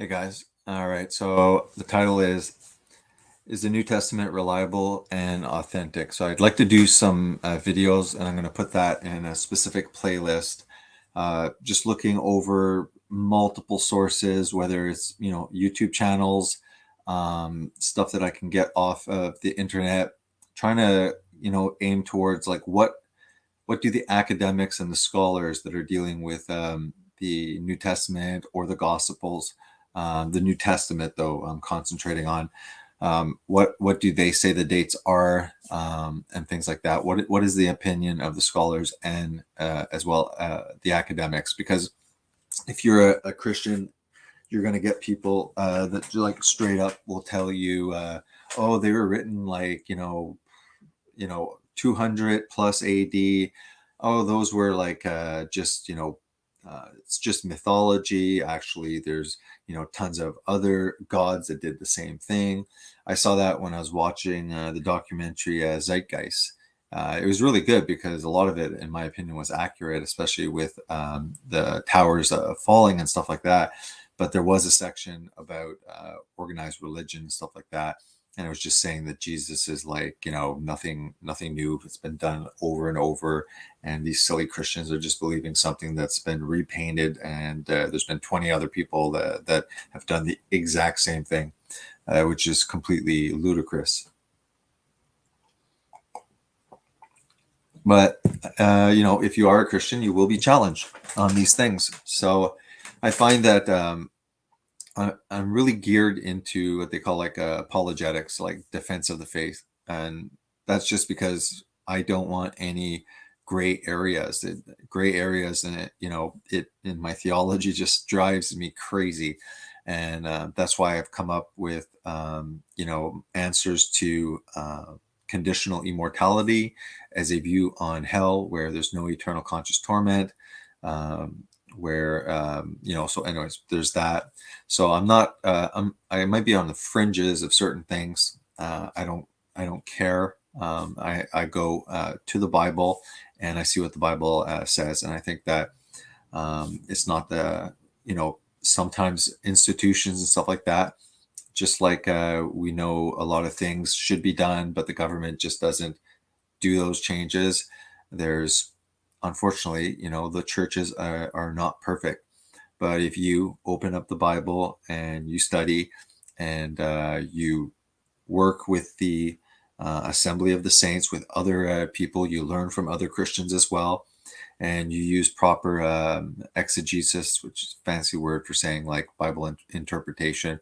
Hey guys. All right. So the title is the New Testament reliable and authentic? So I'd like to do some videos, and I'm going to put that in a specific playlist. Just looking over multiple sources, whether it's YouTube channels, stuff that I can get off of the internet, trying to aim towards like what do the academics and the scholars that are dealing with the New Testament or the Gospels, the New Testament though I'm concentrating on, what do they say the dates are, and things like that. What is the opinion of the scholars and as well the academics? Because if you're a Christian, you're going to get people that like straight up will tell you, oh, they were written like 200 plus AD. Oh, those were like it's just mythology. Actually, there's tons of other gods that did the same thing. I saw that when I was watching the documentary Zeitgeist. It was really good because a lot of it, in my opinion, was accurate, especially with the towers falling and stuff like that. But there was a section about organized religion and stuff like that, and it was just saying that Jesus is like nothing new. It's been done over and over, and these silly Christians are just believing something that's been repainted, and there's been 20 other people that have done the exact same thing, which is completely ludicrous. But if you are a Christian, you will be challenged on these things. So I find that I'm really geared into what they call like apologetics, like defense of the faith. And that's just because I don't want any gray areas. Gray areas in it, it in my theology just drives me crazy. And that's why I've come up with, answers to conditional immortality as a view on hell, where there's no eternal conscious torment. So anyways, there's that. So I'm not I might be on the fringes of certain things. I don't care. I go to the Bible, and I see what the Bible says, and I think that it's not sometimes institutions and stuff like that, just like we know a lot of things should be done, but the government just doesn't do those changes. There's, unfortunately, the churches are not perfect. But if you open up the Bible and you study, and you work with the assembly of the saints, with other people, you learn from other Christians as well, and you use proper exegesis, which is a fancy word for saying like Bible interpretation.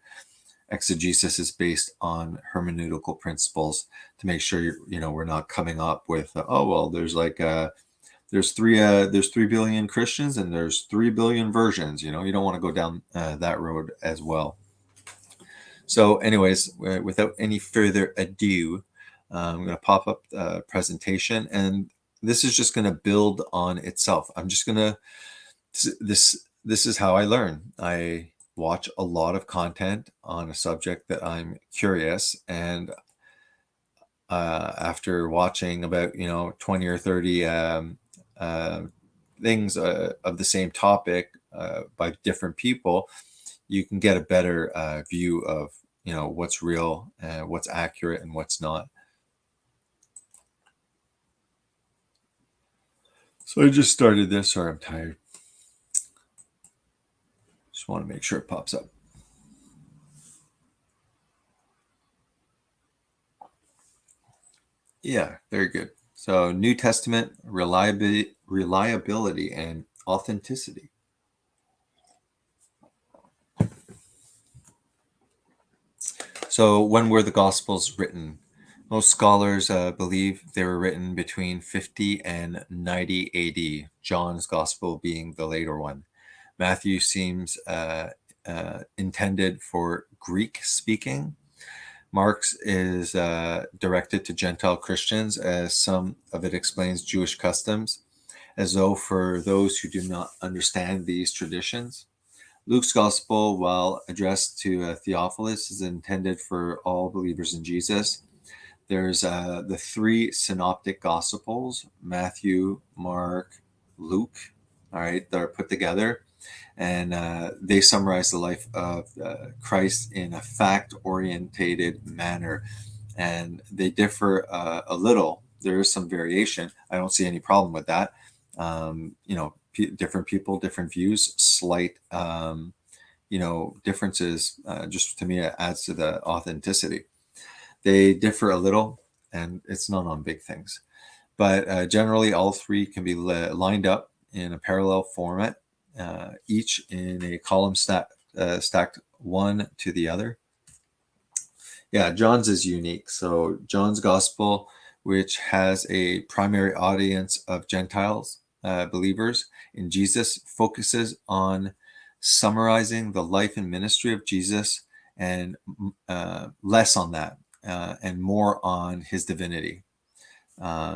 Exegesis is based on hermeneutical principles to make sure we're not coming up with there's like there's 3 billion Christians and there's 3 billion versions. You don't want to go down that road as well. So anyways, without any further ado, I'm going to pop up the presentation, and this is just going to build on itself. I'm just going to this is how I learn. I watch a lot of content on a subject that I'm curious, and after watching about 20 or 30 things of the same topic by different people, you can get a better view of what's real, what's accurate, and what's not. So I just started this. Sorry, I'm tired. Just want to make sure it pops up. Yeah, very good. So New Testament reliability and authenticity. So when were the Gospels written? Most scholars believe they were written between 50 and 90 AD, John's Gospel being the later one. Matthew seems intended for Greek speaking. Mark's is directed to Gentile Christians, as some of it explains Jewish customs, as though for those who do not understand these traditions. Luke's gospel, while addressed to Theophilus, is intended for all believers in Jesus. There's the three synoptic gospels, Matthew, Mark, Luke, all right, that are put together. And they summarize the life of Christ in a fact-orientated manner, and they differ a little. There is some variation. I don't see any problem with that. Different people, different views, slight differences. Just to me, it adds to the authenticity. They differ a little, and it's not on big things. But generally, all three can be lined up in a parallel format, each in a column stacked one to the other. Yeah, John's is unique. So John's Gospel, which has a primary audience of Gentiles, believers in Jesus, focuses on summarizing the life and ministry of Jesus, and less on that, and more on his divinity.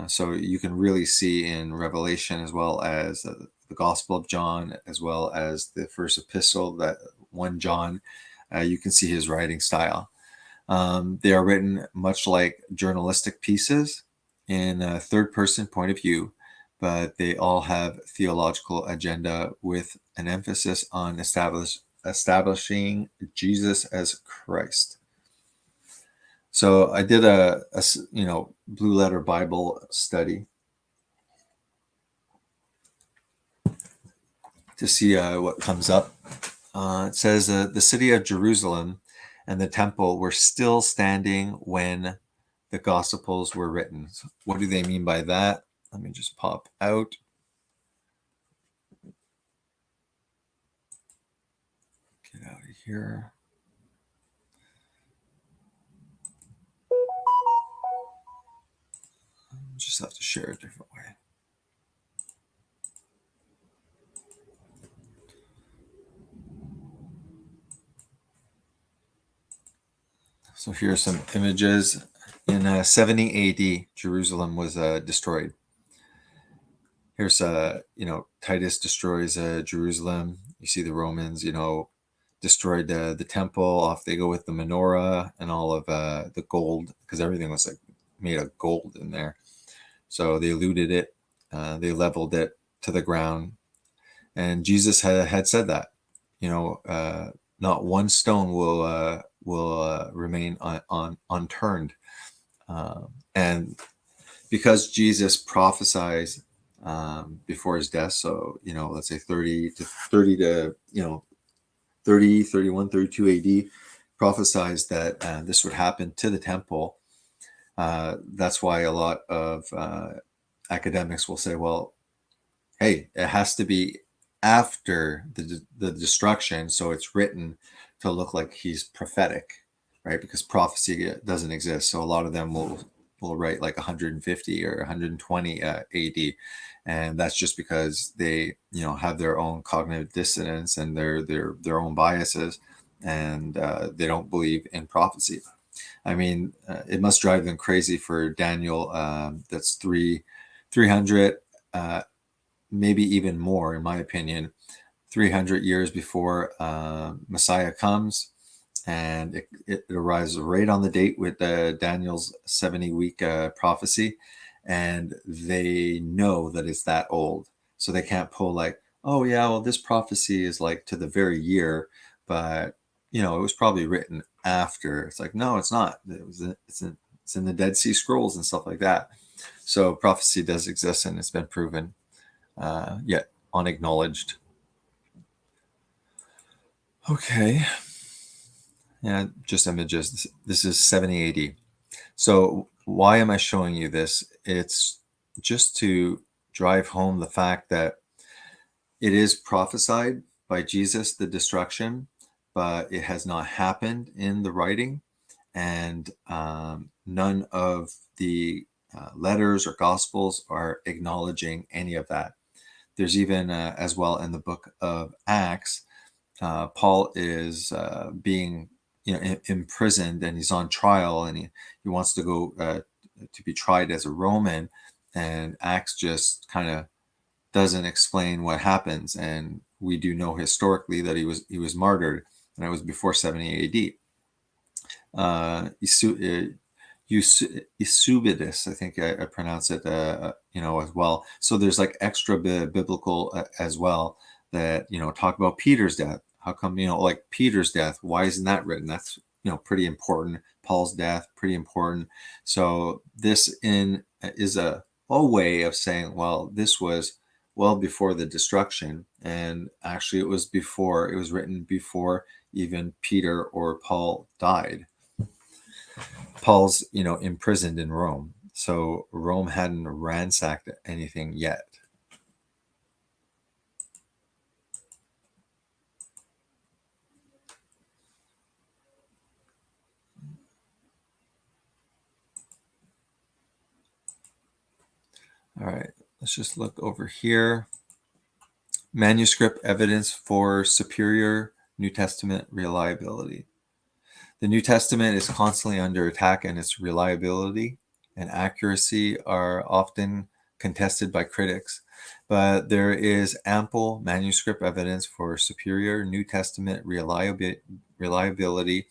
So you can really see in Revelation, as well as the Gospel of John, as well as the first epistle, that 1 John, you can see his writing style. They are written much like journalistic pieces in a third-person point of view, but they all have theological agenda with an emphasis on establishing Jesus as Christ. So I did a Blue Letter Bible study to see what comes up. It says the city of Jerusalem and the temple were still standing when the Gospels were written. So what do they mean by that? Let me just pop out. Get out of here. Just have to share a different way. So here are some images. In 70 AD, Jerusalem was destroyed. Here's Titus destroys Jerusalem. You see the Romans, destroyed the temple. Off they go with the menorah and all of the gold, because everything was like made of gold in there. So they looted it. They leveled it to the ground. And Jesus had said that, not one stone will remain unturned. And because Jesus prophesies before his death, so let's say 30 to 31, 32 AD, prophesies that this would happen to the temple. That's why a lot of academics will say, well, hey, it has to be after the destruction, so it's written to look like he's prophetic, right? Because prophecy doesn't exist. So a lot of them will write like 150 or 120 AD, and that's just because they have their own cognitive dissonance and their own biases, and they don't believe in prophecy. I mean, it must drive them crazy for Daniel. That's 300, maybe even more, in my opinion, 300 years before Messiah comes. And it arrives right on the date with Daniel's 70-week prophecy. And they know that it's that old. So they can't pull like, oh, yeah, well, this prophecy is like to the very year. But, it was probably written after. It's like, no, it's not. It's in the Dead Sea Scrolls and stuff like that. So prophecy does exist, and it's been proven, yet unacknowledged. Okay. Yeah, just images. This is 70 AD. So why am I showing you this? It's just to drive home the fact that it is prophesied by Jesus, the destruction, but it has not happened in the writing. And none of the letters or gospels are acknowledging any of that. There's even, as well, in the book of Acts, Paul is being imprisoned, and he's on trial, and he wants to go to be tried as a Roman, and Acts just kind of doesn't explain what happens. And we do know historically that he was martyred, and it was before 70 AD. Eusebius, I think I pronounce it, as well. So there's like extra biblical as well, that, talk about Peter's death. How come, like Peter's death, why isn't that written? That's, pretty important. Paul's death, pretty important. So this is a way of saying, well, this was well before the destruction. And actually it was written before even Peter or Paul died. Paul's, imprisoned in Rome. So Rome hadn't ransacked anything yet. All right, let's just look over here. Manuscript evidence for superior New Testament reliability. The New Testament is constantly under attack, and its reliability and accuracy are often contested by critics. But there is ample manuscript evidence for superior New Testament reliability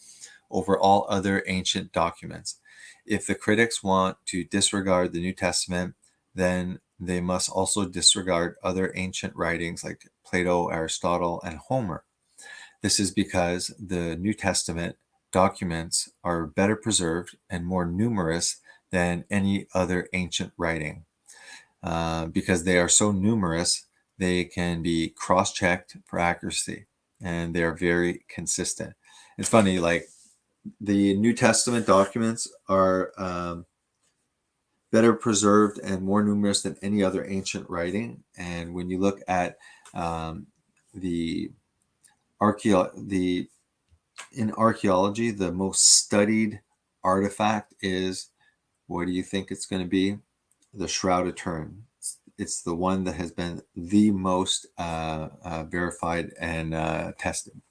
over all other ancient documents. If the critics want to disregard the New Testament, then they must also disregard other ancient writings like Plato, Aristotle, and Homer. This is because the New Testament documents are better preserved and more numerous than any other ancient writing. Because they are so numerous, they can be cross-checked for accuracy, and they are very consistent. It's funny, like the New Testament documents are better preserved and more numerous than any other ancient writing. And when you look at in archaeology, the most studied artifact is, what do you think it's going to be? The Shroud of Turin. It's the one that has been the most verified and tested.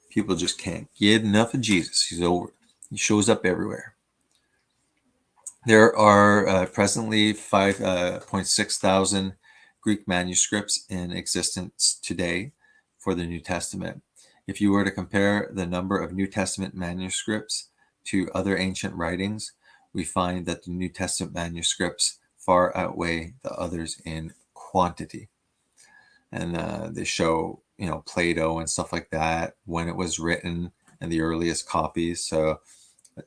People just can't get enough of Jesus. He's over. He shows up everywhere. There are presently 5.6 thousand Greek manuscripts in existence today for the New Testament. If you were to compare the number of New Testament manuscripts to other ancient writings, we find that the New Testament manuscripts far outweigh the others in quantity. And they show, Plato and stuff like that, when it was written and the earliest copies. So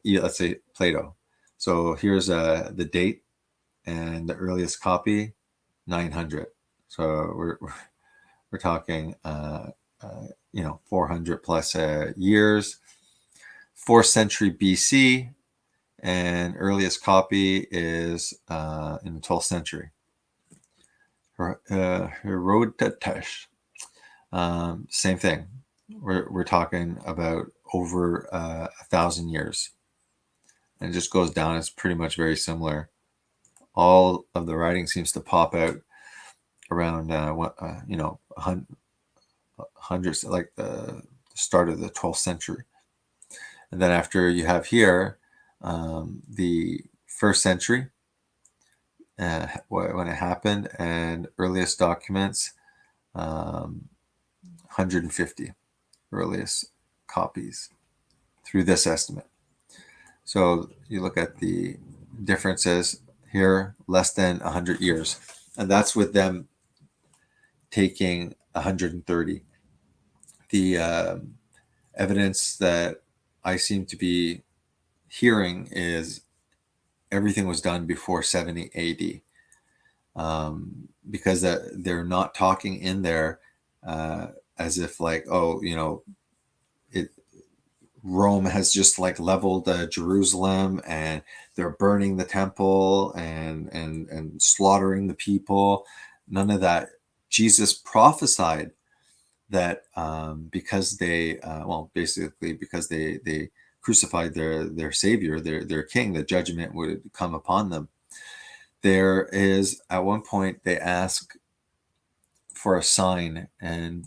let's say Plato. So here's the date and the earliest copy, 900. So we're talking 400 plus years. 4th century BC, and earliest copy is in the 12th century. Herodotus, same thing. We're talking about over 1,000 years, and it just goes down. It's pretty much very similar. All of the writing seems to pop out around hundreds, like the start of the 12th century. And then after you have here the 1st century, when it happened, and earliest documents, 150 earliest copies through this estimate. So you look at the differences here, less than 100 years. And that's with them taking 130. The evidence that I seem to be hearing is everything was done before 70 AD. Because they're not talking in there as if like, Rome has just like leveled Jerusalem, and they're burning the temple and slaughtering the people. None of that. Jesus prophesied that because they, because they crucified their savior, their king, the judgment would come upon them. There is, at one point, they ask for a sign, and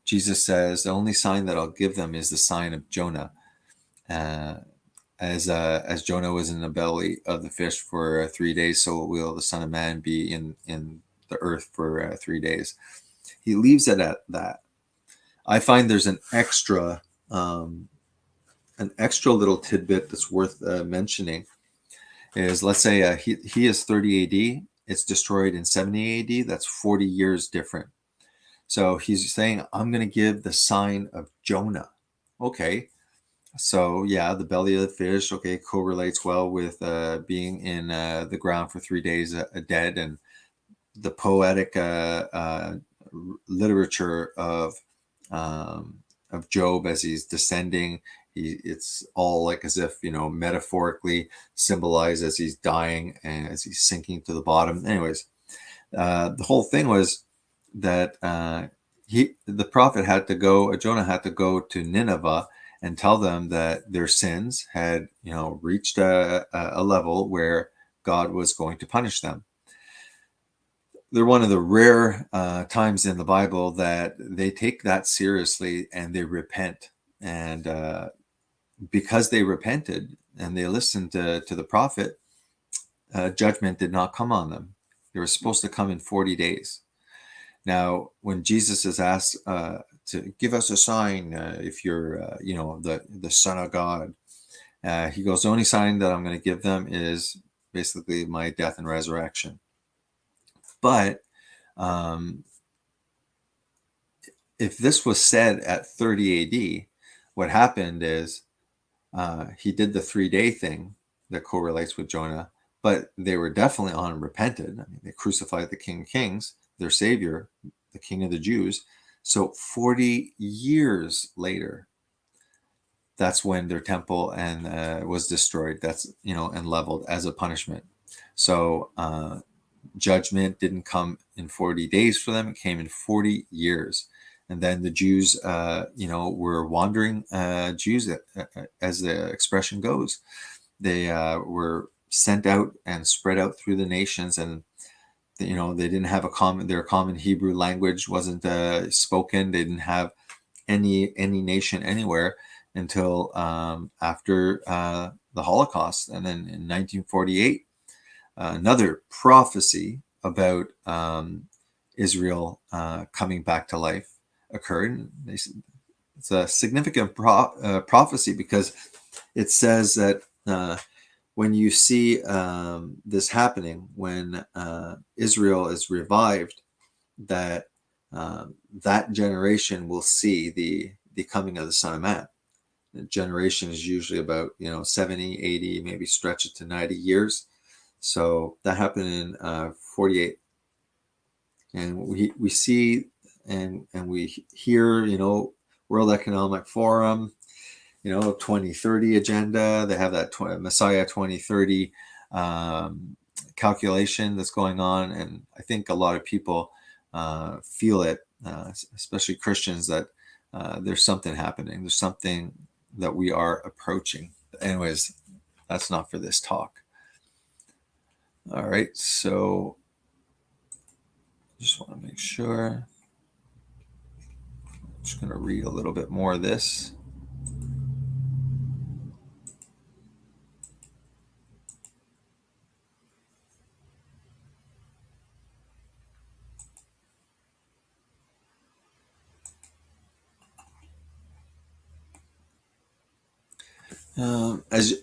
Jesus says, the only sign that I'll give them is the sign of Jonah. As Jonah was in the belly of the fish for 3 days, so will the Son of Man be in the earth for 3 days. He leaves it at that. I find there's an extra little tidbit that's worth mentioning. Is, let's say he is 30 AD, it's destroyed in 70 AD. That's 40 years different. So he's saying, I'm going to give the sign of Jonah. Okay. So yeah, the belly of the fish, okay, correlates well with being in the ground for 3 days dead, and the poetic literature of Job as he's descending. It's all like as if, metaphorically symbolized as he's dying and as he's sinking to the bottom. Anyways, the whole thing was that the prophet had to go, Jonah had to go to Nineveh and tell them that their sins had, reached a level where God was going to punish them. They're one of the rare times in the Bible that they take that seriously and they repent. And because they repented and they listened to the prophet, judgment did not come on them. They were supposed to come in 40 days. Now, when Jesus is asked to give us a sign if you're, the Son of God, he goes, the only sign that I'm going to give them is basically my death and resurrection. But if this was said at 30 AD, what happened is he did the 3-day thing that correlates with Jonah, but they were definitely unrepented. I mean, they crucified the King of Kings, their Savior, the King of the Jews. So 40 years later, that's when their temple was destroyed. That's, and leveled as a punishment. So judgment didn't come in 40 days for them. It came in 40 years. And then the Jews, were wandering Jews, as the expression goes. They were sent out and spread out through the nations, and they didn't have their common Hebrew language wasn't spoken. They didn't have any nation anywhere until after the Holocaust. And then in 1948, another prophecy about Israel coming back to life occurred. It's a significant prophecy because it says that when you see this happening, when Israel is revived, that that generation will see the coming of the Son of Man. The generation is usually about 70, 80, maybe stretch it to 90 years. So that happened in 48, and we see and we hear World Economic Forum, 2030 agenda. They have that Messiah 2030 calculation that's going on, and I think a lot of people feel it, especially Christians, that there's something happening. There's something that we are approaching. Anyways, that's not for this talk. All right, so just want to make sure. I'm just going to read a little bit more of this.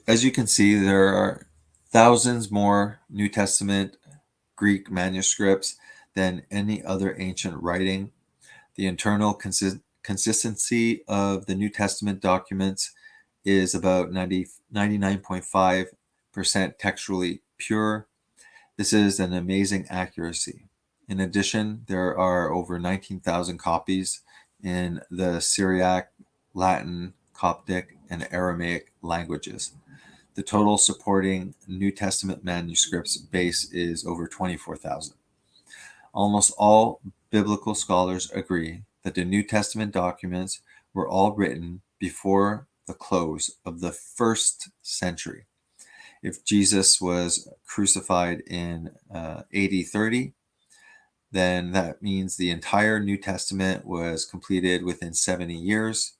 As you can see, there are thousands more New Testament Greek manuscripts than any other ancient writing. The internal consistency of the New Testament documents is about 99.5% textually pure. This is an amazing accuracy. In addition, there are over 19,000 copies in the Syriac, Latin, Coptic, and Aramaic languages. The total supporting New Testament manuscripts base is over 24,000. Almost all biblical scholars agree that the New Testament documents were all written before the close of the 1st century. If Jesus was crucified in AD 30, then that means the entire New Testament was completed within 70 years.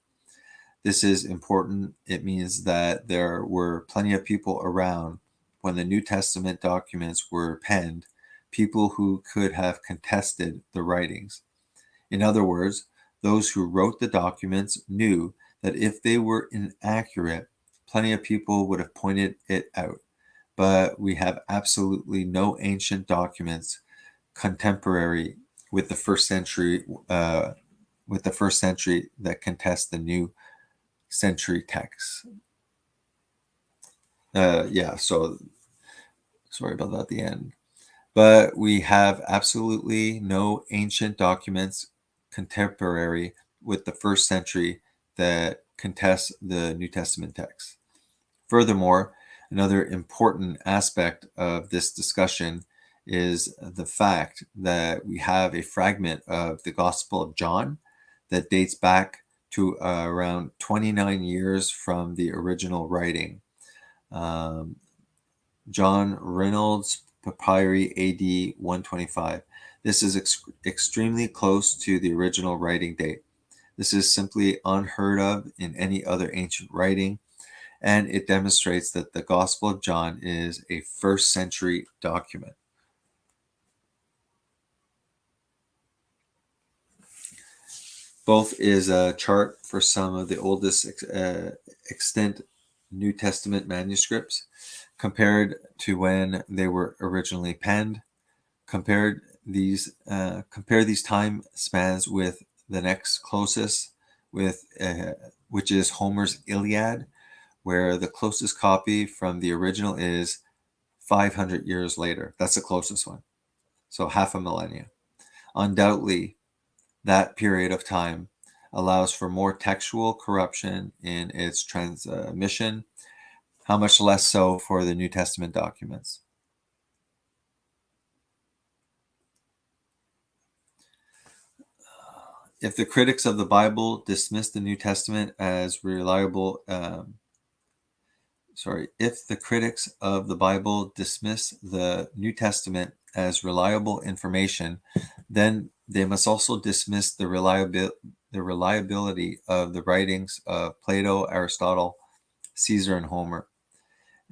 This is important. It means that there were plenty of people around when the New Testament documents were penned, people who could have contested the writings. In other words, those who wrote the documents knew that if they were inaccurate, plenty of people would have pointed it out. but we have absolutely no ancient documents contemporary with the first century that contest the new century texts. So sorry about that at the end. But we have absolutely no ancient documents contemporary with the first century that contest the New Testament text. Furthermore, another important aspect of this discussion is the fact that we have a fragment of the Gospel of John that dates back to around 29 years from the original writing. John Reynolds Papyri AD 125. This is extremely close to the original writing date. This is simply unheard of in any other ancient writing, and it demonstrates that the Gospel of John is a first century document. Both is a chart for some of the oldest extant New Testament manuscripts compared to when they were originally penned. Compare these time spans with the next closest, which is Homer's Iliad, where the closest copy from the original is 500 years later. That's the closest one. So half a millennia. Undoubtedly, that period of time allows for more textual corruption in its transmission, how much less so for the New Testament documents. If the critics of the Bible dismiss the New Testament as reliable, if the critics of the Bible dismiss the New Testament as reliable information, then they must also dismiss the reliability of the writings of Plato, Aristotle, Caesar, and Homer,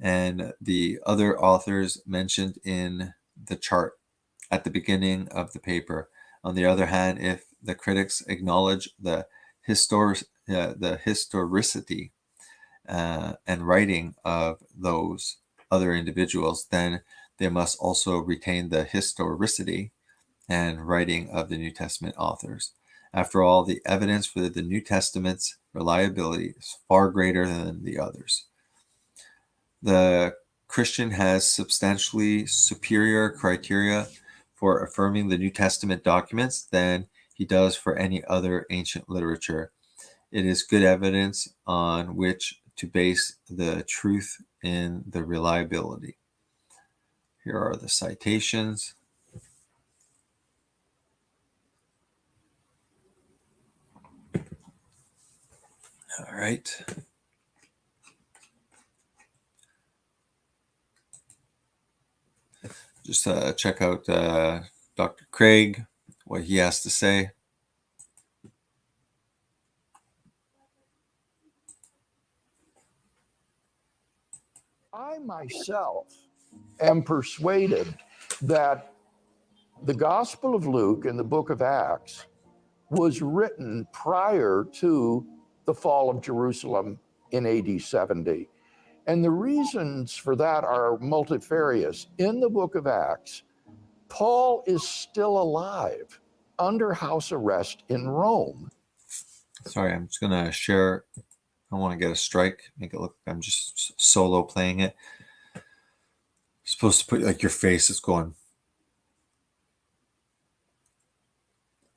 and the other authors mentioned in the chart at the beginning of the paper. On the other hand, if the critics acknowledge the historicity and writing of those other individuals, then they must also retain the historicity and writing of the New Testament authors. After all, the evidence for the New Testament's reliability is far greater than the others. The Christian has substantially superior criteria for affirming the New Testament documents than he does for any other ancient literature. It is good evidence on which to base the truth in the reliability. Here are the citations. All right. Just check out Dr. Craig, what he has to say. I myself am persuaded that the Gospel of Luke and the book of Acts was written prior to the fall of Jerusalem in AD 70. And the reasons for that are multifarious. In the book of Acts, Paul is still alive under house arrest in Rome. Sorry, I'm just going to share. I want to get a strike, make it look, I'm just solo playing it. You're supposed to put like your face is going.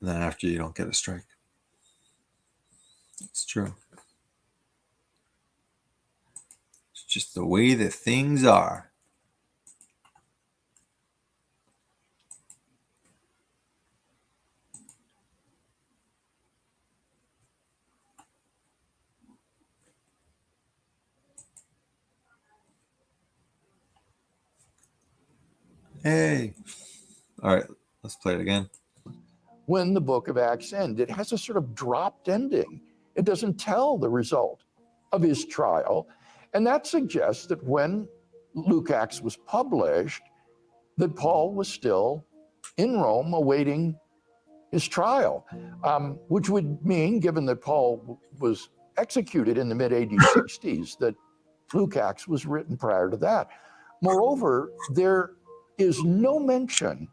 And then after you don't get a strike. It's true. It's just the way that things are. Hey. All right, let's play it again. When the book of Acts ends, it has a sort of dropped ending. It doesn't tell the result of his trial. And that suggests that when Luke Acts was published, that Paul was still in Rome awaiting his trial, which would mean, given that Paul was executed in the mid-AD 60s, that Luke Acts was written prior to that. Moreover, there is no mention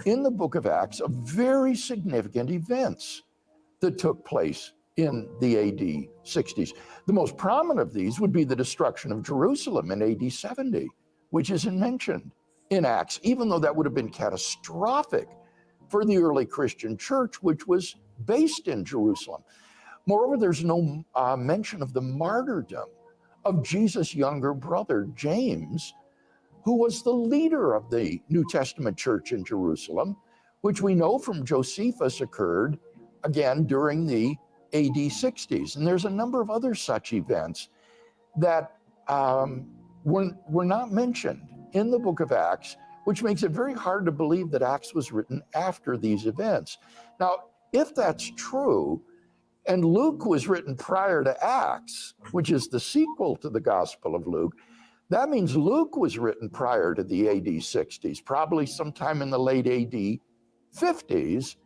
in the book of Acts of very significant events that took place in the AD 60s. The most prominent of these would be the destruction of Jerusalem in AD 70, which isn't mentioned in Acts, even though that would have been catastrophic for the early Christian church, which was based in Jerusalem. Moreover, there's no mention of the martyrdom of Jesus' younger brother, James, who was the leader of the New Testament church in Jerusalem, which we know from Josephus occurred again during the AD 60s. And there's a number of other such events that were not mentioned in the book of Acts, which makes it very hard to believe that Acts was written after these events. Now, if that's true, and Luke was written prior to Acts, which is the sequel to the Gospel of Luke, that means Luke was written prior to the AD 60s, probably sometime in the late AD 50s.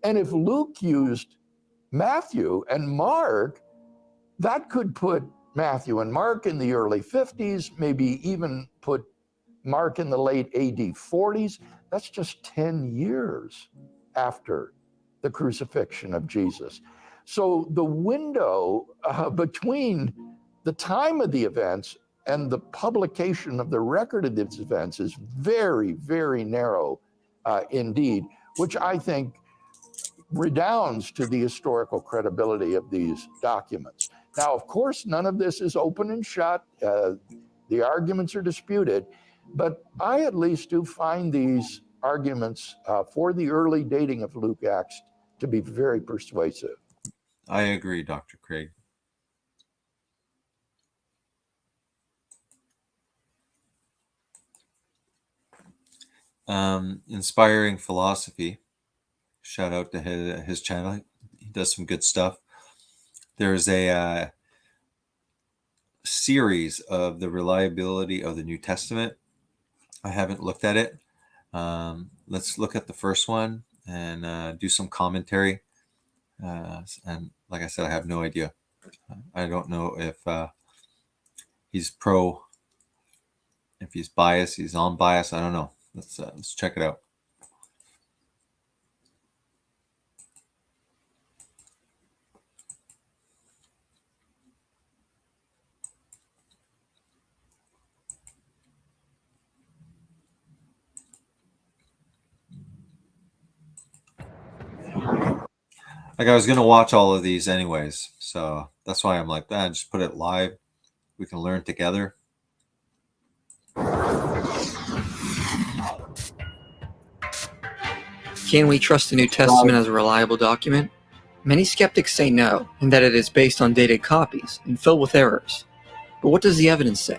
And if Luke used Matthew and Mark, that could put Matthew and Mark in the early 50s, maybe even put Mark in the late AD 40s. That's just 10 years after the crucifixion of Jesus. So the window between the time of the events and the publication of the record of these events is very, very narrow indeed, which I think redounds to the historical credibility of these documents. Now, of course, none of this is open and shut. The arguments are disputed, but I at least do find these arguments for the early dating of Luke Acts to be very persuasive. I agree, Dr. Craig. Inspiring Philosophy. Shout out to his channel. He does some good stuff. There's a series of the reliability of the New Testament. I haven't looked at it. Let's look at the first one and do some commentary. And like I said, I have no idea. I don't know if he's pro, if he's biased, he's unbiased. I don't know. Let's check it out. Like I was gonna watch all of these anyways, so that's why I'm like, just put it live. We can learn together. Can we trust the New Testament as a reliable document? Many skeptics say no, and that it is based on dated copies and filled with errors. But what does the evidence say?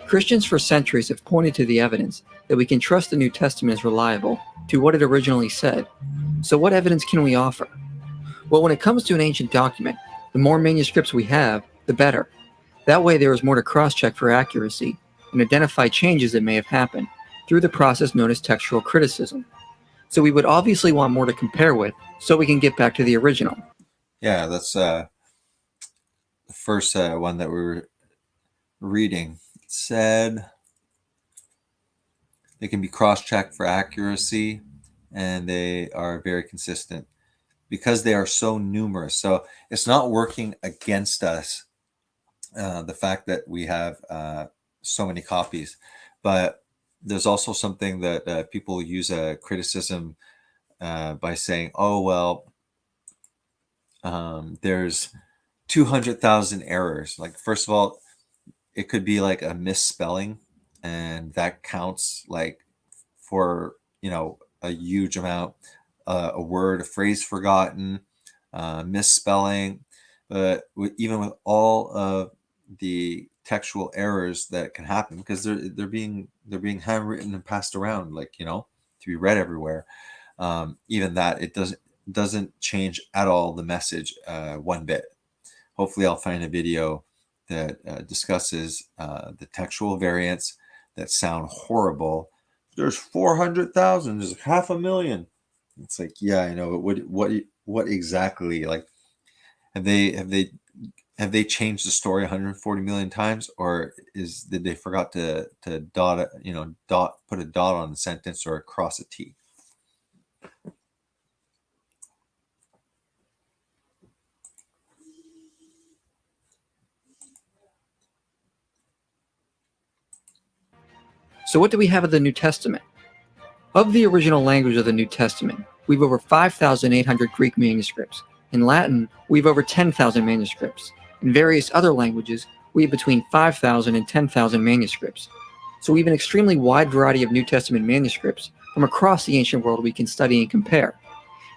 Christians for centuries have pointed to the evidence that we can trust the New Testament as reliable to what it originally said. So what evidence can we offer? Well, when it comes to an ancient document, the more manuscripts we have, the better. That way there is more to cross-check for accuracy and identify changes that may have happened through the process known as textual criticism. So we would obviously want more to compare with so we can get back to the original. Yeah, that's the first one that we were reading. It said they can be cross-checked for accuracy and they are very consistent because they are so numerous. So it's not working against us, the fact that we have so many copies, but there's also something that people use a criticism by saying, oh, well, there's 200,000 errors. Like, first of all, it could be like a misspelling, and that counts like for, a huge amount, a word, a phrase forgotten, misspelling. But even with all of the textual errors that can happen, because they're being handwritten and passed around, like, to be read everywhere, even that, it doesn't change at all the message one bit. Hopefully I'll find a video that discusses the textual variants that sound horrible. There's 400,000, there's 500,000. It's like, yeah, I know, but what exactly, like, have they have they changed the story 140 million times, or did they forgot to put a dot on the sentence or cross a T? So what do we have of the New Testament? Of the original language of the New Testament, we have over 5,800 Greek manuscripts. In Latin, we have over 10,000 manuscripts. In various other languages, we have between 5,000 and 10,000 manuscripts. So we have an extremely wide variety of New Testament manuscripts from across the ancient world we can study and compare.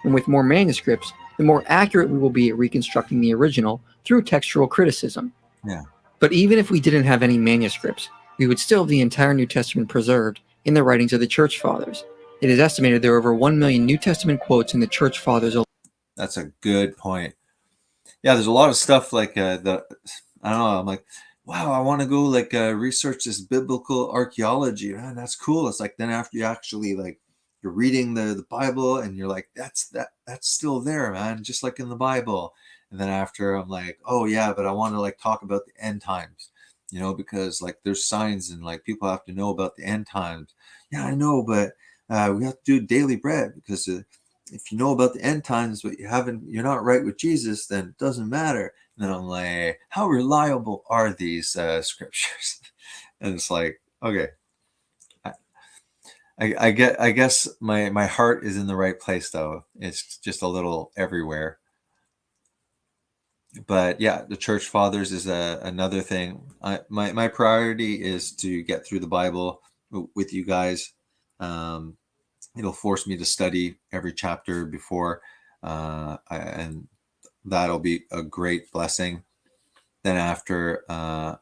And with more manuscripts, the more accurate we will be at reconstructing the original through textual criticism. Yeah. But even if we didn't have any manuscripts, we would still have the entire New Testament preserved in the writings of the Church Fathers. It is estimated there are over 1 million New Testament quotes in the Church Fathers alone. That's a good point. Yeah, there's a lot of stuff like I don't know. I'm like, wow, I want to go like research this biblical archaeology. Man, that's cool. It's like then after you actually like you're reading the Bible and you're like, that's still there, man, just like in the Bible. And then after I'm like, oh yeah, but I want to like talk about the end times, because like there's signs and like people have to know about the end times. Yeah, I know, but we have to do daily bread because if you know about the end times, but you're not right with Jesus, then it doesn't matter. And then I'm like, how reliable are these scriptures? And it's like, okay, I guess my heart is in the right place though. It's just a little everywhere. But yeah, the Church Fathers is another thing. My priority is to get through the Bible with you guys. It'll force me to study every chapter before, and that'll be a great blessing. Then after, I'm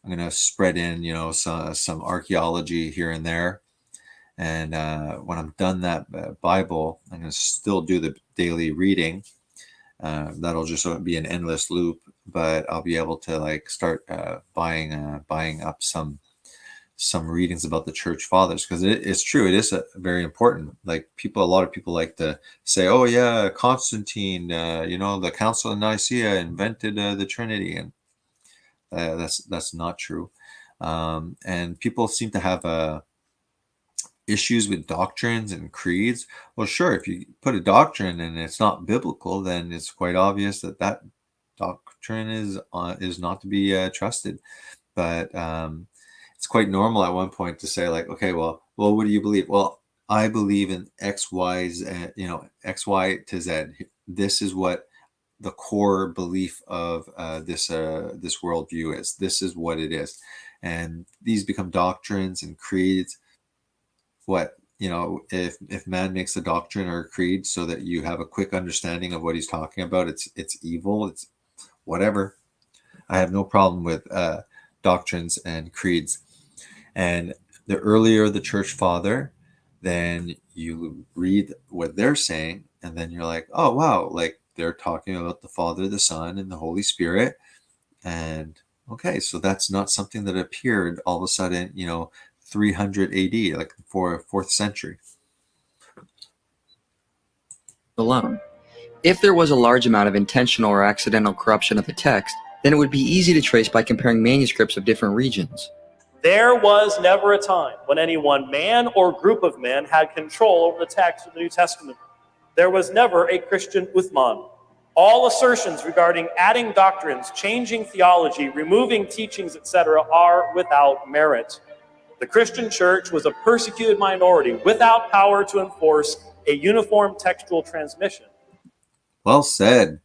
going to spread in, some archaeology here and there. And when I'm done that Bible, I'm going to still do the daily reading. That'll just be an endless loop, but I'll be able to like start buying up some readings about the Church Fathers, because it's true. It is very important. Like a lot of people like to say, oh yeah, Constantine, the Council of Nicaea invented the Trinity, and that's not true. And people seem to have issues with doctrines and creeds. Well, sure, if you put a doctrine and it's not biblical, then it's quite obvious that doctrine is not to be trusted. But it's quite normal at one point to say like, okay, well, what do you believe? Well, I believe in X, Y, Z, X, Y to Z. This is what the core belief of this worldview is. This is what it is. And these become doctrines and creeds. If man makes a doctrine or a creed so that you have a quick understanding of what he's talking about, it's evil. It's whatever. I have no problem with doctrines and creeds. And the earlier the Church Father, then you read what they're saying, and then you're like, oh wow, like they're talking about the Father, the Son, and the Holy Spirit. And okay, so that's not something that appeared all of a sudden, 300 AD, like for 4th century. Alone. If there was a large amount of intentional or accidental corruption of the text, then it would be easy to trace by comparing manuscripts of different regions. There was never a time when any one man or group of men had control over the text of the New Testament. There was never a Christian uthman. All assertions regarding adding doctrines, changing theology, removing teachings, etc. are without merit. The Christian church was a persecuted minority without power to enforce a uniform textual transmission. Well said.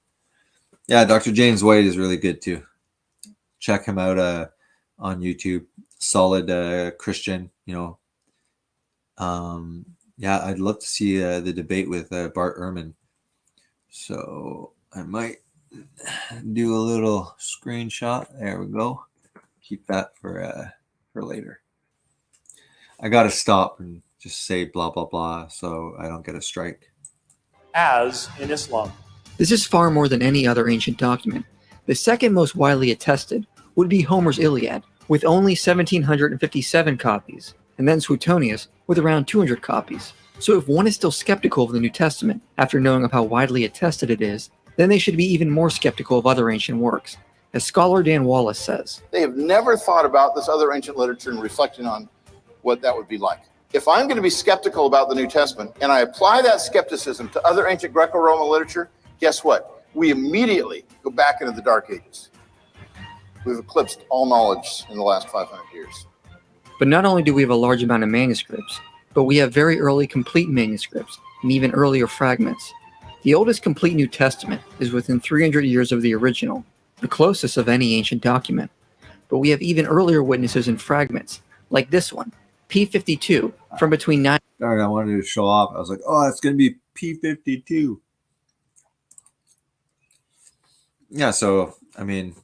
Yeah, Dr. James White is really good too. Check him out on YouTube. Solid Christian, Yeah, I'd love to see the debate with Bart Ehrman. So I might do a little screenshot. There we go. Keep that for later. I got to stop and just say blah, blah, blah, so I don't get a strike. As in Islam. This is far more than any other ancient document. The second most widely attested would be Homer's Iliad, with only 1,757 copies, and then Suetonius with around 200 copies. So if one is still skeptical of the New Testament after knowing of how widely attested it is, then they should be even more skeptical of other ancient works. As scholar Dan Wallace says, they have never thought about this other ancient literature and reflecting on what that would be like. If I'm going to be skeptical about the New Testament and I apply that skepticism to other ancient Greco-Roman literature, guess what? We immediately go back into the Dark Ages. We've eclipsed all knowledge in the last 500 years. But not only do we have a large amount of manuscripts, but we have very early complete manuscripts and even earlier fragments. The oldest complete New Testament is within 300 years of the original, the closest of any ancient document. But we have even earlier witnesses and fragments, like this one, P52, from between 9. Darn, I wanted to show off. I was like, oh, it's going to be P52. Yeah, so, I mean,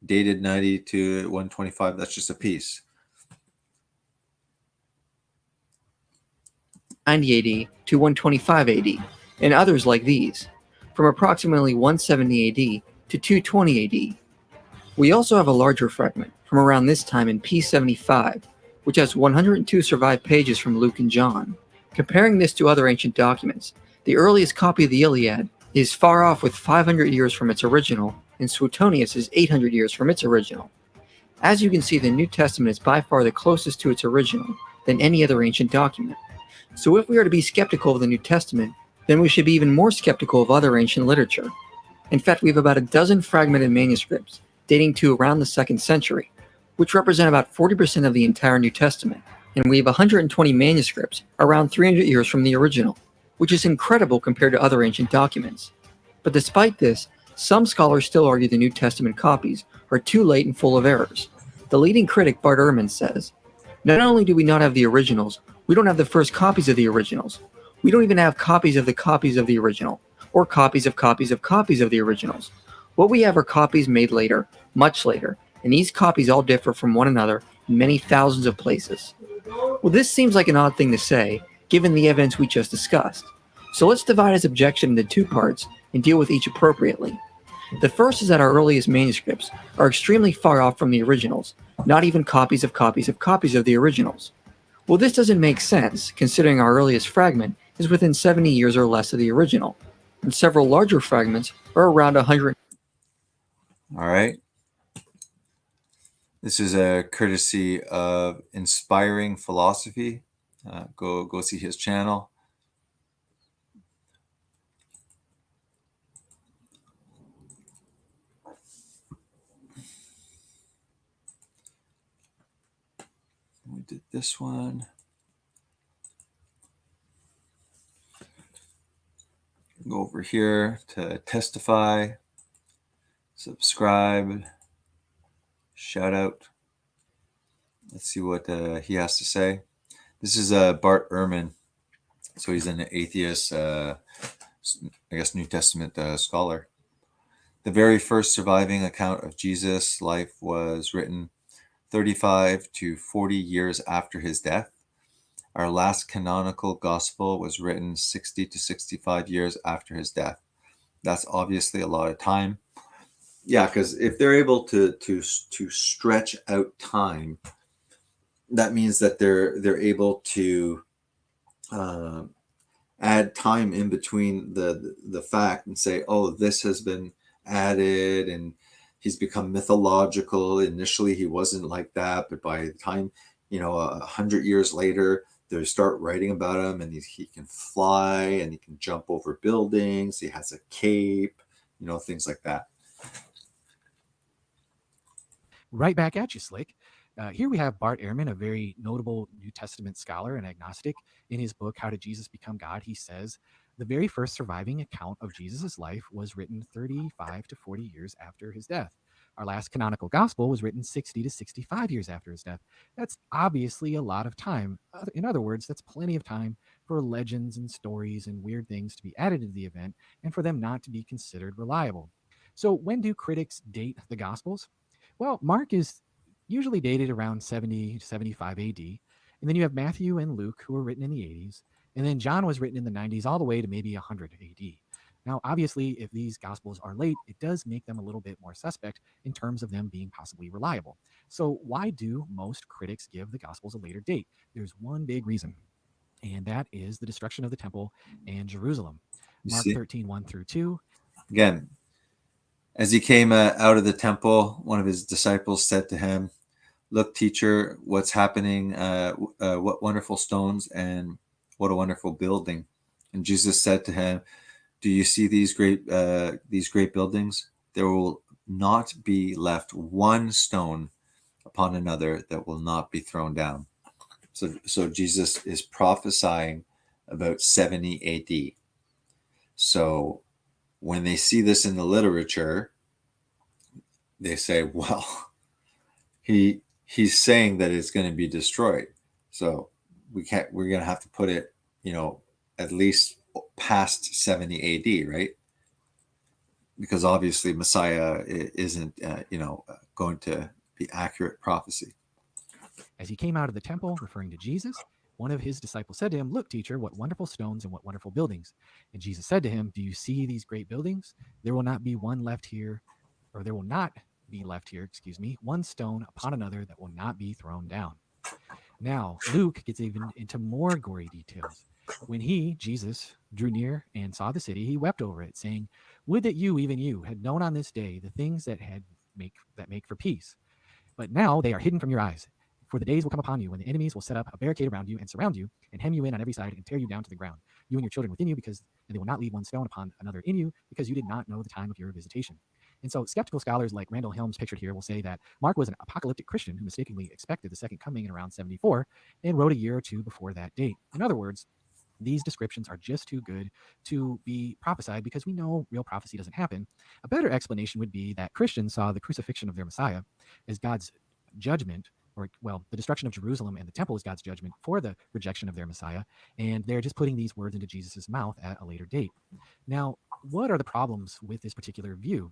dated 90 to 125, that's just a piece. 90 AD to 125 AD, and others like these, from approximately 170 AD to 220 AD. We also have a larger fragment from around this time in P75, which has 102 survived pages from Luke and John. Comparing this to other ancient documents, the earliest copy of the Iliad is far off with 500 years from its original, and Suetonius is 800 years from its original. As you can see, the New Testament is by far the closest to its original than any other ancient document. So if we are to be skeptical of the New Testament, then we should be even more skeptical of other ancient literature. In fact, we have about a dozen fragmented manuscripts dating to around the 2nd century, which represent about 40% of the entire New Testament, and we have 120 manuscripts around 300 years from the original, which is incredible compared to other ancient documents. But despite this, some scholars still argue the New Testament copies are too late and full of errors. The leading critic, Bart Ehrman, says, "Not only do we not have the originals, we don't have the first copies of the originals. We don't even have copies of the original, or copies of the originals. What we have are copies made later, much later, and these copies all differ from one another in many thousands of places." Well, this seems like an odd thing to say, given the evidence we just discussed. So let's divide his objection into 2 parts and deal with each appropriately. The first is that our earliest manuscripts are extremely far off from the originals, not even copies of the originals. Well, this doesn't make sense, considering our earliest fragment is within 70 years or less of the original, and several larger fragments are around 100. All right. This is a courtesy of Inspiring Philosophy. Go see his channel. We did this one. Go over here to Testify, subscribe, shout out. Let's see what he has to say. This is Bart Ehrman. So he's an atheist, I guess, New Testament scholar. The very first surviving account of Jesus' life was written 35 to 40 years after his death. Our last canonical gospel was written 60 to 65 years after his death. That's obviously a lot of time. Yeah, because if they're able to stretch out time, that means that they're able to add time in between the fact and say, oh, this has been added and he's become mythological. Initially, he wasn't like that, but by the time, 100 years later, they start writing about him, and he can fly and he can jump over buildings. He has a cape, things like that. Right back at you, Slick. Here we have Bart Ehrman, a very notable New Testament scholar and agnostic. In his book, How Did Jesus Become God? He says, the very first surviving account of Jesus' life was written 35 to 40 years after his death. Our last canonical gospel was written 60 to 65 years after his death. That's obviously a lot of time. In other words, that's plenty of time for legends and stories and weird things to be added to the event and for them not to be considered reliable. So when do critics date the gospels? Well, Mark is usually dated around 70 to 75 AD. And then you have Matthew and Luke, who were written in the 80s. And then John was written in the 90s all the way to maybe 100 AD. Now, obviously, if these gospels are late, it does make them a little bit more suspect in terms of them being possibly reliable. So why do most critics give the gospels a later date? There's one big reason, and that is the destruction of the temple and Jerusalem. Mark 13, 1 through 2. Again, as he came out of the temple, one of his disciples said to him, "Look, teacher, what's happening? What wonderful stones and what a wonderful building." And Jesus said to him, "Do you see these great buildings? There will not be left one stone upon another that will not be thrown down." So Jesus is prophesying about 70 AD. So when they see this in the literature, they say, well, he's saying that it's going to be destroyed. So we're going to have to put it, at least past 70 AD, right? Because obviously Messiah isn't, going to be accurate prophecy. As he came out of the temple, referring to Jesus, one of his disciples said to him, "Look, teacher, what wonderful stones and what wonderful buildings." And Jesus said to him, "Do you see these great buildings? There will not be one left here, or there will not be left here, one stone upon another that will not be thrown down." Now, Luke gets even into more gory details. When he, Jesus, drew near and saw the city, he wept over it, saying, "Would that you, even you, had known on this day the things that make for peace. But now they are hidden from your eyes. For the days will come upon you when the enemies will set up a barricade around you and surround you and hem you in on every side and tear you down to the ground, you and your children within you, because they will not leave one stone upon another in you, because you did not know the time of your visitation." And so skeptical scholars like Randall Helms, pictured here, will say that Mark was an apocalyptic Christian who mistakenly expected the second coming in around 74 and wrote a year or two before that date. In other words, these descriptions are just too good to be prophesied because we know real prophecy doesn't happen. A better explanation would be that Christians saw the crucifixion of their Messiah as God's judgment, or, well, the destruction of Jerusalem and the temple is God's judgment for the rejection of their Messiah, and they're just putting these words into Jesus's mouth at a later date. Now, what are the problems with this particular view?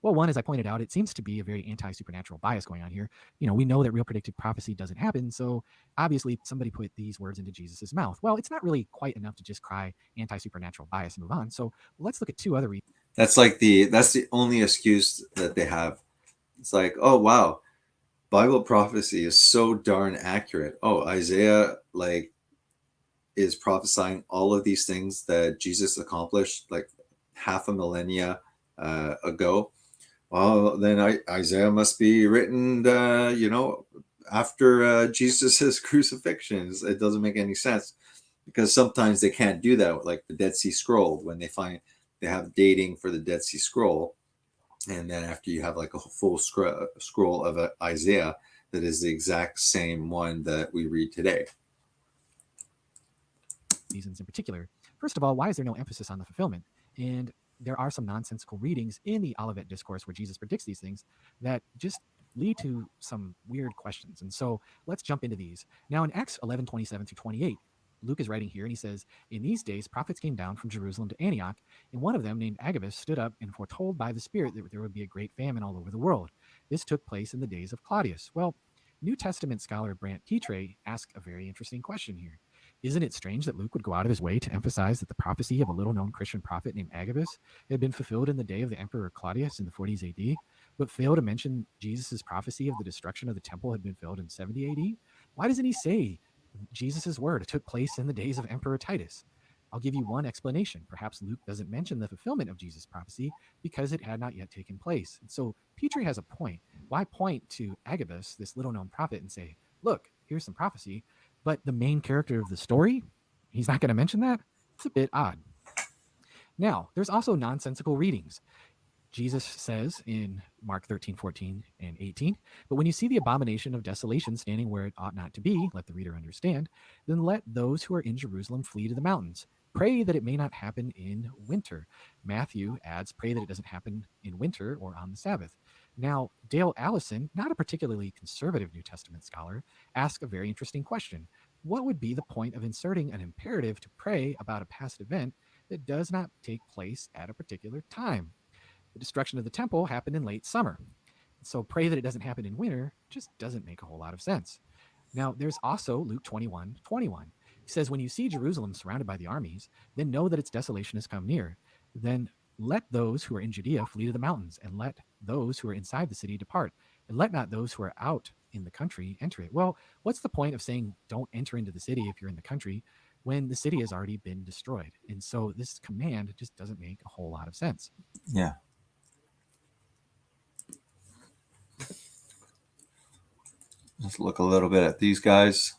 Well, one, as I pointed out, it seems to be a very anti-supernatural bias going on here. We know that real predictive prophecy doesn't happen, so obviously somebody put these words into Jesus's mouth. Well, it's not really quite enough to just cry anti-supernatural bias and move on. So let's look at two other reasons. That's the only excuse that they have. It's like, oh wow, Bible prophecy is so darn accurate. Oh, Isaiah is prophesying all of these things that Jesus accomplished like half a millennia ago. Well, then Isaiah must be written, after Jesus's crucifixions. It doesn't make any sense, because sometimes they can't do that, like the Dead Sea Scroll, when they have dating for the Dead Sea Scroll. And then after you have like a full scroll of Isaiah that is the exact same one that we read today. Reasons in particular. First of all, why is there no emphasis on the fulfillment? And there are some nonsensical readings in the Olivet Discourse where Jesus predicts these things that just lead to some weird questions. And so let's jump into these. Now in Acts 11:27-28, Luke is writing here and he says, "In these days prophets came down from Jerusalem to Antioch, and one of them, named Agabus, stood up and foretold by the Spirit that there would be a great famine all over the world. This took place in the days of Claudius." Well, New Testament scholar Brant Petre asked a very interesting question here. Isn't it strange that Luke would go out of his way to emphasize that the prophecy of a little-known Christian prophet named Agabus had been fulfilled in the day of the Emperor Claudius in the 40s AD, but fail to mention Jesus' prophecy of the destruction of the temple had been fulfilled in 70 AD? Why doesn't he say Jesus' word took place in the days of Emperor Titus? I'll give you one explanation. Perhaps Luke doesn't mention the fulfillment of Jesus' prophecy because it had not yet taken place. And so Petrie has a point. Why point to Agabus, this little-known prophet, and say, look, here's some prophecy, but the main character of the story, he's not going to mention that? It's a bit odd. Now, there's also nonsensical readings. Jesus says in Mark 13:14 and 18, "But when you see the abomination of desolation standing where it ought not to be, let the reader understand, then let those who are in Jerusalem flee to the mountains. Pray that it may not happen in winter." Matthew adds, "Pray that it doesn't happen in winter or on the Sabbath." Now, Dale Allison, not a particularly conservative New Testament scholar, asks a very interesting question. What would be the point of inserting an imperative to pray about a past event that does not take place at a particular time? The destruction of the temple happened in late summer. So pray that it doesn't happen in winter just doesn't make a whole lot of sense. Now, there's also Luke 21:21. He says, "When you see Jerusalem surrounded by the armies, then know that its desolation has come near. Then let those who are in Judea flee to the mountains, and let those who are inside the city depart, and let not those who are out in the country enter it." Well, what's the point of saying don't enter into the city if you're in the country when the city has already been destroyed? And so this command just doesn't make a whole lot of sense. Yeah. Let's look a little bit at these guys.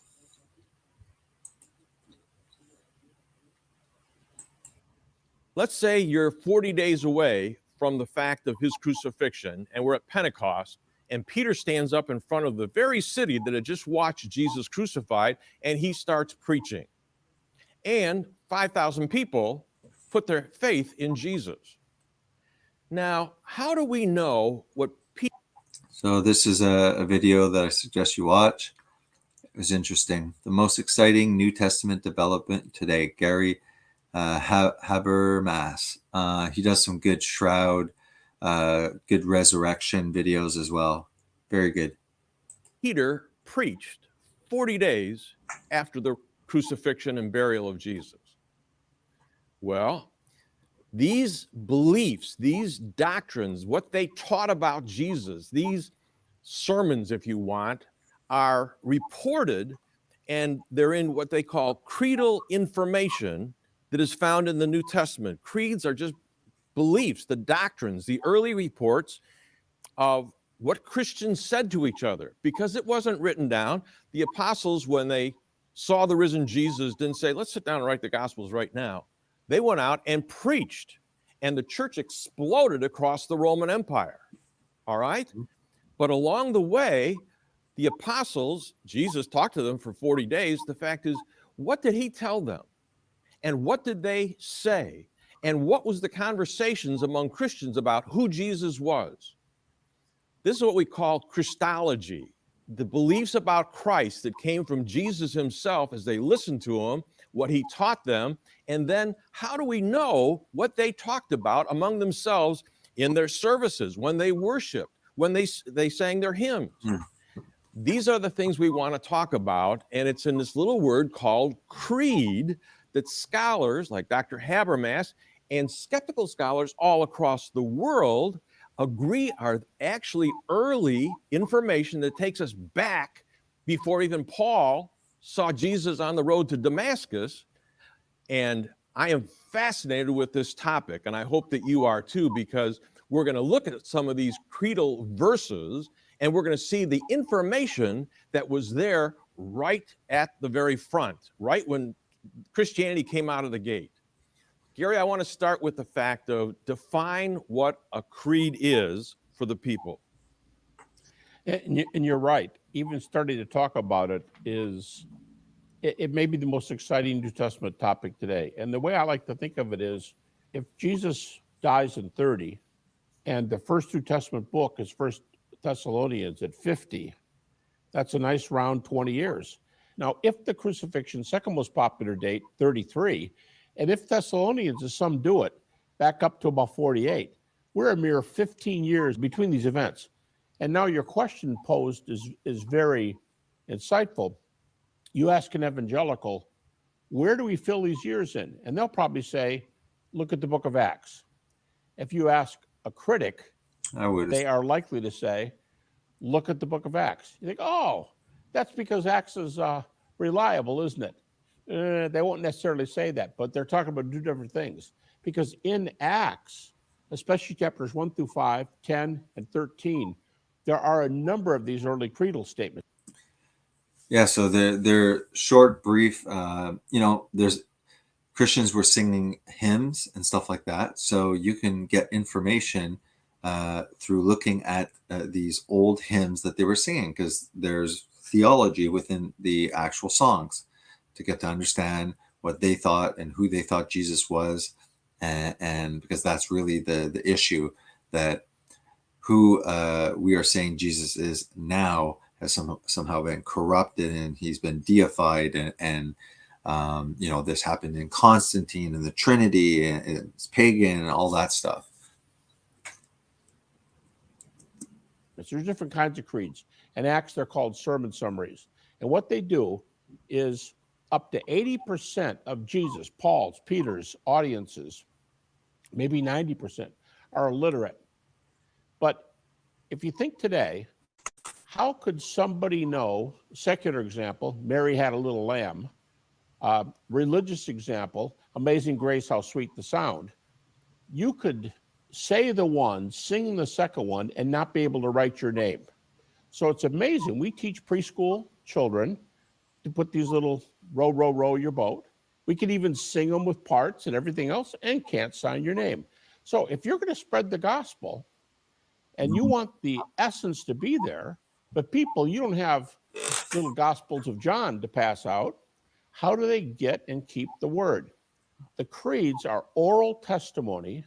Let's say you're 40 days away from the fact of his crucifixion, and we're at Pentecost, and Peter stands up in front of the very city that had just watched Jesus crucified, and he starts preaching. And 5,000 people put their faith in Jesus. Now, how do we know what Peter... So this is a video that I suggest you watch. It was interesting. The most exciting New Testament development today, Gary Habermas. He does some good shroud, good resurrection videos as well. Very good. Peter preached 40 days after the crucifixion and burial of Jesus. Well, these beliefs, these doctrines, what they taught about Jesus, these sermons, if you want, are reported, and they're in what they call creedal information that is found in the New Testament. Creeds are just beliefs, the doctrines, the early reports of what Christians said to each other, because it wasn't written down. The apostles, when they saw the risen Jesus, didn't say, let's sit down and write the Gospels right now. They went out and preached, and the church exploded across the Roman Empire. All right? But along the way, the apostles, Jesus talked to them for 40 days. The fact is, what did he tell them? And what did they say? And what was the conversations among Christians about who Jesus was? This is what we call Christology, the beliefs about Christ that came from Jesus himself as they listened to him, what he taught them, and then how do we know what they talked about among themselves in their services, when they worshiped, when they sang their hymns? These are the things we want to talk about, and it's in this little word called creed that scholars like Dr. Habermas and skeptical scholars all across the world agree are actually early information that takes us back before even Paul saw Jesus on the road to Damascus. And I am fascinated with this topic, and I hope that you are too, because we're going to look at some of these creedal verses, and we're going to see the information that was there right at the very front, right when Christianity came out of the gate. Gary, I want to start with the fact of define what a creed is for the people. And you're right. Even starting to talk about it is, it may be the most exciting New Testament topic today. And the way I like to think of it is, if Jesus dies in 30 and the first New Testament book is First Thessalonians at 50, that's a nice round 20 years. Now, if the crucifixion, second most popular date, 33, and if Thessalonians, as some do it, back up to about 48, we're a mere 15 years between these events. And now your question posed is very insightful. You ask an evangelical, where do we fill these years in? And they'll probably say, look at the book of Acts. If you ask a critic, they are likely to say, look at the book of Acts. You think, oh, that's because Acts is reliable, isn't it? They won't necessarily say that, but they're talking about two different things. Because in Acts, especially chapters 1 through 5, 10, and 13, there are a number of these early creedal statements. Yeah, so they're short, brief. There's Christians were singing hymns and stuff like that. So you can get information through looking at these old hymns that they were singing, because there's theology within the actual songs to get to understand what they thought and who they thought Jesus was. And because that's really the issue, that who we are saying Jesus is now has somehow been corrupted, and he's been deified, and this happened in Constantine and the Trinity, and it's pagan and all that stuff. There's different kinds of creeds. In Acts, they're called sermon summaries. And what they do is up to 80% of Jesus, Paul's, Peter's audiences, maybe 90%, are illiterate. But if you think today, how could somebody know, secular example, Mary had a little lamb, religious example, Amazing Grace, how sweet the sound. You could say the one, sing the second one, and not be able to write your name. So it's amazing. We teach preschool children to put these little row, row, row your boat. We can even sing them with parts and everything else and can't sign your name. So if you're going to spread the gospel and you want the essence to be there, but people, you don't have little Gospels of John to pass out, how do they get and keep the word? The creeds are oral testimony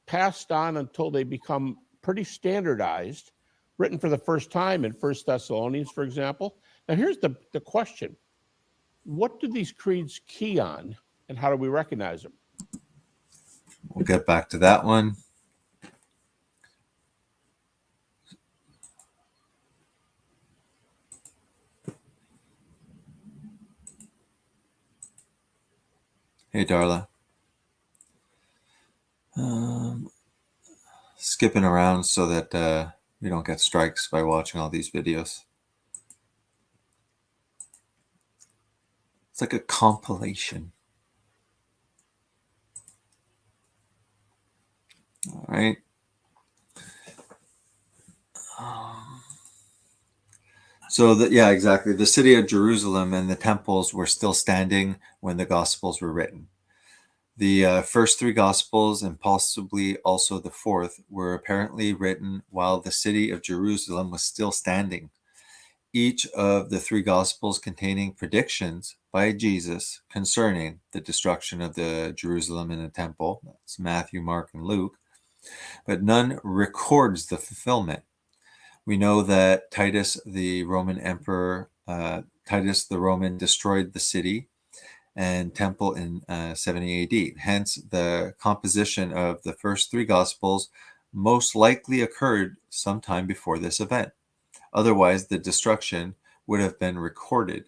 passed on until they become pretty standardized, written for the first time in 1 Thessalonians, for example. Now, here's the question. What do these creeds key on, and how do we recognize them? We'll get back to that one. Hey, Darla. Skipping around so that we don't get strikes by watching all these videos. It's like a compilation. All right. Yeah, exactly. The city of Jerusalem and the temples were still standing when the Gospels were written. The first three Gospels, and possibly also the fourth, were apparently written while the city of Jerusalem was still standing. Each of the three Gospels containing predictions by Jesus concerning the destruction of the Jerusalem and the temple. That's Matthew, Mark, and Luke. But none records the fulfillment. We know that Titus, the Roman emperor, destroyed the city and temple in 70 AD. Hence, the composition of the first three Gospels most likely occurred sometime before this event. Otherwise, the destruction would have been recorded.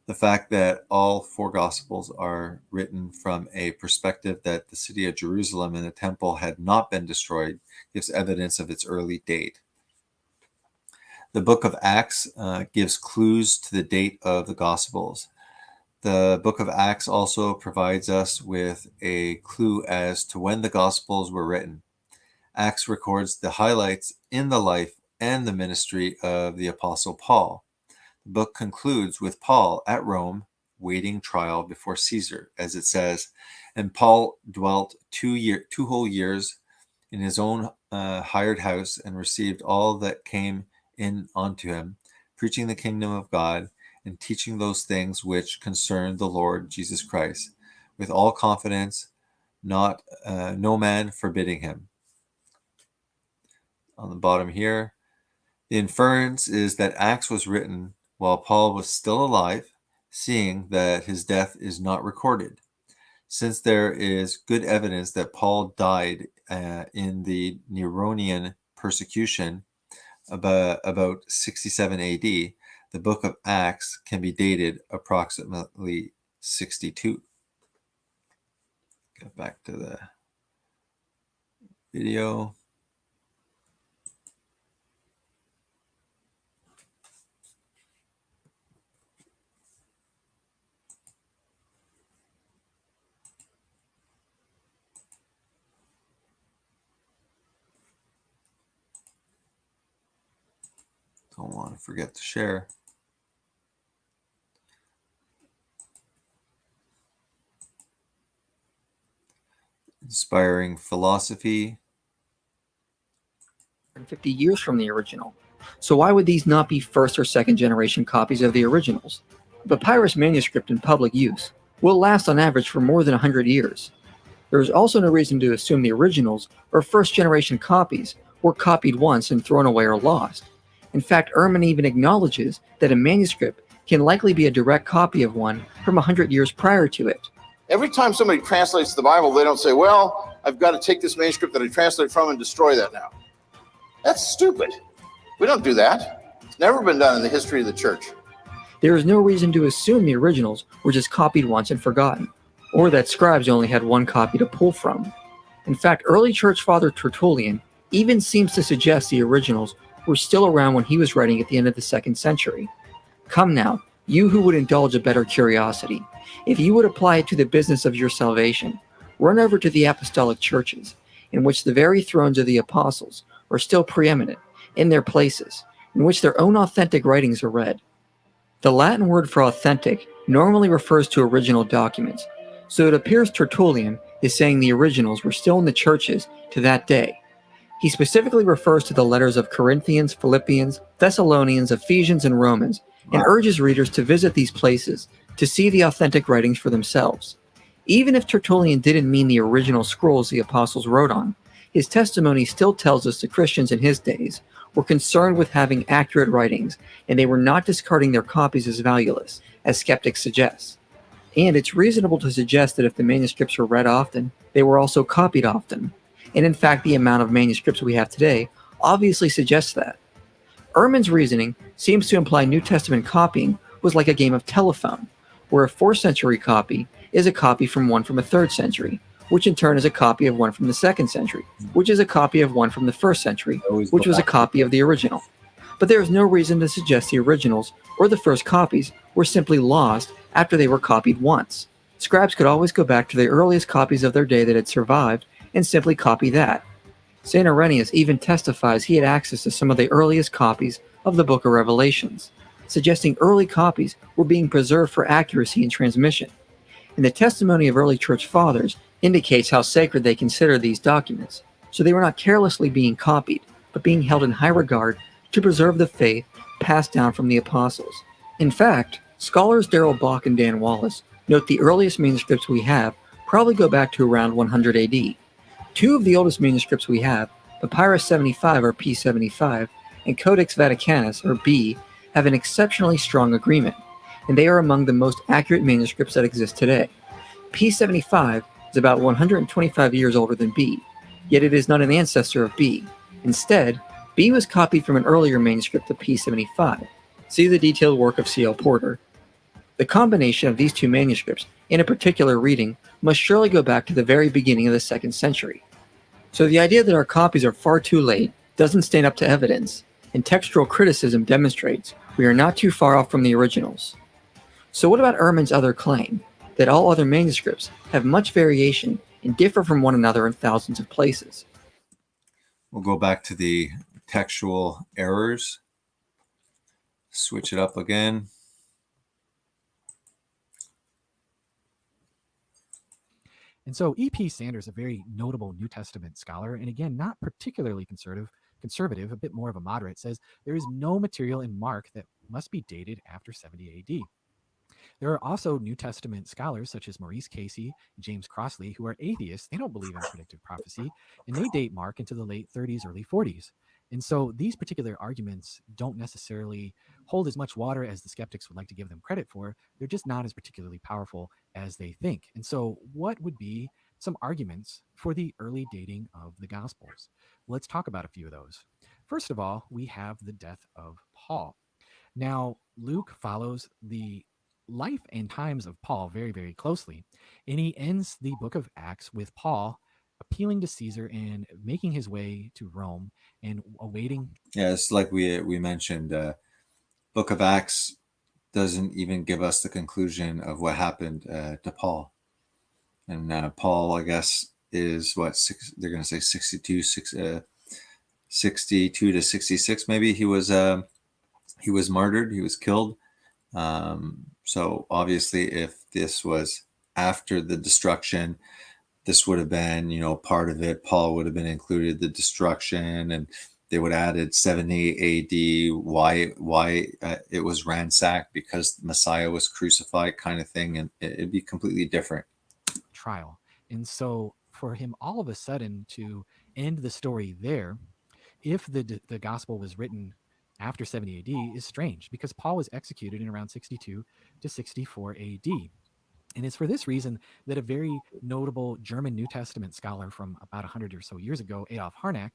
The fact that all four Gospels are written from a perspective that the city of Jerusalem and the temple had not been destroyed gives evidence of its early date. The book of Acts gives clues to the date of the Gospels. The book of Acts also provides us with a clue as to when the Gospels were written. Acts records the highlights in the life and the ministry of the Apostle Paul. The book concludes with Paul at Rome, waiting trial before Caesar, as it says, and Paul dwelt 2 whole years in his own hired house and received all that came in unto him, preaching the kingdom of God and teaching those things which concern the Lord Jesus Christ, with all confidence, no man forbidding him. On the bottom here, the inference is that Acts was written while Paul was still alive, seeing that his death is not recorded. Since there is good evidence that Paul died in the Neronian persecution about 67 AD, the book of Acts can be dated approximately 62. Get back to the video. Don't want to forget to share. Inspiring philosophy. 50 years from the original. So why would these not be first or second generation copies of the originals? A papyrus manuscript in public use will last on average for more than 100 years. There is also no reason to assume the originals or first generation copies were copied once and thrown away or lost. In fact, Ehrman even acknowledges that a manuscript can likely be a direct copy of one from 100 years prior to it. Every time somebody translates the Bible, they don't say, well, I've got to take this manuscript that I translated from and destroy that now. That's stupid. We don't do that. It's never been done in the history of the church. There is no reason to assume the originals were just copied once and forgotten, or that scribes only had one copy to pull from. In fact, early church father Tertullian even seems to suggest the originals were still around when he was writing at the end of the 2nd century. Come now, you who would indulge a better curiosity, if you would apply it to the business of your salvation, run over to the apostolic churches. in which the very thrones of the apostles are still preeminent in their places, in which their own authentic writings are read. The Latin word for authentic normally refers to original documents, so it appears Tertullian is saying the originals were still in the churches to that day. He specifically refers to the letters of Corinthians, Philippians, Thessalonians, Ephesians, and Romans, and urges readers to visit these places to see the authentic writings for themselves. Even if Tertullian didn't mean the original scrolls the apostles wrote on, his testimony still tells us the Christians in his days were concerned with having accurate writings, and they were not discarding their copies as valueless, as skeptics suggest. And it's reasonable to suggest that if the manuscripts were read often, they were also copied often. And in fact, the amount of manuscripts we have today obviously suggests that. Ehrman's reasoning seems to imply New Testament copying was like a game of telephone, where a 4th century copy is a copy from one from a 3rd century, which in turn is a copy of one from the 2nd century, which is a copy of one from the 1st century, which was a copy of the original. But there is no reason to suggest the originals or the first copies were simply lost after they were copied once. Scribes could always go back to the earliest copies of their day that had survived and simply copy that. St. Irenaeus even testifies he had access to some of the earliest copies of the Book of Revelations, suggesting early copies were being preserved for accuracy and transmission. And the testimony of early church fathers indicates how sacred they considered these documents, so they were not carelessly being copied, but being held in high regard to preserve the faith passed down from the apostles. In fact, scholars Darrell Bach and Dan Wallace note the earliest manuscripts we have probably go back to around 100 AD. 2 of the oldest manuscripts we have, Papyrus 75 or P75 and Codex Vaticanus or B, have an exceptionally strong agreement, and they are among the most accurate manuscripts that exist today. P75 is about 125 years older than B, yet it is not an ancestor of B. Instead, B was copied from an earlier manuscript of P75. See the detailed work of C.L. Porter. The combination of these 2 manuscripts in a particular reading must surely go back to the very beginning of the 2nd century. So the idea that our copies are far too late doesn't stand up to evidence, and textual criticism demonstrates we are not too far off from the originals. So what about Ehrman's other claim, that all other manuscripts have much variation and differ from one another in thousands of places? We'll go back to the textual errors. Switch it up again. And so E.P. Sanders, a very notable New Testament scholar, and again, not particularly conservative, a bit more of a moderate, says there is no material in Mark that must be dated after 70 AD. There are also New Testament scholars such as Maurice Casey and James Crossley who are atheists. They don't believe in predictive prophecy, and they date Mark into the late 30s, early 40s. And so these particular arguments don't necessarily hold as much water as the skeptics would like to give them credit for. They're just not as particularly powerful as they think. And so what would be some arguments for the early dating of the Gospels? Let's talk about a few of those. First of all, we have the death of Paul. Now, Luke follows the life and times of Paul very, very closely, and he ends the book of Acts with Paul appealing to Caesar and making his way to Rome and awaiting. Yeah, it's like we mentioned, book of Acts doesn't even give us the conclusion of what happened to Paul. And Paul, I guess, is what, they're going to say 62 to 66 maybe. He was martyred, he was killed. So obviously if this was after the destruction, this would have been, part of it. Paul would have been included, the destruction, and they would have added 70 AD, why it was ransacked because Messiah was crucified kind of thing. And it'd be completely different. Trial. And so for him all of a sudden to end the story there, if the gospel was written after 70 AD is strange, because Paul was executed in around 62 to 64 AD. And it's for this reason that a very notable German New Testament scholar from about 100 or so years ago, Adolf Harnack,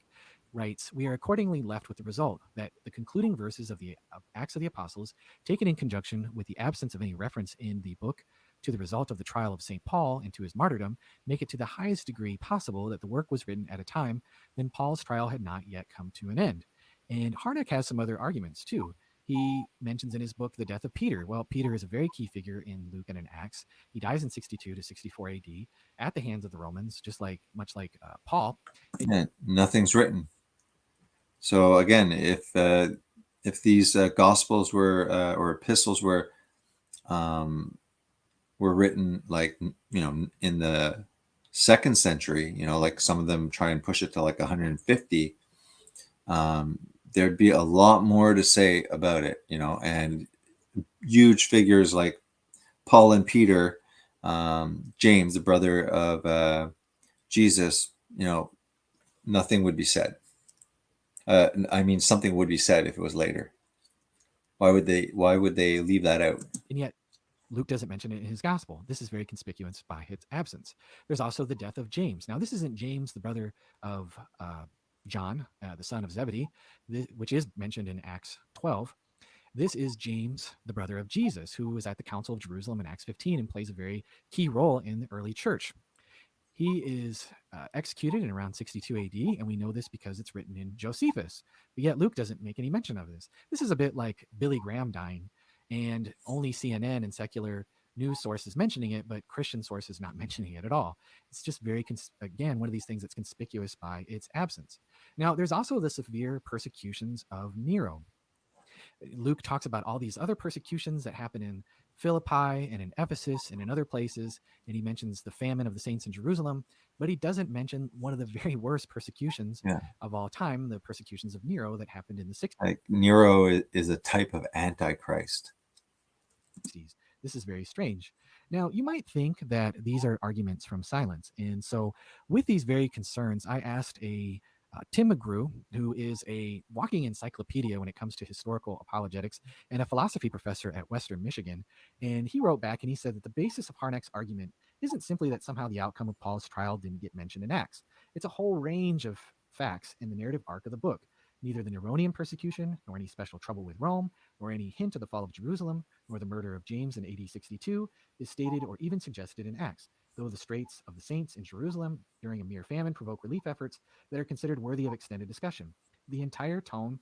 writes, "We are accordingly left with the result that the concluding verses of the Acts of the Apostles, taken in conjunction with the absence of any reference in the book to the result of the trial of St. Paul and to his martyrdom, make it to the highest degree possible that the work was written at a time when Paul's trial had not yet come to an end." And Harnack has some other arguments too. He mentions in his book the death of Peter. Well, Peter is a very key figure in Luke and in Acts. He dies in 62 to 64 AD at the hands of the Romans, much like Paul. And nothing's written. So again, if these gospels were or epistles were written like in the 2nd century, like some of them try and push it to like 150, there'd be a lot more to say about it, and huge figures like Paul and Peter, James, the brother of Jesus, nothing would be said. I mean, something would be said if it was later. Why would they leave that out? And yet Luke doesn't mention it in his gospel. This is very conspicuous by its absence. There's also the death of James. Now, this isn't James, the brother of John, the son of Zebedee, which is mentioned in Acts 12. This is James, the brother of Jesus, who was at the Council of Jerusalem in Acts 15 and plays a very key role in the early church. He is executed in around 62 AD, and we know this because it's written in Josephus. But yet Luke doesn't make any mention of this. This is a bit like Billy Graham dying, and only CNN and secular news sources mentioning it, but Christian sources not mentioning it at all. It's just again, one of these things that's conspicuous by its absence. Now, there's also the severe persecutions of Nero. Luke talks about all these other persecutions that happen in Philippi and in Ephesus and in other places, and he mentions the famine of the saints in Jerusalem, but he doesn't mention one of the very worst persecutions of all time, the persecutions of Nero that happened in the 60s. Like Nero is a type of Antichrist. This is very strange. Now, you might think that these are arguments from silence, and so with these very concerns, I asked Tim McGrew, who is a walking encyclopedia when it comes to historical apologetics and a philosophy professor at Western Michigan. And he wrote back and he said that the basis of Harnack's argument isn't simply that somehow the outcome of Paul's trial didn't get mentioned in Acts. It's a whole range of facts in the narrative arc of the book. Neither the Neronian persecution, nor any special trouble with Rome, nor any hint of the fall of Jerusalem, nor the murder of James in AD 62 is stated or even suggested in Acts, though the straits of the saints in Jerusalem during a mere famine provoke relief efforts that are considered worthy of extended discussion. The entire tone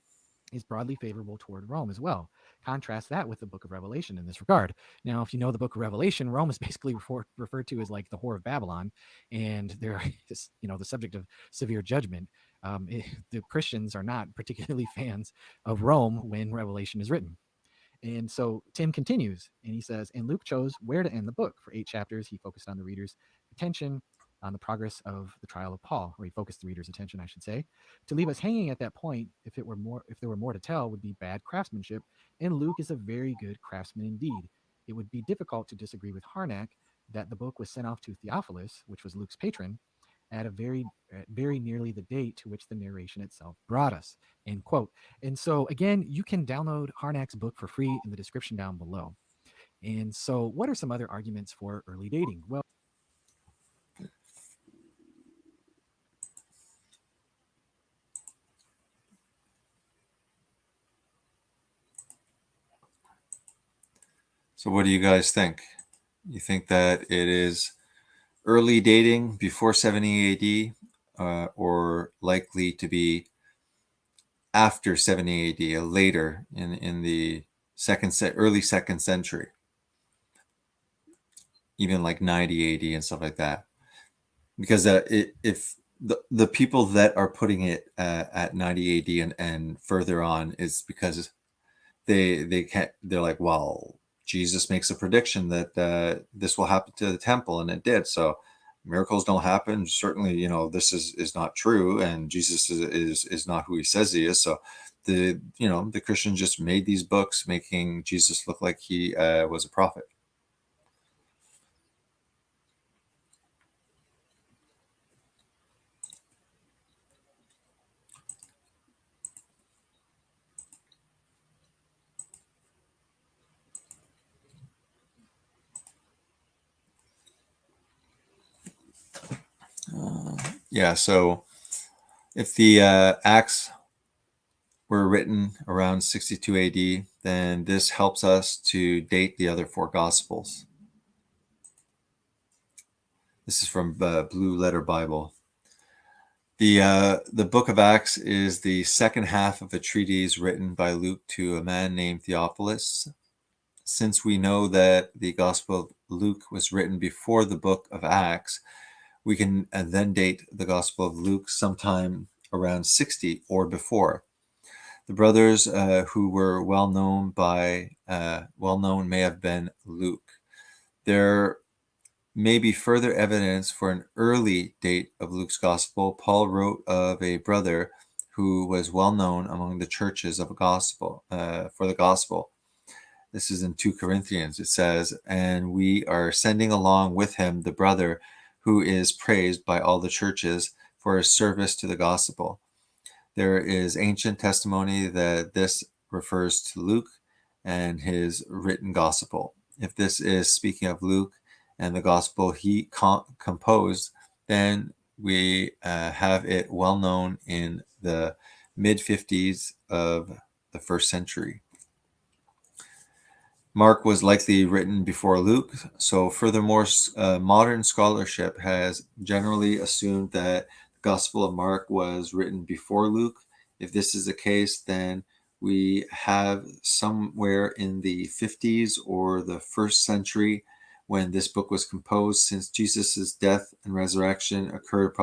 is broadly favorable toward Rome as well. Contrast that with the book of Revelation in this regard. Now, if you know the book of Revelation, Rome is basically referred to as like the whore of Babylon, and they're the subject of severe judgment. The Christians are not particularly fans of Rome when Revelation is written. And so Tim continues and he says, and Luke chose where to end the book. For 8 chapters, he focused on the reader's attention on the progress of the trial of Paul, or he focused the reader's attention, I should say. To leave us hanging at that point, if there were more to tell, would be bad craftsmanship. And Luke is a very good craftsman indeed. It would be difficult to disagree with Harnack that the book was sent off to Theophilus, which was Luke's patron, at very nearly the date to which the narration itself brought us, end quote. And so again, you can download Harnack's book for free in the description down below. And so what are some other arguments for early dating? Well, so what do you guys think? You think that it is early dating before 70 AD, or likely to be after 70 AD, later in the early second century, even like 90 AD and stuff like that? Because if the people that are putting it at 90 AD and further on is because they're like, well, Jesus makes a prediction that this will happen to the temple, and it did. So miracles don't happen. Certainly, this is not true, and Jesus is not who he says he is. So the Christians just made these books making Jesus look like he was a prophet. So if the Acts were written around 62 AD, then this helps us to date the other 4 Gospels. This is from Blue Letter Bible. The book of Acts is the second half of a treatise written by Luke to a man named Theophilus. Since we know that the Gospel of Luke was written before the book of Acts, we can then date the Gospel of Luke sometime around 60 or before. The brothers who were well known may have been Luke. There may be further evidence for an early date of Luke's Gospel. Paul wrote of a brother who was well known among the churches of a gospel for the gospel. This is in 2 Corinthians. It says, "And we are sending along with him the brother who is praised by all the churches for his service to the gospel." There is ancient testimony that this refers to Luke and his written gospel. If this is speaking of Luke and the gospel he composed, then we have it well known in the mid-50s of the first century. Mark was likely written before Luke. So furthermore, modern scholarship has generally assumed that the Gospel of Mark was written before Luke. If this is the case, then we have somewhere in the 50s or the first century when this book was composed, since Jesus' death and resurrection occurred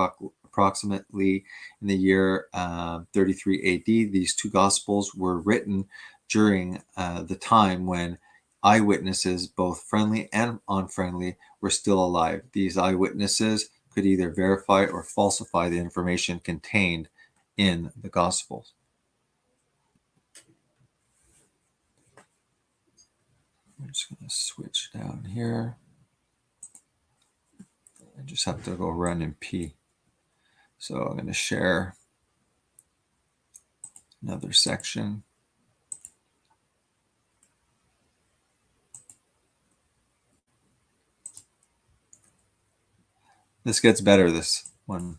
approximately in the year 33 AD. These two Gospels were written during the time when eyewitnesses, both friendly and unfriendly, were still alive. These eyewitnesses could either verify or falsify the information contained in the Gospels. I'm just going to switch down here. I just have to go run and pee. So I'm going to share another section. This gets better, this one.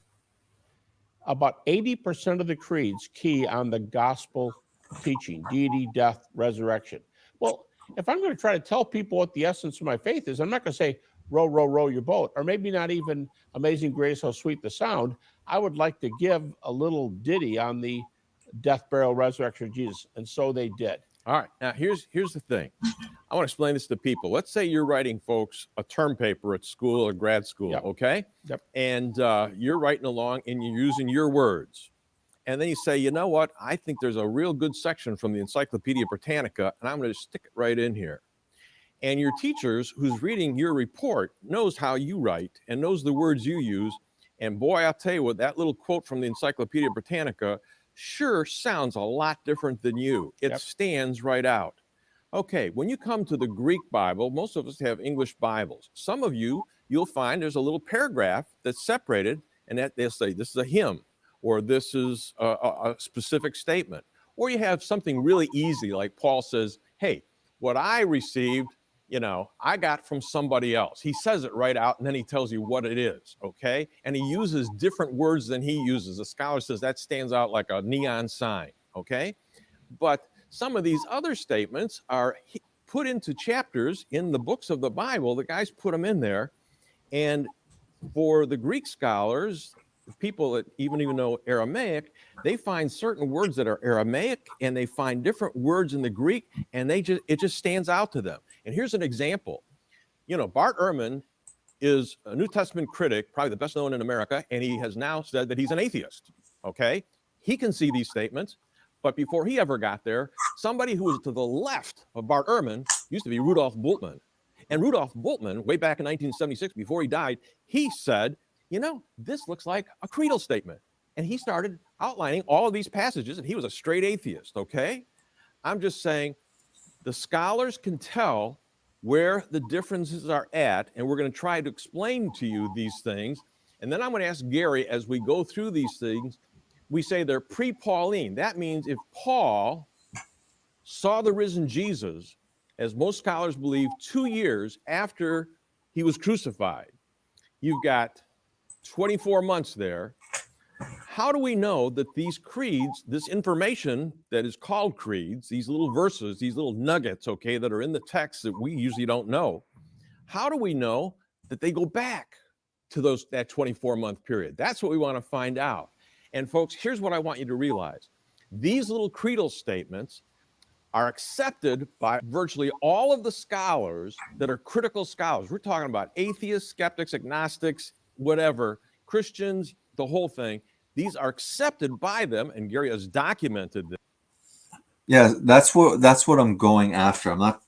About 80% of the creeds key on the gospel teaching, deity, death, resurrection. Well, if I'm going to try to tell people what the essence of my faith is, I'm not going to say, row, row, row your boat, or maybe not even Amazing Grace, how sweet the sound. I would like to give a little ditty on the death, burial, resurrection of Jesus. And so they did. All right. Now, here's the thing. I want to explain this to people. Let's say you're writing, folks, a term paper at school or grad school, Yep. okay? Yep. And you're writing along and you're using your words. And then you say, you know what? I think there's a real good section from the Encyclopedia Britannica, and I'm going to stick it right in here. And your teachers, who's reading your report, knows how you write and knows the words you use. And boy, I'll tell you what, that little quote from the Encyclopedia Britannica sure sounds a lot different than you. It Yep. stands right out. Okay, when you come to the Greek Bible, most of us have English Bibles. Some of you, you'll find there's a little paragraph that's separated, and that they'll say this is a hymn, or this is a specific statement. Or you have something really easy, like Paul says, hey, what I received, I got from somebody else. He says it right out, and then he tells you what it is, okay? And he uses different words than he uses. A scholar says that stands out like a neon sign, okay? But some of these other statements are put into chapters in the books of the Bible. The guys put them in there. And for the Greek scholars, people that even know Aramaic, they find certain words that are Aramaic, and they find different words in the Greek, and it just stands out to them. And here's an example. Bart Ehrman is a New Testament critic, probably the best known in America, and he has now said that he's an atheist, okay? He can see these statements. But before he ever got there, somebody who was to the left of Bart Ehrman used to be Rudolf Bultmann. And Rudolf Bultmann, way back in 1976, before he died, he said, this looks like a creedal statement. And he started outlining all of these passages, and he was a straight atheist, okay? I'm just saying the scholars can tell where the differences are at, and we're going to try to explain to you these things. And then I'm going to ask Gary, as we go through these things, we say they're pre-Pauline. That means if Paul saw the risen Jesus, as most scholars believe, 2 years after he was crucified, you've got 24 months there. How do we know that these creeds, this information that is called creeds, these little verses, these little nuggets, okay, that are in the text that we usually don't know, how do we know that they go back to that 24-month period? That's what we want to find out. And folks, here's what I want you to realize. These little creedal statements are accepted by virtually all of the scholars that are critical scholars. We're talking about atheists, skeptics, agnostics, whatever, Christians, the whole thing. These are accepted by them, and Gary has documented this. Yeah, that's what I'm going after. I'm not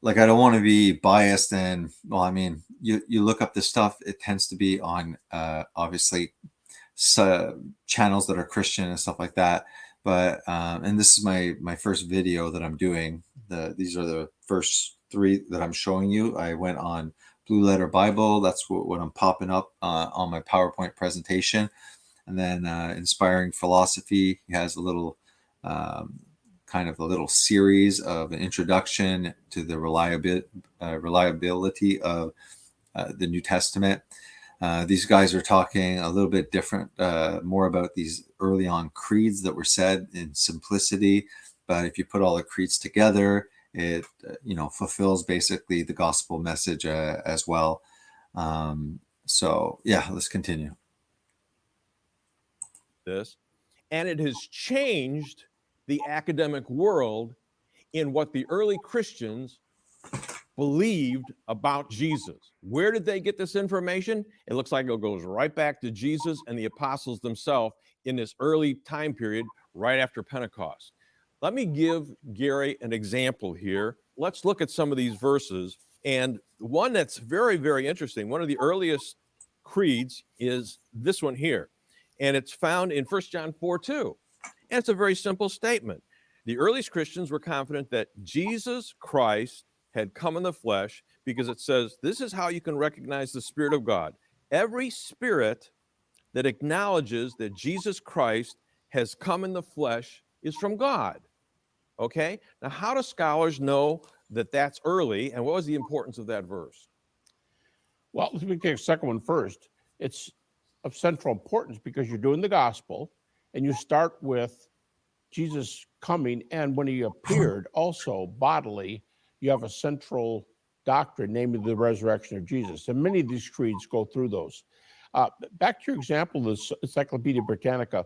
like, I don't want to be biased, and well, I mean, you look up this stuff, it tends to be on obviously channels that are Christian and stuff like that. But and this is my first video that I'm doing. These are the first 3 that I'm showing you. I went on Blue Letter Bible. That's what I'm popping up on my PowerPoint presentation. And then Inspiring Philosophy has a little kind of a little series of an introduction to the reliability of the New Testament. These guys are talking a little bit different, more about these early on creeds that were said in simplicity. But if you put all the creeds together, it fulfills basically the gospel message as well. So yeah, let's continue. This, and it has changed the academic world in what the early Christians believed about Jesus. Where did they get this information? It looks like it goes right back to Jesus and the apostles themselves in this early time period right after Pentecost. Let me give Gary an example here. Let's look at some of these verses. And one that's very, very interesting, one of the earliest creeds is this one here. And it's found in 1 John 4:2. And it's a very simple statement. The earliest Christians were confident that Jesus Christ had come in the flesh, because it says, this is how you can recognize the Spirit of God. Every spirit that acknowledges that Jesus Christ has come in the flesh is from God. Okay? Now, how do scholars know that that's early, and what was the importance of that verse? Well, let me take the second one first. It's of central importance because you're doing the gospel, and you start with Jesus coming, and when he appeared also bodily, you have a central doctrine, namely the resurrection of Jesus. And many of these creeds go through those. Back to your example, the Encyclopedia Britannica,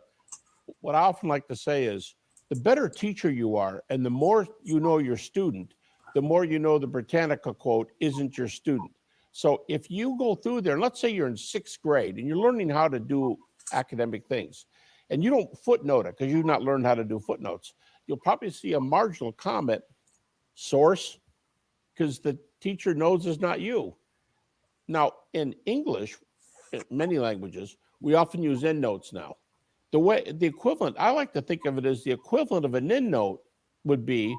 what I often like to say is, the better teacher you are, and the more you know your student, the more you know the Britannica quote isn't your student. So if you go through there, and let's say you're in 6th grade, and you're learning how to do academic things, and you don't footnote it because you've not learned how to do footnotes, you'll probably see a marginal comment, source, because the teacher knows it's not you. Now, in English, in many languages, we often use endnotes now. The equivalent, I like to think of it as the equivalent of an endnote would be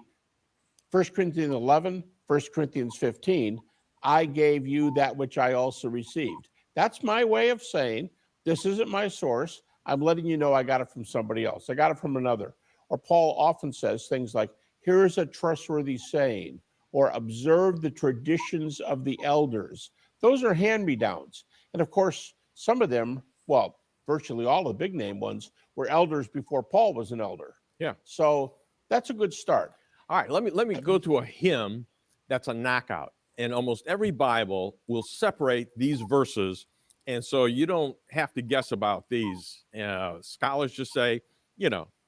1 Corinthians 11, 1 Corinthians 15, I gave you that which I also received. That's my way of saying, this isn't my source. I'm letting you know I got it from somebody else. I got it from another. Or Paul often says things like, here is a trustworthy saying, or observe the traditions of the elders. Those are hand-me-downs. And of course, some of them, well, virtually all the big name ones were elders before Paul was an elder. Yeah. So that's a good start. All right, let me go to a hymn that's a knockout. And almost every Bible will separate these verses. And so you don't have to guess about these. Scholars just say,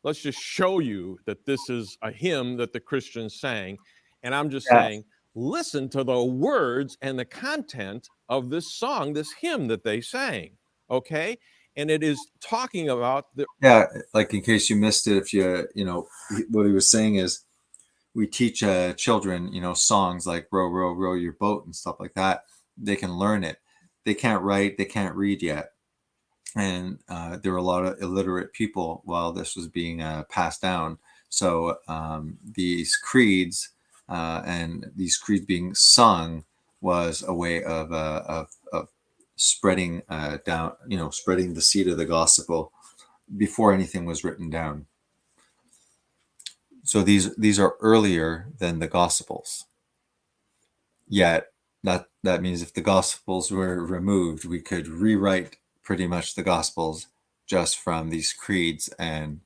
let's just show you that this is a hymn that the Christians sang. And I'm just saying, listen to the words and the content of this song, this hymn that they sang. Okay? And it is talking about the. Yeah, like in case you missed it, if what he was saying is, we teach children, songs like row, row, row your boat and stuff like that. They can learn it. They can't write, they can't read yet. And there were a lot of illiterate people while this was being passed down. So these creeds and these creeds being sung was a way of spreading down, spreading the seed of the gospel before anything was written down. So these are earlier than the Gospels. Yet that means if the Gospels were removed, we could rewrite pretty much the Gospels just from these creeds and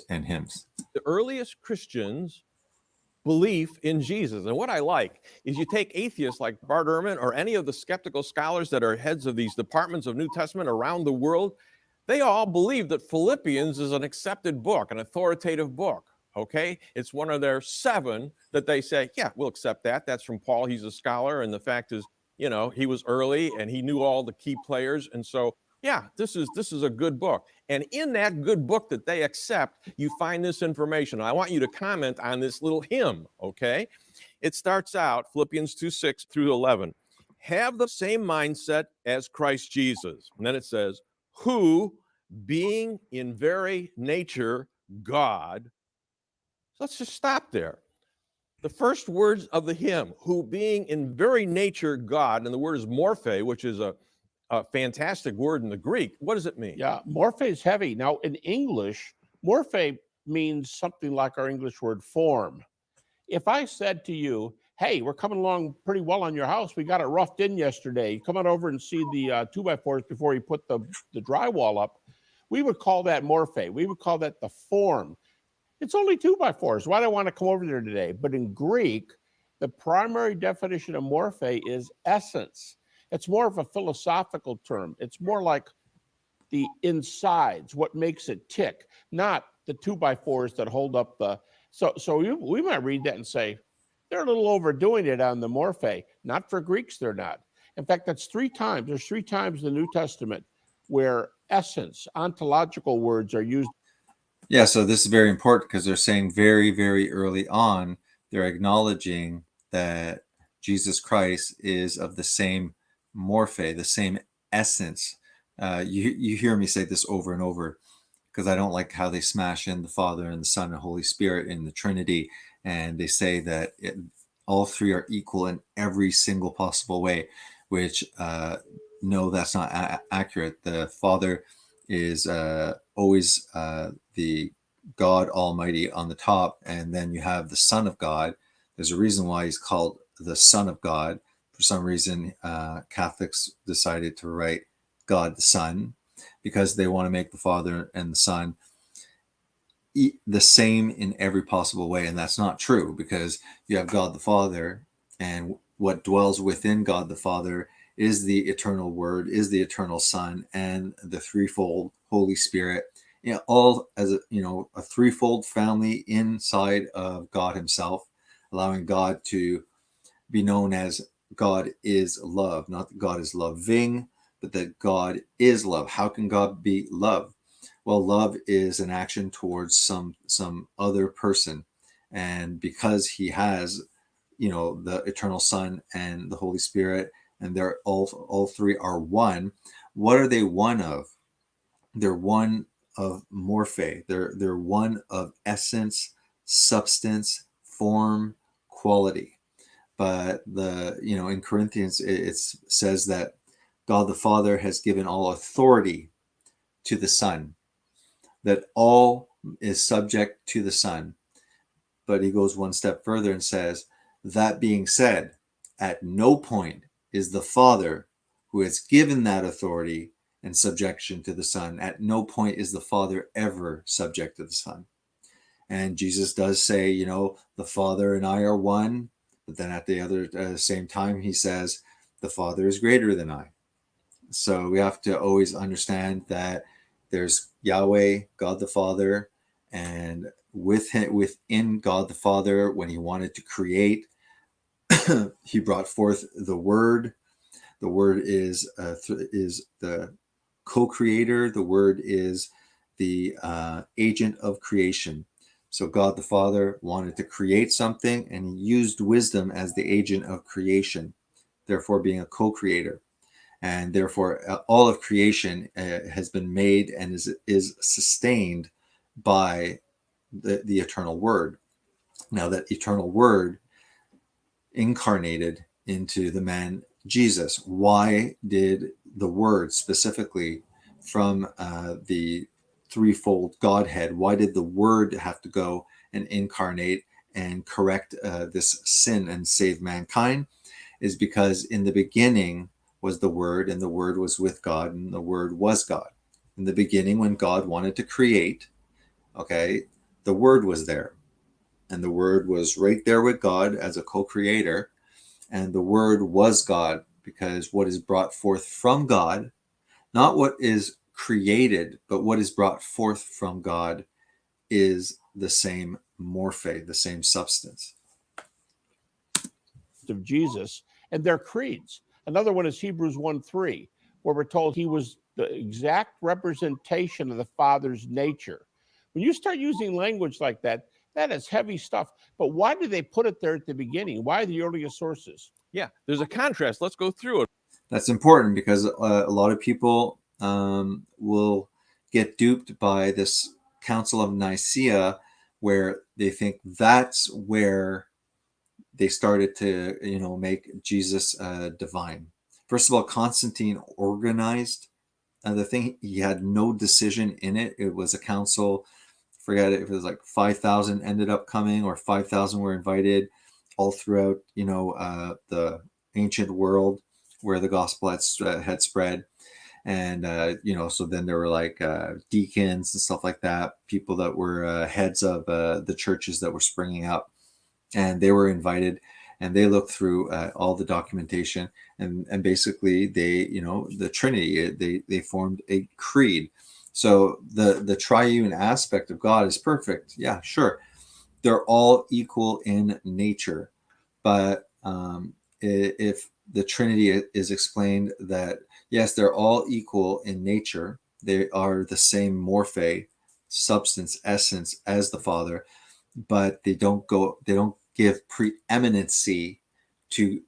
hymns. The earliest Christians' belief in Jesus. And what I like is you take atheists like Bart Ehrman or any of the skeptical scholars that are heads of these departments of New Testament around the world, They all believe that Philippians is an accepted book, an authoritative book. Okay, it's one of their 7 that they say, yeah, we'll accept that. That's from Paul. He's a scholar, and the fact is, he was early and he knew all the key players, and so yeah, this is a good book. And in that good book that they accept, you find this information. I want you to comment on this little hymn. Okay, it starts out Philippians 2:6 through 11. Have the same mindset as Christ Jesus, and then it says, who, being in very nature God. Let's just stop there. The first words of the hymn, who being in very nature God, and the word is morphe, which is a fantastic word in the Greek. What does it mean? Yeah, morphe is heavy. Now, in English, morphe means something like our English word form. If I said to you, hey, we're coming along pretty well on your house. We got it roughed in yesterday. Come on over and see the 2x4s before you put the drywall up. We would call that morphe. We would call that the form. It's only 2x4s. Why do I want to come over there today? But in Greek, the primary definition of morphe is essence. It's more of a philosophical term. It's more like the insides, what makes it tick, not the 2x4s that hold up the. So we might read that and say, they're a little overdoing it on the morphe. Not for Greeks, they're not. In fact, that's 3 times. There's 3 times in the New Testament where essence, ontological words are used. Yeah, so this is very important because they're saying very, very early on, they're acknowledging that Jesus Christ is of the same morphe, the same essence. You hear me say this over and over because I don't like how they smash in the Father and the Son and Holy Spirit in the Trinity, and they say that all 3 are equal in every single possible way, which no, that's not accurate. The Father is always the God Almighty on the top, and then you have the Son of God. There's a reason why he's called the Son of God. For some reason, Catholics decided to write God the Son because they want to make the Father and the Son the same in every possible way, and that's not true because you have God the Father, and what dwells within God the Father is the eternal Word, is the eternal Son, and the threefold Holy Spirit, all as a threefold family inside of God himself, allowing God to be known as God is love, not that God is loving, but that God is love. How can God be love? Well, love is an action towards some other person, and because he has the eternal Son and the Holy Spirit, and they're all 3 are one. What are they one of? They're one of morphe. They're one of essence, substance, form, quality. But in Corinthians it says that God the Father has given all authority to the Son, that all is subject to the Son. But he goes one step further and says, that being said, at no point is the Father, who has given that authority and subjection to the Son, at no point is the Father ever subject to the Son. And Jesus does say, the Father and I are one, but then at the same time, he says, the Father is greater than I. So we have to always understand that there's Yahweh, God the Father, and within God the Father, when he wanted to create, he brought forth the Word. The Word is the co-creator. The Word is the agent of creation. So God the Father wanted to create something, and he used wisdom as the agent of creation, therefore being a co-creator. And therefore, all of creation has been made and is sustained by the eternal Word. Now, that eternal Word incarnated into the man Jesus. Why did the Word specifically from the threefold Godhead, why did the Word have to go and incarnate and correct this sin and save mankind? Is because in the beginning was the Word, and the Word was with God, and the Word was God. In the beginning, when God wanted to create, the Word was there, and the Word was right there with God as a co-creator, and the Word was God, because what is brought forth from God, not what is created, but what is brought forth from God is the same morphe, the same substance. Of Jesus and their creeds. Another one is Hebrews 1:3, where we're told he was the exact representation of the Father's nature. When you start using language like that, that is heavy stuff. But why did they put it there at the beginning? Why the earliest sources? Yeah, there's a contrast. Let's go through it. That's important because a lot of people will get duped by this Council of Nicaea, where they think that's where they started to, make Jesus divine. First of all, Constantine organized the thing. He had no decision in it. It was a council. Forget it, if it was like 5,000 ended up coming or 5,000 were invited all throughout, the ancient world where the gospel had spread. And, so then there were like deacons and stuff like that, people that were heads of the churches that were springing up. And they were invited, and they looked through all the documentation, and basically they, the Trinity, they formed a creed. So the triune aspect of God is perfect. Yeah, sure. They're all equal in nature. But if the Trinity is explained that, yes, they're all equal in nature, they are the same morphe, substance, essence as the Father, but they don't give preeminency to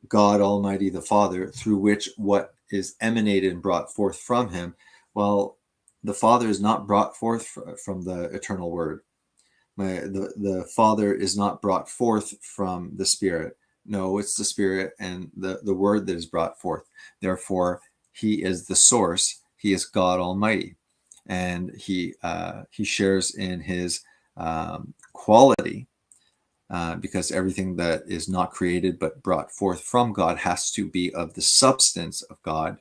God Almighty the Father, through which what is emanated and brought forth from him. Well, the Father is not brought forth from the eternal Word. The Father is not brought forth from the Spirit. No, it's the Spirit and the Word that is brought forth. Therefore, he is the source. He is God Almighty, and he shares in his quality. Because everything that is not created but brought forth from God has to be of the substance of God.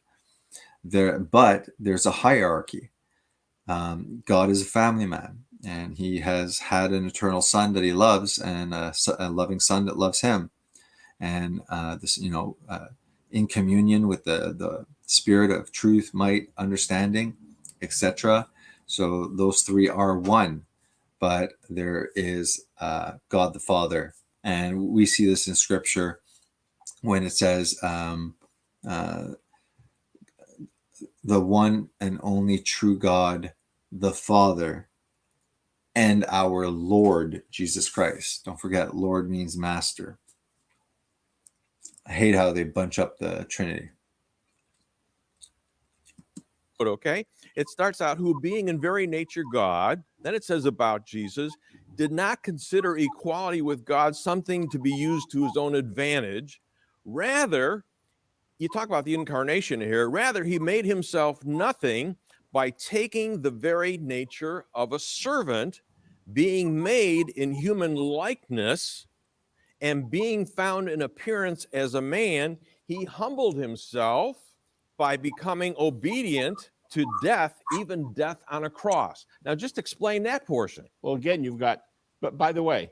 But there's a hierarchy. God is a family man, and he has had an eternal Son that he loves, and a loving Son that loves him. And this, in communion with the Spirit of truth, might, understanding, etc. So those three are one. But there is God the Father. And we see this in Scripture when it says the one and only true God, the Father, and our Lord Jesus Christ. Don't forget, Lord means master. I hate how they bunch up the Trinity. But okay, it starts out, who being in very nature God, then it says about Jesus, did not consider equality with God something to be used to his own advantage. Rather, you talk about the incarnation here, rather he made himself nothing by taking the very nature of a servant, being made in human likeness, and being found in appearance as a man, he humbled himself by becoming obedient to death, even death on a cross. Now, just explain that portion. Well, again, you've got, but by the way,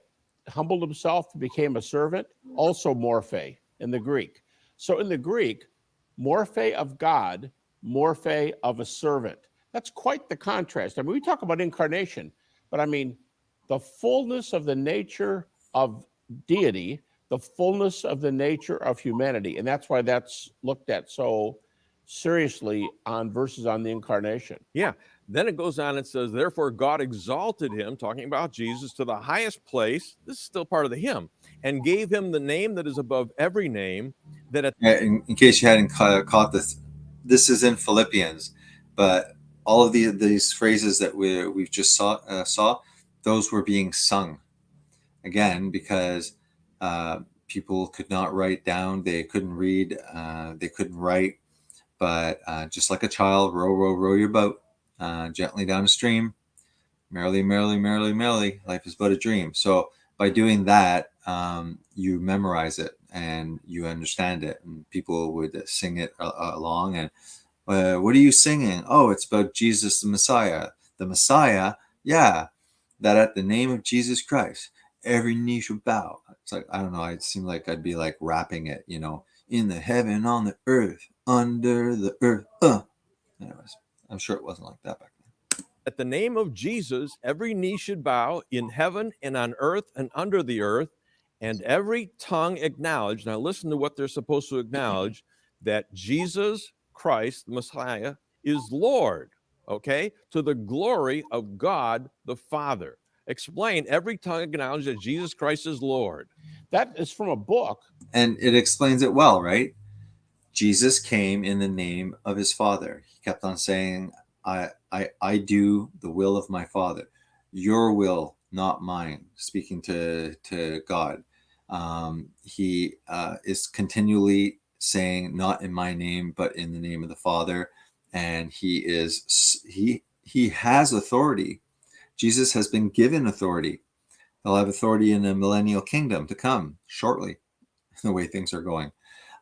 humbled himself, became a servant, also morphe in the Greek. So in the Greek, morphe of God, morphe of a servant. That's quite the contrast. I mean, we talk about incarnation, but I mean, the fullness of the nature of deity, the fullness of the nature of humanity. And that's why that's looked at so seriously on verses on the incarnation. Yeah. Then it goes on and says, therefore God exalted him, talking about Jesus, to the highest place. This is still part of the hymn, and gave him the name that is above every name. That in case you hadn't caught this is in Philippians, but all of these phrases that we've just saw, those were being sung again because people could not write down, they couldn't read, they couldn't write. But just like a child, row, row, row your boat gently down the stream. Merrily, merrily, merrily, merrily, life is but a dream. So by doing that, you memorize it and you understand it. And people would sing it along. And what are you singing? Oh, it's about Jesus, the Messiah. The Messiah, yeah, that at the name of Jesus Christ, every knee shall bow. It's like, I don't know, it seemed like I'd be like rapping it, in the heaven, on the earth, under the earth. Anyways, I'm sure it wasn't like that back then. At the name of Jesus, every knee should bow in heaven and on earth and under the earth, and every tongue acknowledge. Now, listen to what they're supposed to acknowledge, that Jesus Christ, the Messiah, is Lord, okay, to the glory of God the Father. Explain, every tongue acknowledge that Jesus Christ is Lord. That is from a book. And it explains it well, right? Jesus came in the name of his Father. He kept on saying, I do the will of my Father. Your will, not mine, speaking to God. He is continually saying, not in my name, but in the name of the Father. And he has authority. Jesus has been given authority. They'll have authority in the millennial kingdom to come shortly, the way things are going.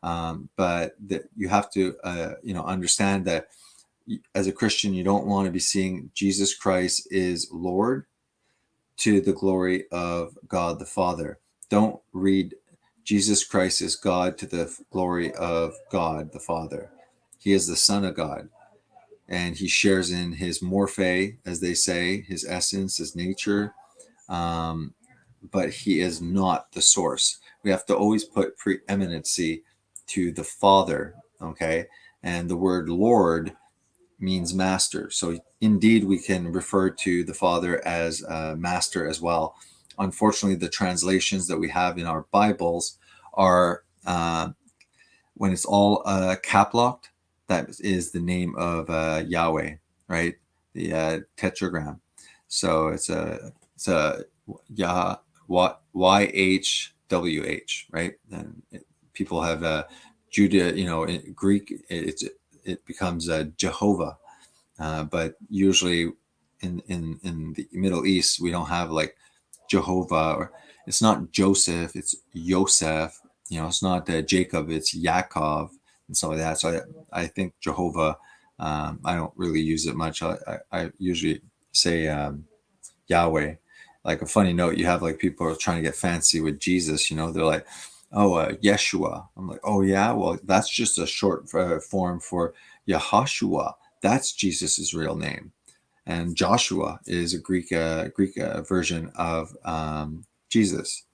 But that you have to, understand that as a Christian, you don't want to be seeing Jesus Christ is Lord to the glory of God the Father. Don't read Jesus Christ is God to the glory of God the Father. He is the Son of God, and he shares in his morphe, as they say, his essence, his nature. But he is not the source. We have to always put preeminency to the Father, okay? And the word Lord means master. So indeed, we can refer to the Father as master as well. Unfortunately, the translations that we have in our Bibles are, when it's all cap-locked, that is the name of Yahweh, right? The tetragram. So it's a YHWH, right? And people have Judah, in Greek, it becomes Jehovah. But usually in the Middle East, we don't have like Jehovah, or it's not Joseph, it's Yosef. It's not Jacob, it's Yaakov, and stuff like that. So I think Jehovah, I don't really use it much. I usually say Yahweh. Like a funny note, you have like people are trying to get fancy with Jesus, they're like, oh, Yeshua. I'm like, oh yeah, well, that's just a short form for Yehoshua. That's Jesus's real name. And Joshua is a Greek version of Jesus.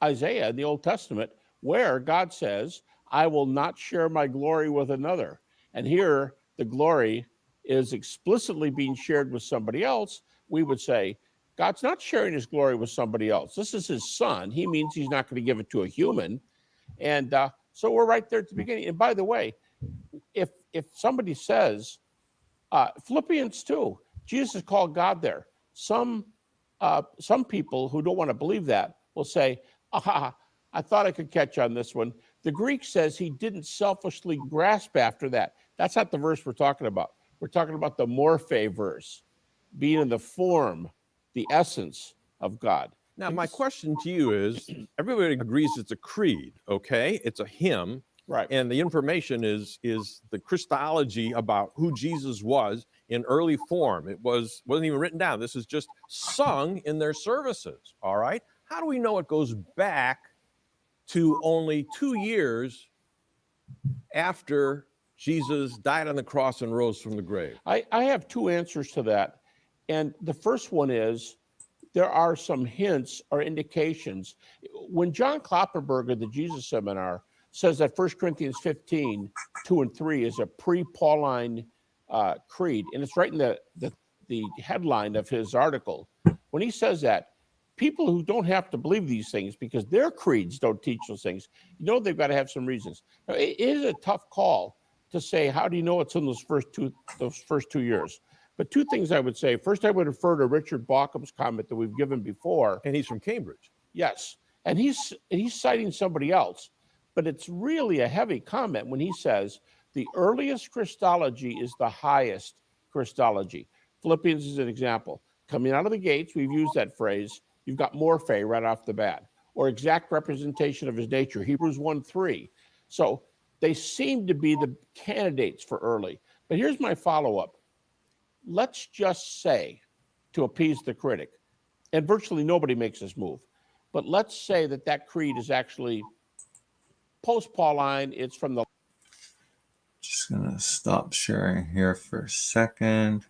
Isaiah in the Old Testament, where God says, I will not share my glory with another. And here the glory is explicitly being shared with somebody else. We would say, God's not sharing his glory with somebody else. This is his son. He means he's not going to give it to a human. And so we're right there at the beginning. And by the way, if somebody says, Philippians 2, Jesus is called God there. Some people who don't want to believe that will say, I thought I could catch on this one. The Greek says he didn't selfishly grasp after that. That's not the verse we're talking about. We're talking about the morphe verse, being in the form, the essence of God. Now, my question to you is, everybody agrees it's a creed, okay? It's a hymn. Right. And the information is the Christology about who Jesus was in early form. It wasn't even written down. This is just sung in their services, all right? How do we know it goes back to only 2 years after Jesus died on the cross and rose from the grave? I have two answers to that. And the first one is, there are some hints or indications. When John Kloppenberg of the Jesus Seminar says that 1 Corinthians 15, 2 and 3 is a pre-Pauline creed, and it's right in the headline of his article. When he says that, people who don't have to believe these things because their creeds don't teach those things, they've got to have some reasons. Now, it is a tough call to say, how do you know it's in those first 2 years? But two things I would say. First, I would refer to Richard Baucham's comment that we've given before. And he's from Cambridge. Yes. And he's citing somebody else. But it's really a heavy comment when he says the earliest Christology is the highest Christology. Philippians is an example. Coming out of the gates, we've used that phrase. You've got morphe right off the bat, or exact representation of his nature, Hebrews 1:3. So they seem to be the candidates for early. But here's my follow-up. Let's just say, to appease the critic, and virtually nobody makes this move, but let's say that creed is actually post-Pauline. It's from the... Just gonna stop sharing here for a second.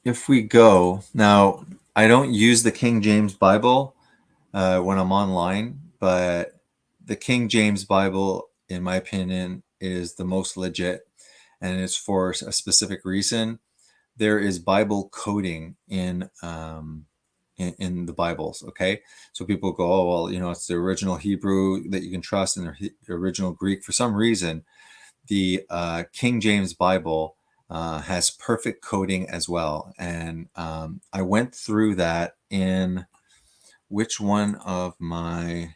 If we go now, I don't use the King James Bible when I'm online, but the King James Bible, in my opinion, is the most legit, and it's for a specific reason. There is Bible coding in the Bibles. Okay, so people go, oh well, you know, it's the original Hebrew that you can trust, and the original Greek. For some reason, the King James Bible has perfect coding as well, and I went through that in which one of my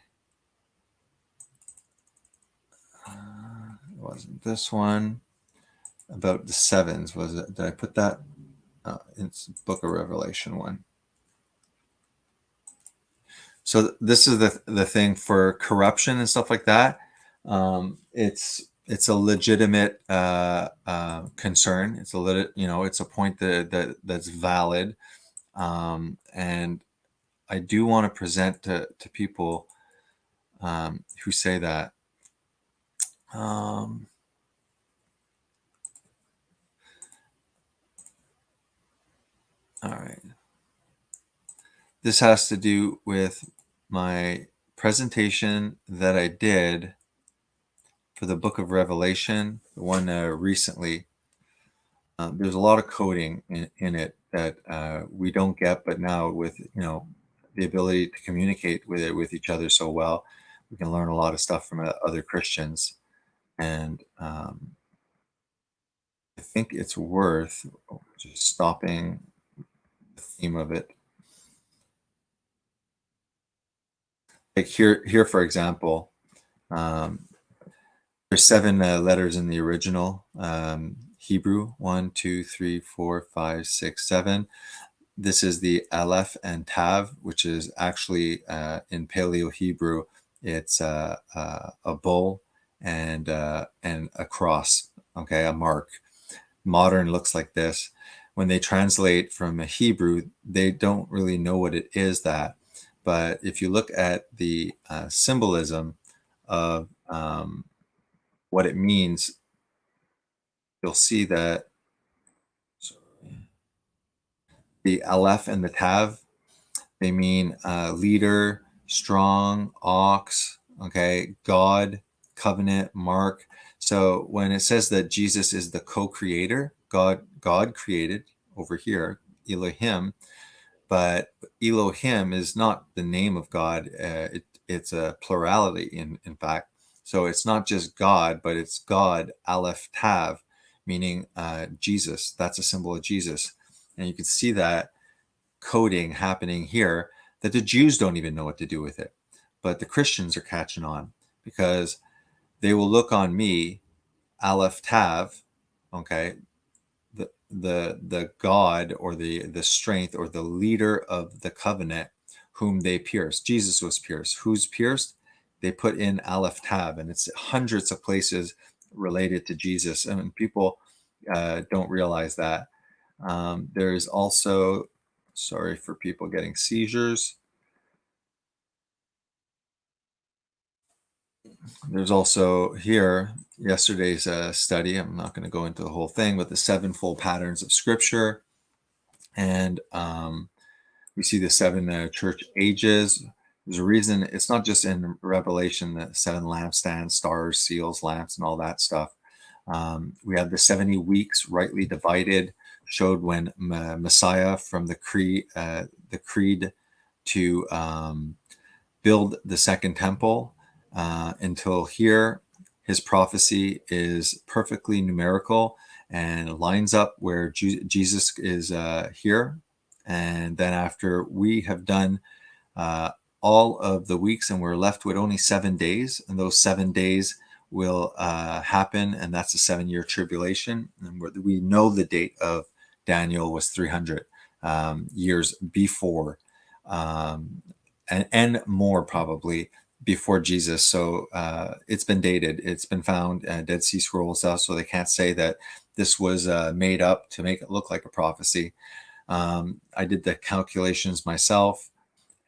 it wasn't this one about the sevens, was it? Did I put that? It's Book of Revelation one. So this is the thing for corruption and stuff like that. It's a legitimate concern. It's it's a point that's valid, and I do want to present to people who say that. All right. This has to do with my presentation that I did for the Book of Revelation, the one recently. There's a lot of coding in it that we don't get, but now with the ability to communicate with each other so well, we can learn a lot of stuff from other Christians, and I think it's worth just stopping the theme of it. Like here for example, there's 7 letters in the original Hebrew. 1, 2, 3, 4, 5, 6, 7. This is the Aleph and Tav, which is actually in Paleo Hebrew, it's a bull and a cross, okay, a mark. Modern looks like this. When they translate from a Hebrew, they don't really know what it is that. But if you look at the symbolism of what it means, you'll see that the Aleph and the Tav, they mean leader, strong, ox, okay, God, covenant, mark. So when it says that Jesus is the co-creator, God created over here, Elohim, but Elohim is not the name of God. It's a plurality, in fact. So it's not just God, but it's God, Aleph Tav, meaning Jesus. That's a symbol of Jesus. And you can see that coding happening here that the Jews don't even know what to do with it. But the Christians are catching on because they will look on me, Aleph Tav, okay, the God or the strength or the leader of the covenant whom they pierced. Jesus was pierced. Who's pierced? They put in Aleph Tav, and it's hundreds of places related to Jesus, and people don't realize that. There's also, sorry for people getting seizures. There's also here yesterday's study. I'm not going to go into the whole thing, but the 7-fold patterns of Scripture, and we see the 7 church ages. There's a reason it's not just in Revelation, the 7 lampstands, stars, seals, lamps, and all that stuff. We have the 70 weeks rightly divided, showed when Messiah from the creed to build the second temple. Until here, his prophecy is perfectly numerical and lines up where Jesus is here. And then after we have done all of the weeks and we're left with only 7 days, and those 7 days will happen, and that's a 7-year tribulation. And we know the date of Daniel was 300 years before, and more probably before Jesus. So it's been dated. It's been found, Dead Sea Scrolls stuff, so they can't say that this was made up to make it look like a prophecy. I did the calculations myself,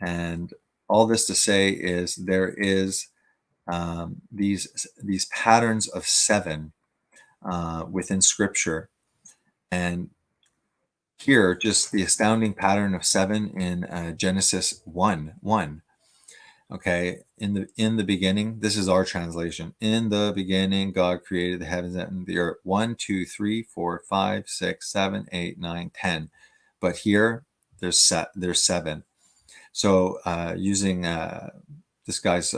And all this to say is there is these patterns of 7 within Scripture, and here just the astounding pattern of 7 in Genesis 1:1. Okay, in the beginning, this is our translation. In the beginning, God created the heavens and the earth. 1, 2, 3, 4, 5, 6, 7, 8, 9, 10. But here there's 7. So using this guy's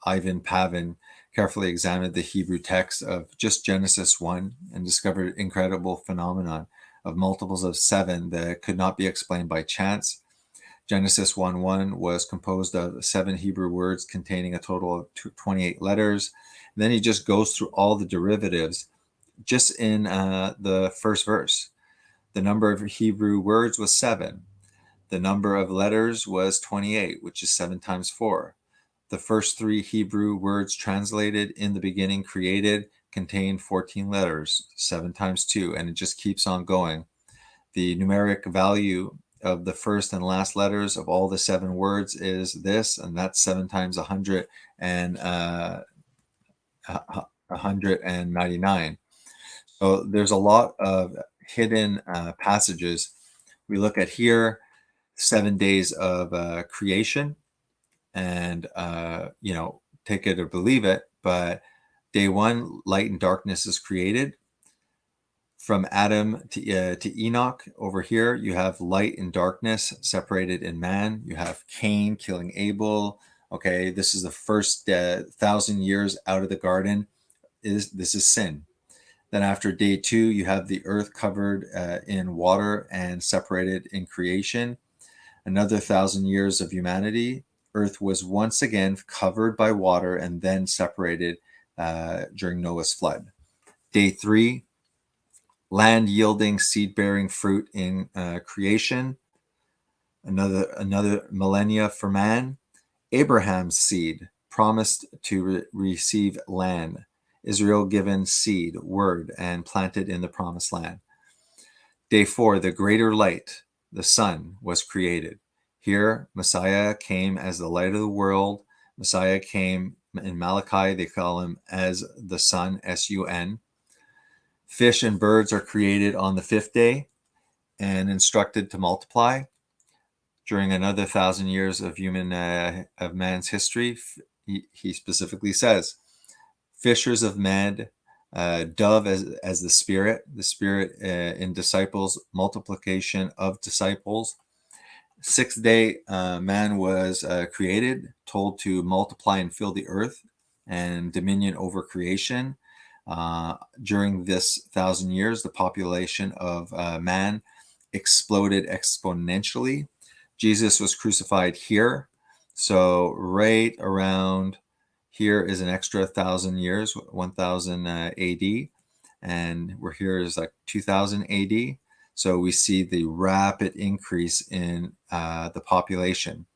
Ivan Pavin carefully examined the Hebrew text of just Genesis 1 and discovered an incredible phenomenon of multiples of 7 that could not be explained by chance. Genesis 1:1 was composed of 7 Hebrew words containing a total of 28 letters. And then he just goes through all the derivatives just in the first verse. The number of Hebrew words was 7. The number of letters was 28, which is 7 times 4. The first 3 Hebrew words translated in the beginning created contain 14 letters, 7 times 2, and it just keeps on going. The numeric value of the first and last letters of all the 7 words is this, and that's 7 times 100 and 199. So there's a lot of hidden passages. We look at here, 7 days of creation, and take it or believe it, but day 1, light and darkness is created. From Adam to Enoch, over here, you have light and darkness separated in man. You have Cain killing Abel. Okay, this is the first 1,000 years out of the garden. This is sin. Then after day 2, you have the earth covered in water and separated in creation. Another 1,000 years of humanity. Earth was once again covered by water and then separated during Noah's flood. Day 3, land yielding seed-bearing fruit in creation. Another millennia for man. Abraham's seed promised to receive land. Israel given seed, word, and planted in the promised land. Day 4, the greater light, the sun, was created. Here, Messiah came as the light of the world. Messiah came in Malachi, they call him as the sun, S-U-N. Fish and birds are created on the 5th day and instructed to multiply. During another 1,000 years of man's history, he specifically says, fishers of men, dove as the spirit in disciples, multiplication of disciples. 6th day, man was created, told to multiply and fill the earth and dominion over creation. During this 1,000 years, the population of man exploded exponentially. Jesus was crucified here. So right around here is an extra 1,000 years, 1,000 AD. And we're here is like 2,000 AD. So we see the rapid increase in the population.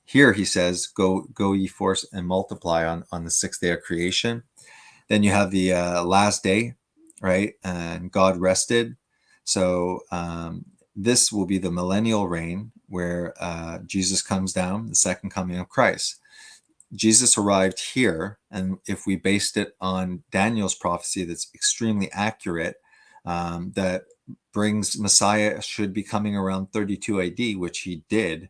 Here he says, go ye forth and multiply on the 6th day of creation. Then you have the last day, right? And God rested. So this will be the millennial reign where Jesus comes down, the second coming of Christ. Jesus arrived here, and if we based it on Daniel's prophecy that's extremely accurate, that brings Messiah should be coming around 32 AD, which he did.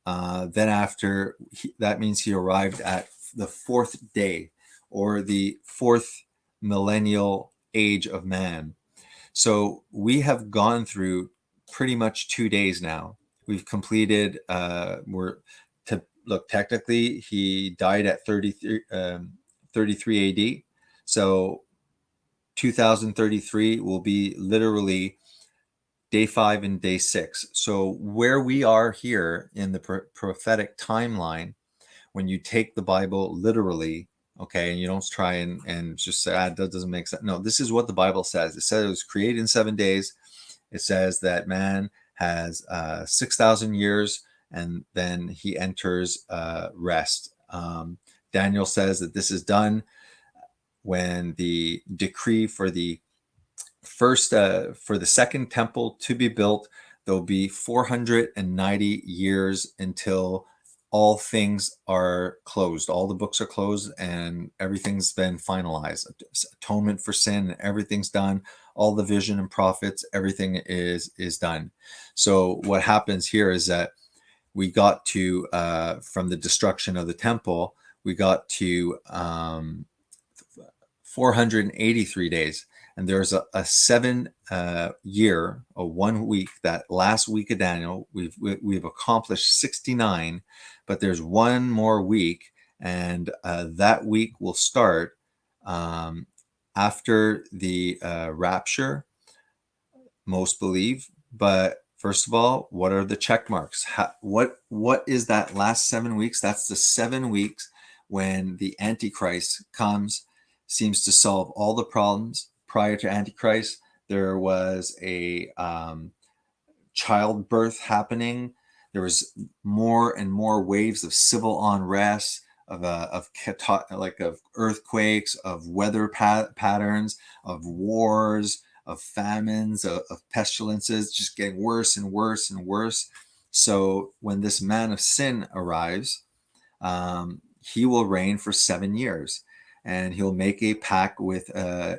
Then after, that means he arrived at the 4th day, or the 4th millennial age of man. So we have gone through pretty much 2 days now. We've completed, technically he died at 33 AD. So 2033 will be literally day 5 and day 6. So where we are here in the prophetic timeline, when you take the Bible literally, okay, and you don't try and just say, that doesn't make sense. No, this is what the Bible says. It says it was created in 7 days. It says that man has 6,000 years, and then he enters rest. Daniel says that this is done when the decree for the second temple to be built, there'll be 490 years until all things are closed. All the books are closed and everything's been finalized. Atonement for sin, everything's done. All the vision and prophets, everything is done. So what happens here is that we got to, from the destruction of the temple, we got to 483 days. And there's a 7 year, a 1 week, that last week of Daniel, we've accomplished 69, but there's one more week, and that week will start after the rapture, most believe. But first of all, what are the check marks? What is that last 7 weeks? That's the 7 weeks when the Antichrist comes, seems to solve all the problems. Prior to Antichrist, there was a childbirth happening. There was more and more waves of civil unrest, of earthquakes, of weather patterns, of wars, of famines, of pestilences, just getting worse and worse and worse. So when this man of sin arrives, he will reign for 7 years, and he'll make a pact with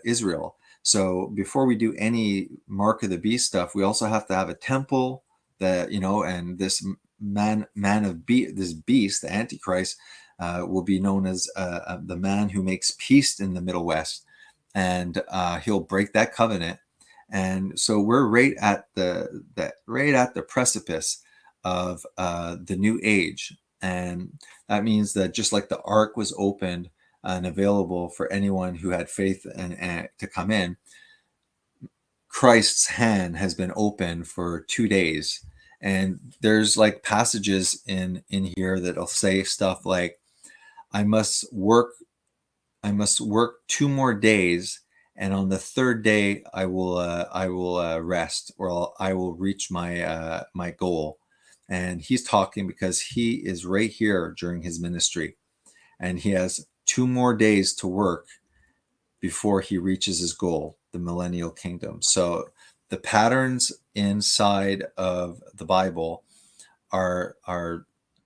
Israel. So before we do any mark of the beast stuff, we also have to have a temple that, and this this beast, the Antichrist, will be known as the man who makes peace in the Middle West, and he'll break that covenant. And so we're right at the precipice of the new age, and that means that just like the ark was opened and available for anyone who had faith and to come in, Christ's hand has been open for 2 days. And there's like passages in here that'll say stuff like, I must work 2 more days, and on the 3rd day I will rest, or I will reach my my goal. And he's talking because he is right here during his ministry, and he has 2 more days to work before he reaches his goal, the millennial kingdom. So the patterns inside of the Bible are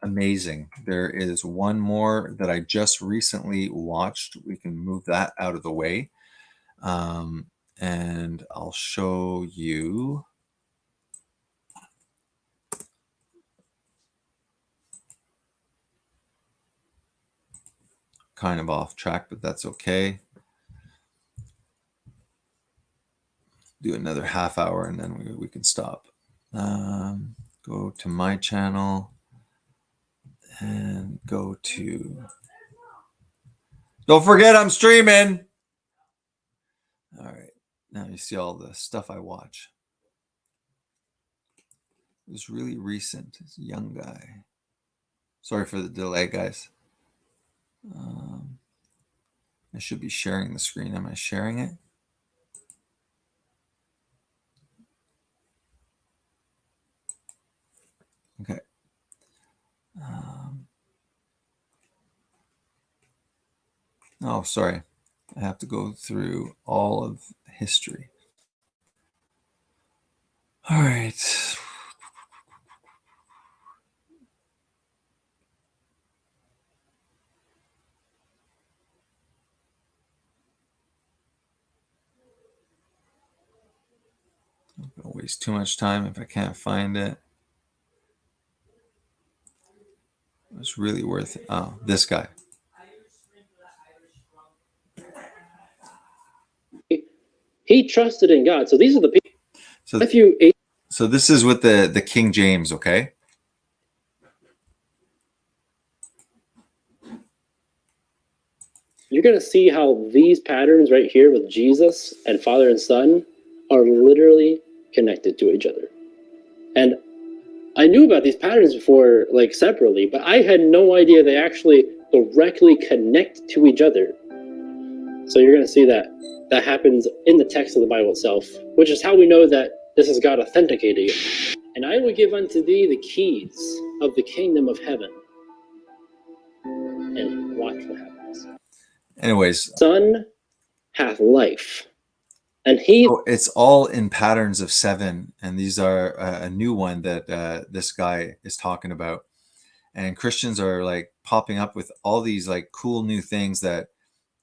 amazing. There is one more that I just recently watched. We can move that out of the way. And I'll show you. Kind of off track, but that's okay. Do another half hour and then we can stop. Go to my channel and go to, don't forget I'm streaming. All right, now you see all the stuff I watch. It was really recent. It's a young guy. Sorry for the delay, guys. I should be sharing the screen. Am I sharing it? Okay. Oh, sorry. I have to go through all of history. All right. I'm not going to waste too much time if I can't find it. It's really worth it. Oh, this guy. He trusted in God. So these are the people. So, Matthew 8. So this is with the King James, okay? You're going to see how these patterns right here with Jesus and Father and Son are literally connected to each other. And I knew about these patterns before, like separately, but I had no idea they actually directly connect to each other. So you're going to see that happens in the text of the Bible itself, which is how we know that this is God authenticating it. And I will give unto thee the keys of the kingdom of heaven. And watch what happens. Anyways. Son hath life. And he, Oh, it's all in patterns of 7, and these are a new one that this guy is talking about. And Christians are like popping up with all these like cool new things that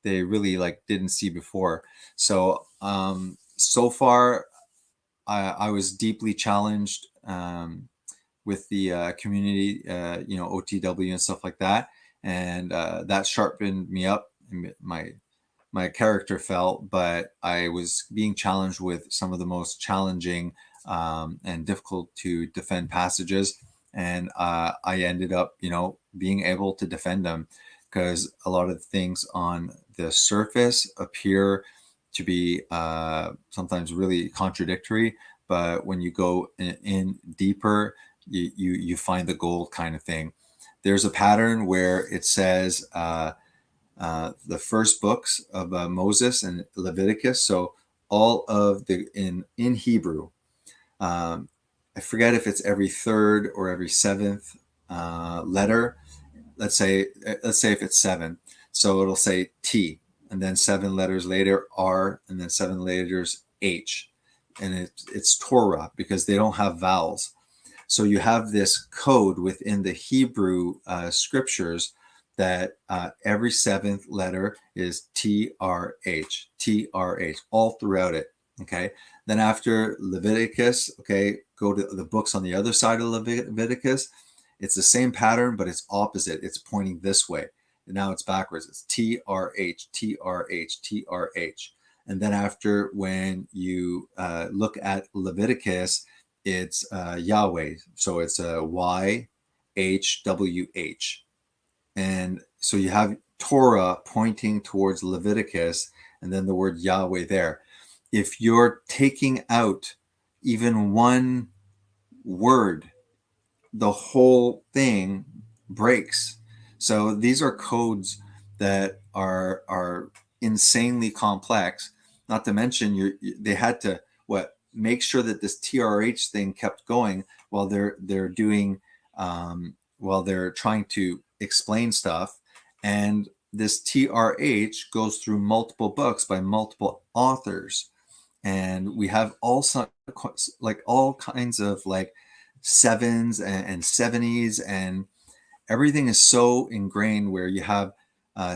they really like didn't see before. So so far, I was deeply challenged with the community, OTW and stuff like that, and that sharpened me up. My character fell, but I was being challenged with some of the most challenging and difficult to defend passages, and I ended up, being able to defend them, because a lot of things on the surface appear to be sometimes really contradictory, but when you go in deeper, you find the gold kind of thing. There's a pattern where it says the first books of Moses and Leviticus. So all of the in Hebrew, I forget if it's every third or every seventh letter. Let's say if it's 7, so it'll say T, and then 7 letters later R, and then 7 letters H, and it's Torah because they don't have vowels. So you have this code within the Hebrew scriptures that every 7th letter is TRH, TRH, all throughout it. Okay. Then after Leviticus, okay, go to the books on the other side of Leviticus. It's the same pattern, but it's opposite. It's pointing this way. And now it's backwards. It's TRH, TRH, TRH. And then after, when you look at Leviticus, it's Yahweh. So it's YHWH. And so you have Torah pointing towards Leviticus, and then the word Yahweh there. If you're taking out even one word, the whole thing breaks. So these are codes that are insanely complex. Not to mention, they had to make sure that this TRH thing kept going while they're doing while they're trying to explain stuff. And this TRH goes through multiple books by multiple authors, and we have all kinds of like 7s and 70s, and everything is so ingrained where you have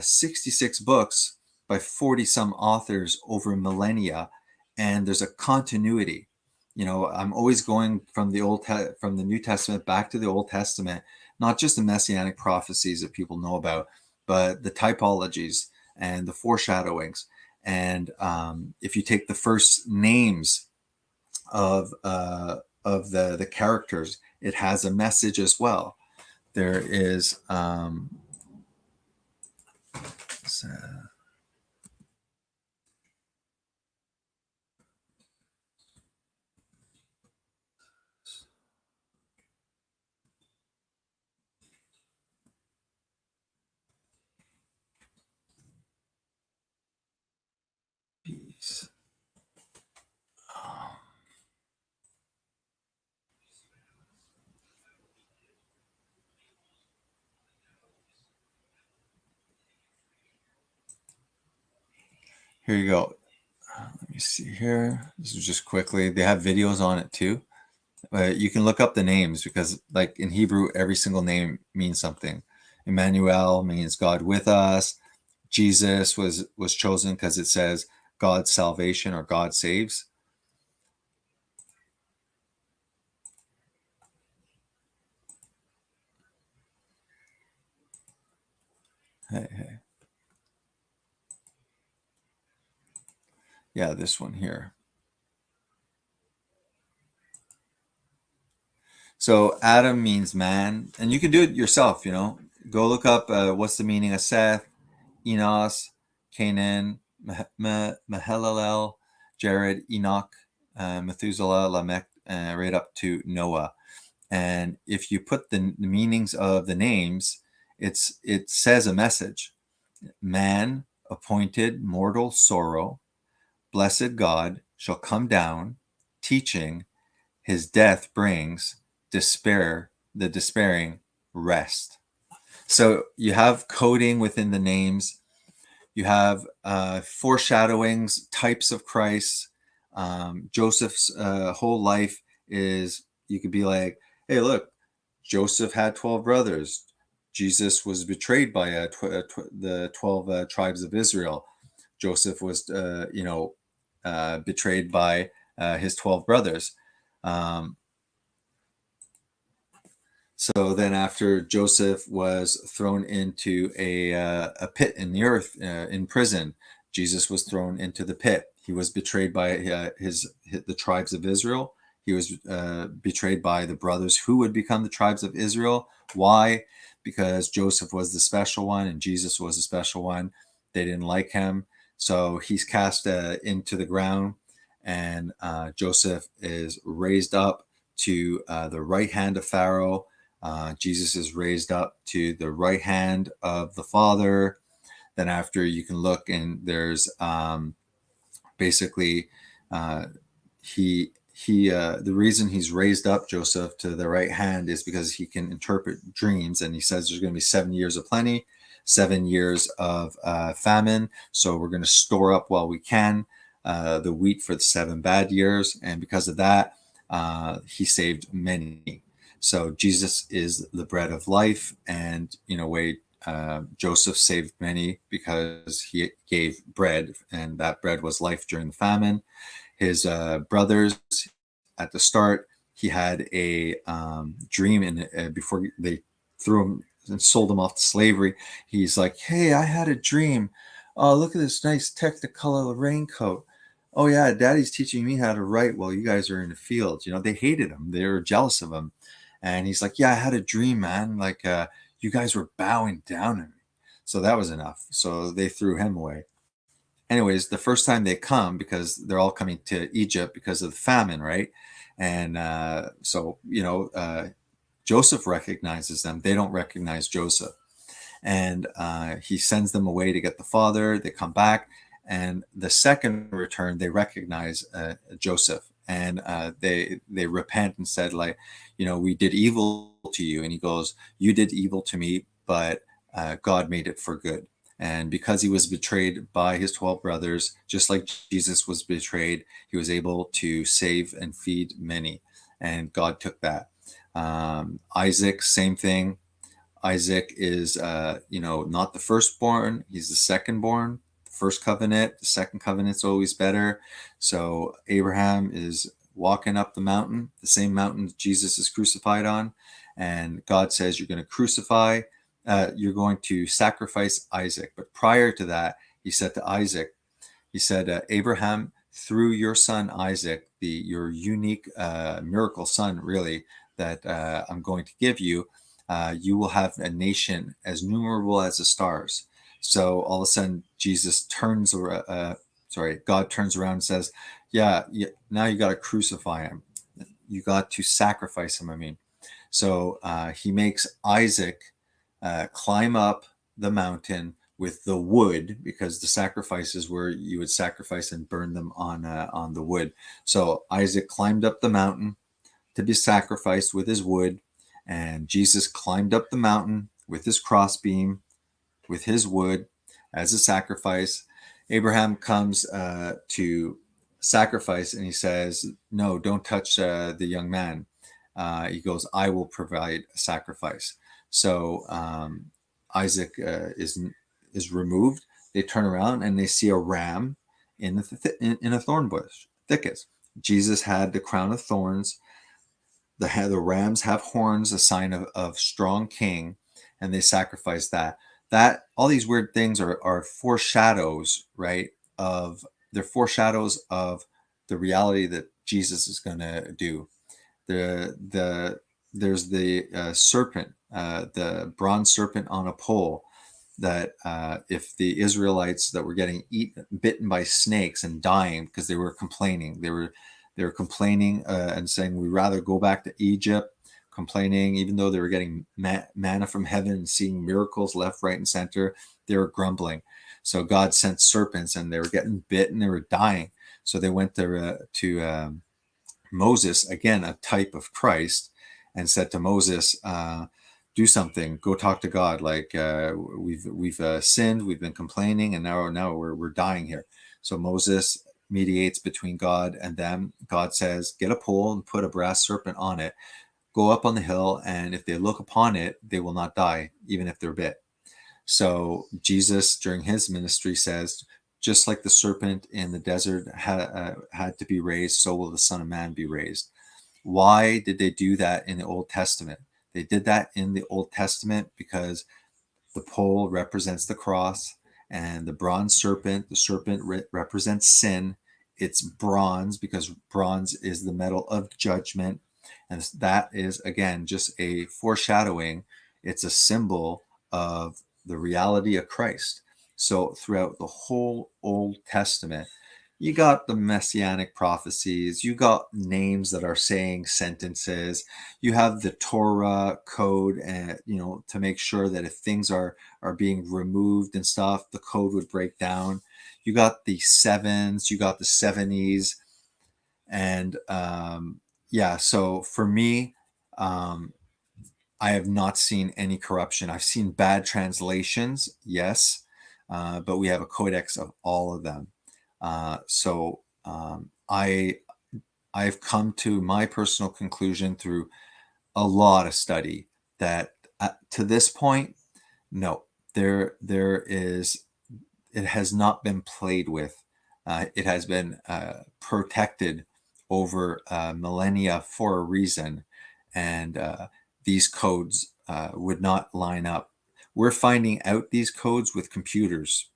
66 books by 40 some authors over millennia, and there's a continuity. I'm always going from from the New Testament back to the Old Testament, not just the messianic prophecies that people know about, but the typologies and the foreshadowings. And if you take the first names of the characters, it has a message as well. There is peace. Here you go. Let me see here. This is just quickly. They have videos on it too. You can look up the names, because like in Hebrew, every single name means something. Emmanuel means God with us. Jesus was chosen because it says God's salvation or God saves. Hey. Yeah, this one here. So Adam means man, and you can do it yourself, Go look up what's the meaning of Seth, Enos, Canaan, Mahalalel, Jared, Enoch, Methuselah, Lamech, right up to Noah. And if you put the meanings of the names, it says a message. Man, appointed mortal sorrow, blessed God shall come down, teaching, his death brings despair, the despairing rest. So you have coding within the names. You have foreshadowings, types of Christ, Joseph's whole life is, you could be like, hey, look, Joseph had 12 brothers. Jesus was betrayed by the 12 tribes of Israel. Joseph was, betrayed by his 12 brothers. So then after Joseph was thrown into a pit in the earth, in prison, Jesus was thrown into the pit. He was betrayed by the tribes of Israel. He was betrayed by the brothers who would become the tribes of Israel. Why? Because Joseph was the special one and Jesus was the special one. They didn't like him. So he's cast into the ground, and Joseph is raised up to the right hand of Pharaoh. Jesus is raised up to the right hand of the Father. Then after, you can look, and there's basically the reason he's raised up, Joseph, to the right hand is because he can interpret dreams. And he says there's going to be 7 years of plenty, 7 years of famine. So we're going to store up while we can the wheat for the 7 bad years. And because of that, he saved many. So Jesus is the bread of life. And in a way, Joseph saved many because he gave bread, and that bread was life during the famine. His brothers, at the start, he had a dream, before they threw him and sold him off to slavery. He's like, hey, I had a dream. Oh, look at this nice Technicolor raincoat. Oh yeah, Daddy's teaching me how to write while you guys are in the fields. They hated him. They were jealous of him. And he's like, yeah, I had a dream, man. Like, you guys were bowing down to me. So that was enough. So they threw him away. Anyways, the first time they come, because they're all coming to Egypt because of the famine, right? And Joseph recognizes them. They don't recognize Joseph. And he sends them away to get the father. They come back. And the second return, they recognize Joseph. And they repent and said, like, we did evil to you. And he goes, you did evil to me, but God made it for good. And because he was betrayed by his 12 brothers, just like Jesus was betrayed, he was able to save and feed many. And God took that. Isaac, same thing. Isaac is, not the firstborn. He's the secondborn. The first covenant, the second covenant's always better. So Abraham is walking up the mountain, the same mountain Jesus is crucified on. And God says, you're going to sacrifice Isaac. But prior to that, he said to Isaac, he said, Abraham, through your son Isaac, your unique miracle son, really, that I'm going to give you, you will have a nation as numerable as the stars. So all of a sudden, God turns around and says, yeah, now you got to crucify him. You got to sacrifice him, So he makes Isaac climb up the mountain with the wood, because the sacrifices were you would sacrifice and burn them on the wood. So Isaac climbed up the mountain to be sacrificed with his wood, and Jesus climbed up the mountain with his crossbeam, with his wood as a sacrifice. Abraham comes to sacrifice, and he says, no, don't touch the young man. He goes, I will provide a sacrifice. So Isaac is removed. They turn around and they see a ram in a thorn bush thicket. Jesus had the crown of thorns. The rams have horns, a sign of strong king, and they sacrifice that. All these weird things are foreshadows, right? They're foreshadows of the reality that Jesus is going to do. There's the serpent, the bronze serpent on a pole, that if the Israelites that were getting bitten by snakes and dying because they were complaining, they were complaining and saying, we'd rather go back to Egypt, complaining, even though they were getting manna from heaven and seeing miracles left, right, and center, they were grumbling. So God sent serpents, and they were getting bit and they were dying. So they went to Moses, again, a type of Christ, and said to Moses, do something, go talk to God. Like we've sinned, we've been complaining, and now we're dying here. So Moses mediates between God and them. God says, get a pole and put a brass serpent on it, go up on the hill, and if they look upon it, they will not die, even if they're bit. So Jesus, during his ministry, says, just like the serpent in the desert had to be raised, so will the Son of Man be raised. Why did they do that in the Old Testament? They did that in the Old Testament because the pole represents the cross, and the bronze serpent, the serpent represents sin. It's bronze because bronze is the metal of judgment. And that is, again, just a foreshadowing. It's a symbol of the reality of Christ. So throughout the whole Old Testament, you got the messianic prophecies, you got names that are saying sentences, you have the Torah code, and to make sure that if things are being removed and stuff, the code would break down. You got the sevens, you got the 70s, and so for me, I have not seen any corruption. I've seen bad translations, yes, but we have a codex of all of them. I've come to my personal conclusion through a lot of study that to this point, no, it has not been played with. It has been protected over millennia for a reason, and these codes would not line up. We're finding out these codes with computers,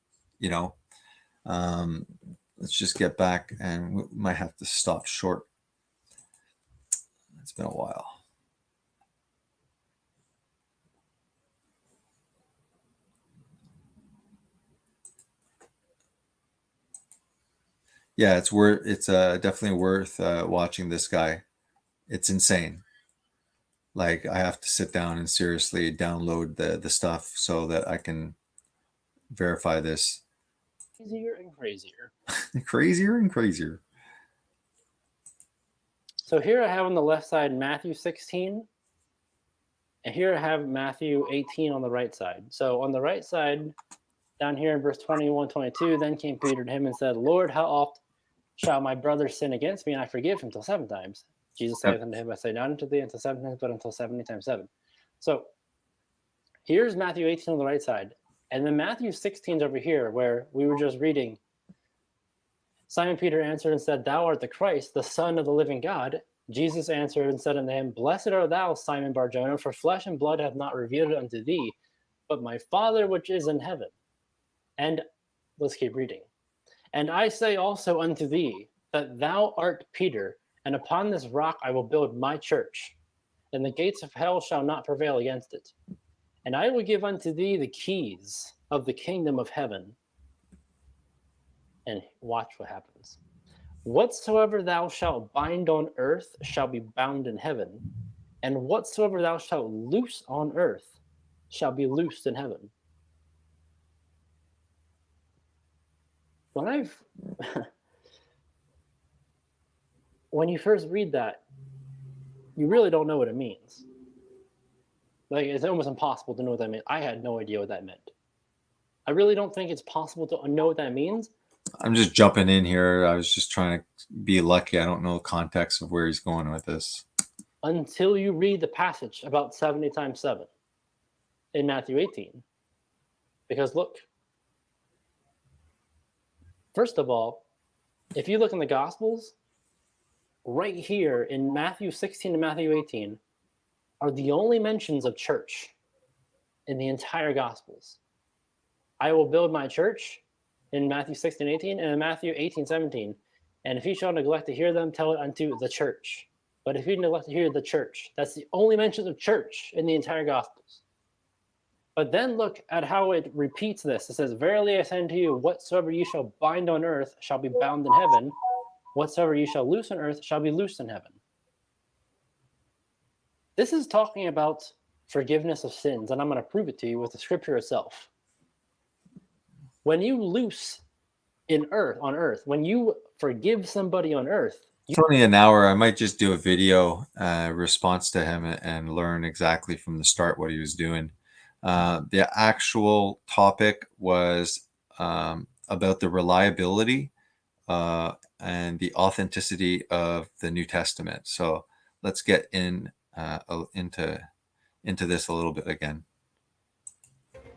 let's just get back, and we might have to stop short. It's been a while. Yeah, it's definitely worth watching this guy. It's insane. Like, I have to sit down and seriously download the stuff so that I can verify this. Crazier and crazier. Crazier and crazier. So here I have on the left side Matthew 16, and here I have Matthew 18 on the right side. So on the right side, down here in verse 21, 22, then came Peter to him and said, Lord, how oft shall my brother sin against me, and I forgive him till 7 times? Jesus saith unto him, I say not unto thee until 7 times, but until 70 times 7. So here's Matthew 18 on the right side. And then Matthew 16 is over here, where we were just reading. Simon Peter answered and said, Thou art the Christ, the Son of the living God. Jesus answered and said unto him, Blessed art thou, Simon Bar-Jonah, for flesh and blood hath not revealed it unto thee, but my Father which is in heaven. And let's keep reading. And I say also unto thee, that thou art Peter, and upon this rock I will build my church, and the gates of hell shall not prevail against it. And I will give unto thee the keys of the kingdom of heaven. And watch what happens. Whatsoever thou shalt bind on earth shall be bound in heaven, and whatsoever thou shalt loose on earth shall be loosed in heaven. When you first read that, you really don't know what it means. Like, it's almost impossible to know what that meant. I had no idea what that meant. I really don't think it's possible to know what that means. I'm just jumping in here. I was just trying to be lucky. I don't know the context of where he's going with this. Until you read the passage about 70 times 7 in Matthew 18. Because look, first of all, if you look in the Gospels, right here in Matthew 16 and Matthew 18 are the only mentions of church in the entire Gospels. I will build my church in Matthew 16, 18, and in Matthew 18, 17. And if you shall neglect to hear them, tell it unto the church. But if you neglect to hear the church, that's the only mention of church in the entire Gospels. But then look at how it repeats this. It says, Verily I say unto you, whatsoever you shall bind on earth shall be bound in heaven. Whatsoever you shall loose on earth shall be loosed in heaven. This is talking about forgiveness of sins, and I'm going to prove it to you with the scripture itself. When you loose on earth, when you forgive somebody on earth, It's only an hour. I might just do a video response to him and learn exactly from the start what he was doing. The actual topic was about the reliability and the authenticity of the New Testament. So let's get into this a little bit again.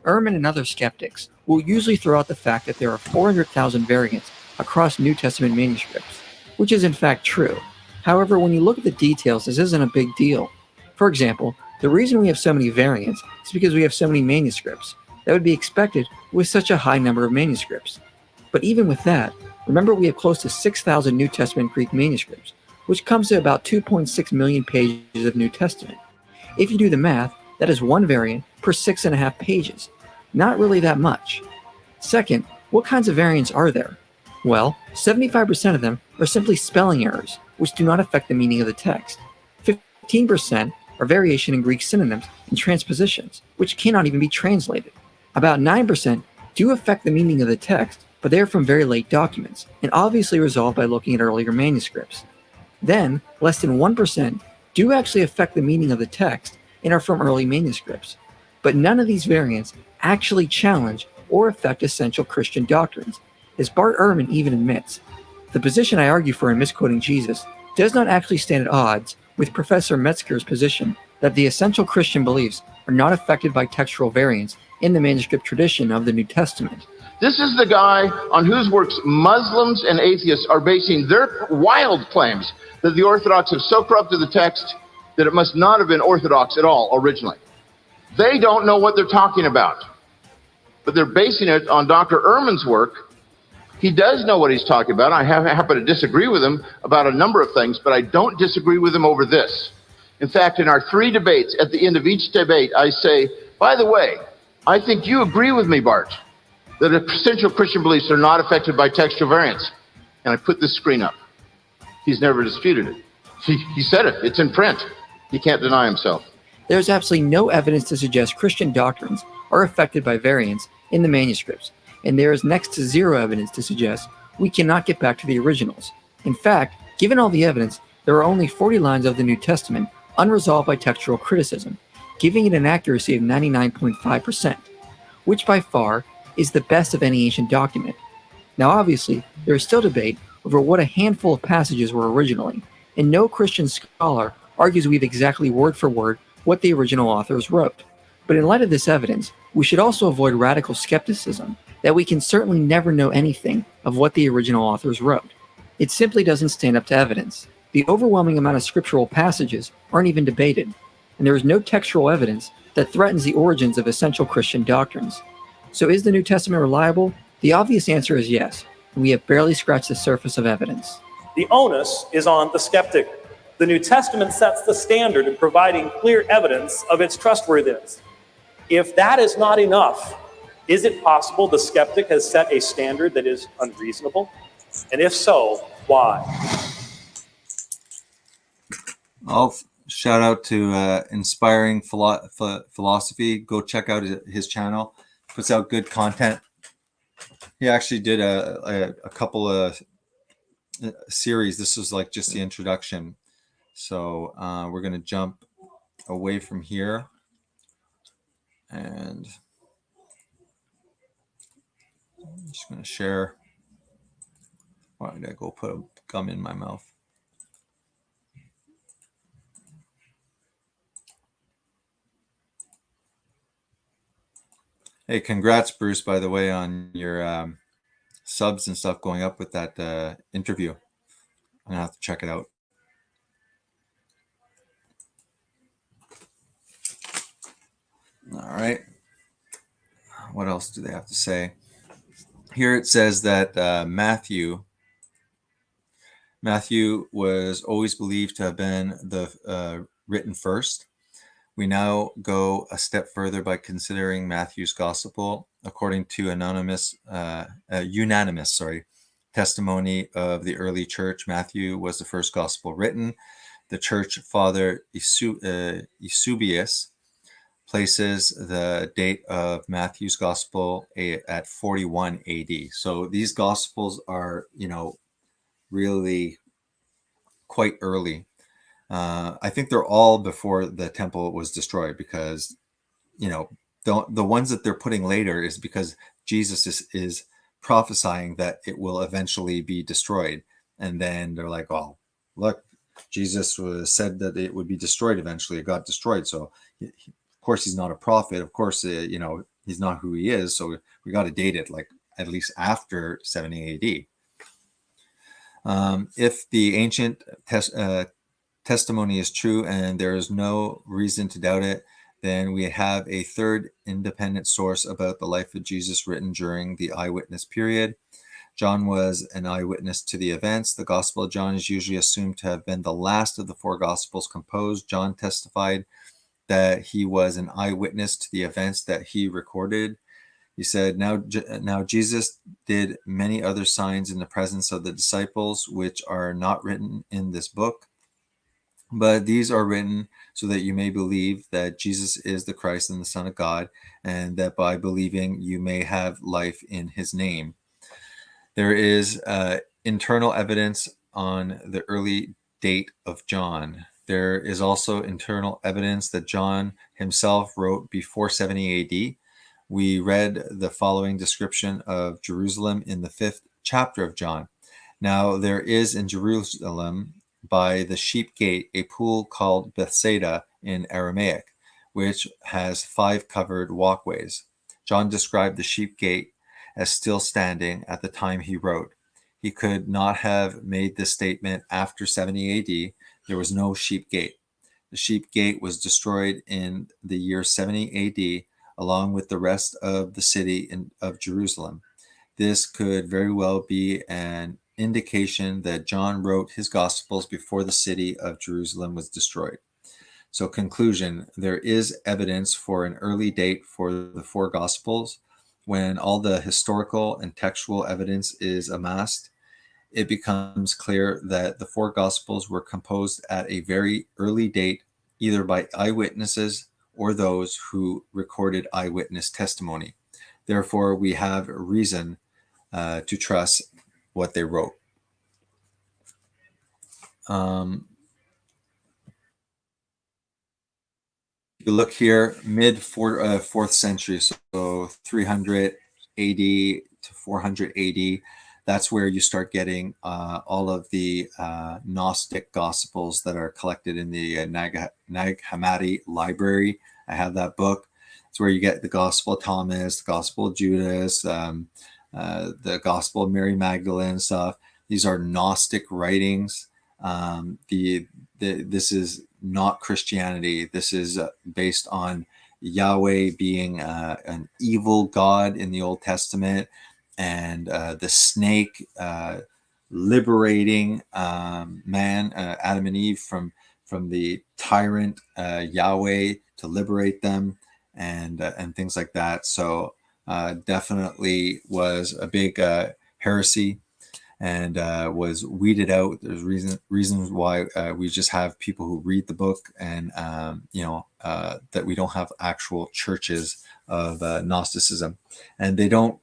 Ehrman and other skeptics will usually throw out the fact that there are 400,000 variants across New Testament manuscripts, which is in fact true. However, when you look at the details, this isn't a big deal. For example, the reason we have so many variants is because we have so many manuscripts. That would be expected with such a high number of manuscripts. But even with that, remember we have close to 6,000 New Testament Greek manuscripts, which comes to about 2.6 million pages of New Testament. If you do the math, that is one variant per 6.5 pages. Not really that much. Second, what kinds of variants are there? Well, 75% of them are simply spelling errors, which do not affect the meaning of the text. 15% are variation in Greek synonyms and transpositions, which cannot even be translated. About 9% do affect the meaning of the text, but they are from very late documents, and obviously resolved by looking at earlier manuscripts. Then, less than 1% do actually affect the meaning of the text and are from early manuscripts. But none of these variants actually challenge or affect essential Christian doctrines, as Bart Ehrman even admits. The position I argue for in misquoting Jesus does not actually stand at odds with Professor Metzger's position that the essential Christian beliefs are not affected by textual variants in the manuscript tradition of the New Testament. This is the guy on whose works Muslims and atheists are basing their wild claims that the Orthodox have so corrupted the text that it must not have been Orthodox at all originally. They don't know what they're talking about, but they're basing it on Dr. Ehrman's work. He does know what he's talking about. I happen to disagree with him about a number of things, but I don't disagree with him over this. In fact, in our 3 debates, at the end of each debate, I say, by the way, I think you agree with me, Bart, that essential Christian beliefs are not affected by textual variants. And I put this screen up. He's never disputed it. He said it. It's in print. He can't deny himself. There is absolutely no evidence to suggest Christian doctrines are affected by variants in the manuscripts, and there is next to zero evidence to suggest we cannot get back to the originals. In fact, given all the evidence, there are only 40 lines of the New Testament unresolved by textual criticism, giving it an accuracy of 99.5%, which by far is the best of any ancient document. Now obviously, there is still debate over what a handful of passages were originally, and no Christian scholar argues we have exactly word for word what the original authors wrote. But in light of this evidence, we should also avoid radical skepticism that we can certainly never know anything of what the original authors wrote. It simply doesn't stand up to evidence. The overwhelming amount of scriptural passages aren't even debated, and there is no textual evidence that threatens the origins of essential Christian doctrines. So is the New Testament reliable? The obvious answer is yes, and we have barely scratched the surface of evidence. The onus is on the skeptic. The New Testament sets the standard in providing clear evidence of its trustworthiness. If that is not enough, is it possible the skeptic has set a standard that is unreasonable? And if so, why? I'll shout out to Inspiring Philosophy. Go check out his channel. Puts out good content. He actually did a couple of series. This was like just the introduction. So we're going to jump away from here. And I'm just going to share. Why did I go put a gum in my mouth? Hey, congrats, Bruce, by the way, on your subs and stuff going up with that interview. I'm going to have to check it out. All right. What else do they have to say? Here it says that Matthew was always believed to have been the written first. We now go a step further by considering Matthew's gospel according to unanimous testimony of the early church. Matthew was the first gospel written. The church father Eusebius places the date of Matthew's gospel at 41 AD. So these gospels are, really quite early. I think they're all before the temple was destroyed, because, the ones that they're putting later is because Jesus is prophesying that it will eventually be destroyed. And then they're like, oh, look, Jesus said that it would be destroyed eventually. It got destroyed. So, of course, he's not a prophet. Of course, he's not who he is. So we got to date it like at least after 70 AD. If the ancient testimony is true and there is no reason to doubt it, then we have a third independent source about the life of Jesus written during the eyewitness period. John was an eyewitness to the events. The Gospel of John is usually assumed to have been the last of the four Gospels composed. John testified that he was an eyewitness to the events that he recorded. He said, now Jesus did many other signs in the presence of the disciples, which are not written in this book. But these are written so that you may believe that Jesus is the Christ and the Son of God, and that by believing you may have life in his name. There is internal evidence on the early date of John. There is also internal evidence that John himself wrote before 70 AD. We read the following description of Jerusalem in the 5th chapter of John. Now there is in Jerusalem by the sheep gate a pool called Bethsaida in Aramaic, which has 5 covered walkways. John described the sheep gate as still standing at the time he wrote. He could not have made this statement after 70 AD. There was no sheep gate. The sheep gate was destroyed in the year 70 AD, along with the rest of the city of Jerusalem. This could very well be an indication that John wrote his Gospels before the city of Jerusalem was destroyed. So, conclusion, there is evidence for an early date for the 4 Gospels. When all the historical and textual evidence is amassed, it becomes clear that the 4 Gospels were composed at a very early date, either by eyewitnesses or those who recorded eyewitness testimony. Therefore, we have reason to trust what they wrote. You look here, mid 4th century, so 300 AD to 400 AD. That's where you start getting all of the Gnostic Gospels that are collected in the Nag Hammadi library. I have that book. It's where you get the Gospel of Thomas, the Gospel of Judas, the Gospel of Mary Magdalene stuff. These are Gnostic writings. This is not Christianity. This is based on Yahweh being an evil God in the Old Testament, and the snake liberating man, Adam and Eve, from the tyrant Yahweh to liberate them, and things like that. So definitely was a big heresy, and was weeded out. There's reasons why we just have people who read the book, and that we don't have actual churches of Gnosticism, and they don't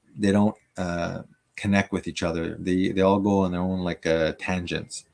connect with each other. They all go on their own like tangents.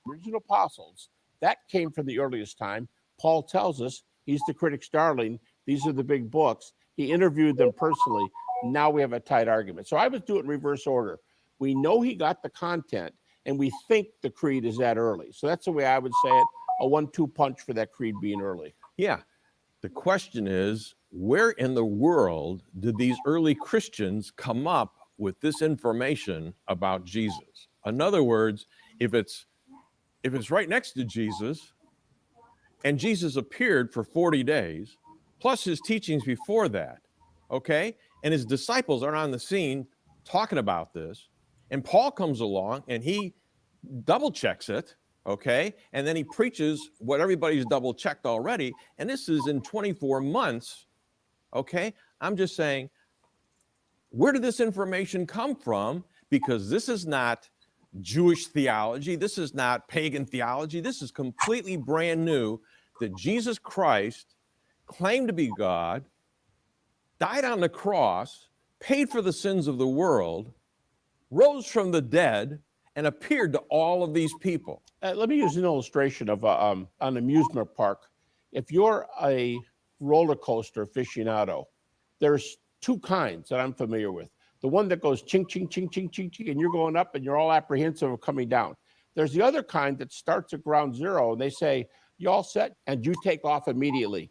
Original apostles, that came from the earliest time. Paul tells us he's the critic's darling. These are the big books. He interviewed them personally. now we have a tight argument. So I would do it in reverse order. We know he got the content, and we think the creed is that early. So that's the way I would say it, a 1-2 punch for that creed being early. Yeah. The question is, where in the world did these early Christians come up with this information about Jesus? In other words, if it's right next to Jesus, and Jesus appeared for 40 days, plus his teachings before that, okay? And his disciples are on the scene talking about this, and Paul comes along and he double checks it, okay? And then he preaches what everybody's double checked already, and this is in 24 months, okay? I'm just saying, where did this information come from? Because this is not Jewish theology. This is not pagan theology. This is completely brand new, that Jesus Christ claimed to be God, died on the cross, paid for the sins of the world, rose from the dead, and appeared to all of these people. Let me use an illustration of an amusement park. If you're a roller coaster aficionado, there's two kinds that I'm familiar with. The one that goes ching, ching, ching, ching, ching, ching, and you're going up and you're all apprehensive of coming down. There's the other kind that starts at ground zero and they say, you all set, and you take off immediately.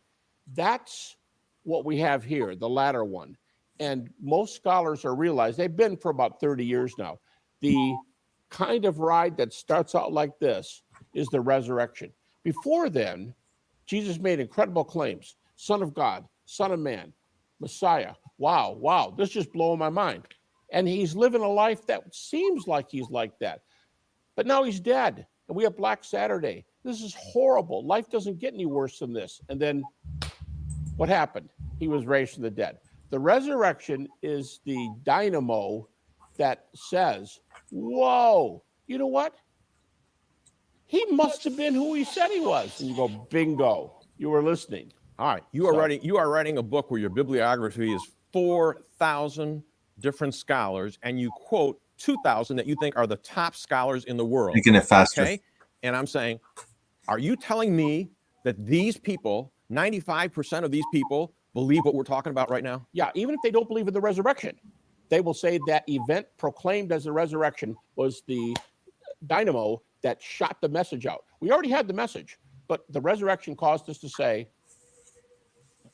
That's what we have here, the latter one. And most scholars are realized, they've been for about 30 years now, the kind of ride that starts out like this is the resurrection. Before then, Jesus made incredible claims. Son of God, Son of Man, Messiah. Wow, this is just blowing my mind. And he's living a life that seems like he's like that. But now he's dead, and we have Black Saturday. This is horrible. Life doesn't get any worse than this. And then what happened? He was raised from the dead. The resurrection is the dynamo that says, whoa, you know what? He must have been who he said he was. And you go, bingo, you were listening. All right, you are writing a book where your bibliography is 4,000 different scholars, and you quote 2,000 that you think are the top scholars in the world. Making it faster. Okay? And I'm saying, are you telling me that these people, 95% of these people, believe what we're talking about right now? Yeah, even if they don't believe in the resurrection, they will say that event proclaimed as the resurrection was the dynamo that shot the message out. We already had the message, but the resurrection caused us to say,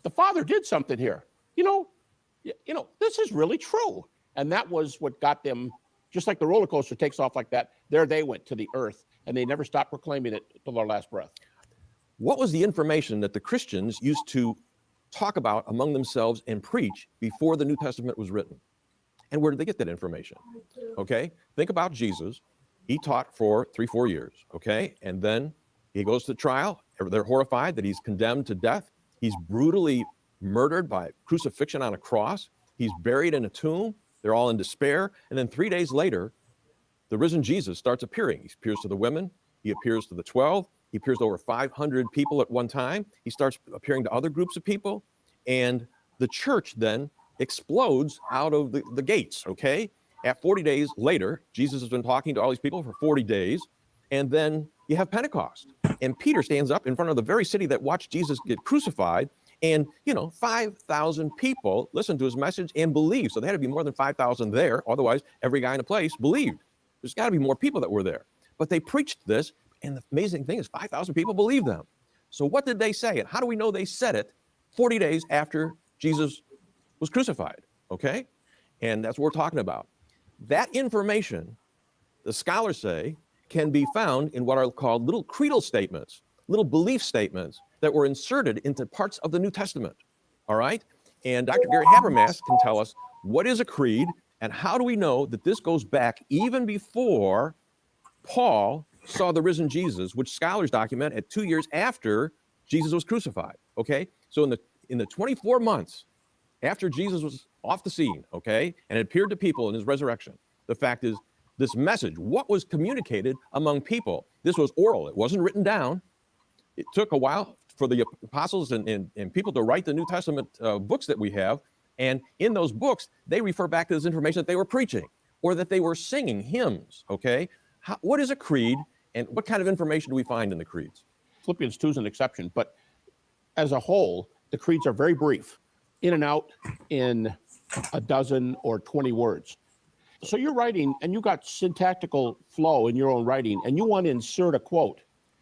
the Father did something here. You know, this is really true. And that was what got them, just like the roller coaster takes off like that, there they went to the earth, and they never stopped proclaiming it till their last breath. What was the information that the Christians used to talk about among themselves and preach before the New Testament was written? And where did they get that information? Okay, think about Jesus. He taught for 3-4 years, okay? And then he goes to trial. They're horrified that he's condemned to death. He's brutally murdered by crucifixion on a cross. He's buried in a tomb. They're all in despair. And then 3 days later, the risen Jesus starts appearing. He appears to the women. He appears to the 12. He appears to over 500 people at one time. He starts appearing to other groups of people. And the church then explodes out of the gates, okay? At 40 days later, Jesus has been talking to all these people for 40 days. And then you have Pentecost. And Peter stands up in front of the very city that watched Jesus get crucified. And, 5,000 people listened to his message and believed. So there had to be more than 5,000 there. Otherwise, every guy in the place believed. There's got to be more people that were there. But they preached this. And the amazing thing is 5,000 people believed them. So what did they say? And how do we know they said it 40 days after Jesus was crucified? Okay? And that's what we're talking about. That information, the scholars say, can be found in what are called little creedal statements, little belief statements that were inserted into parts of the New Testament. All right? And Dr. Gary Habermas can tell us what is a creed and how do we know that this goes back even before Paul saw the risen Jesus, which scholars document at 2 years after Jesus was crucified. Okay? So in the 24 months after Jesus was off the scene, okay, and it appeared to people in his resurrection, the fact is, this message, what was communicated among people, this was oral. It wasn't written down. It took a while for the apostles and people to write the New Testament books that we have. And in those books, they refer back to this information that they were preaching or that they were singing hymns, okay? What is a creed and what kind of information do we find in the creeds? Philippians 2 is an exception, but as a whole, the creeds are very brief, in and out in a dozen or 20 words. So you're writing and you got syntactical flow in your own writing and you want to insert a quote.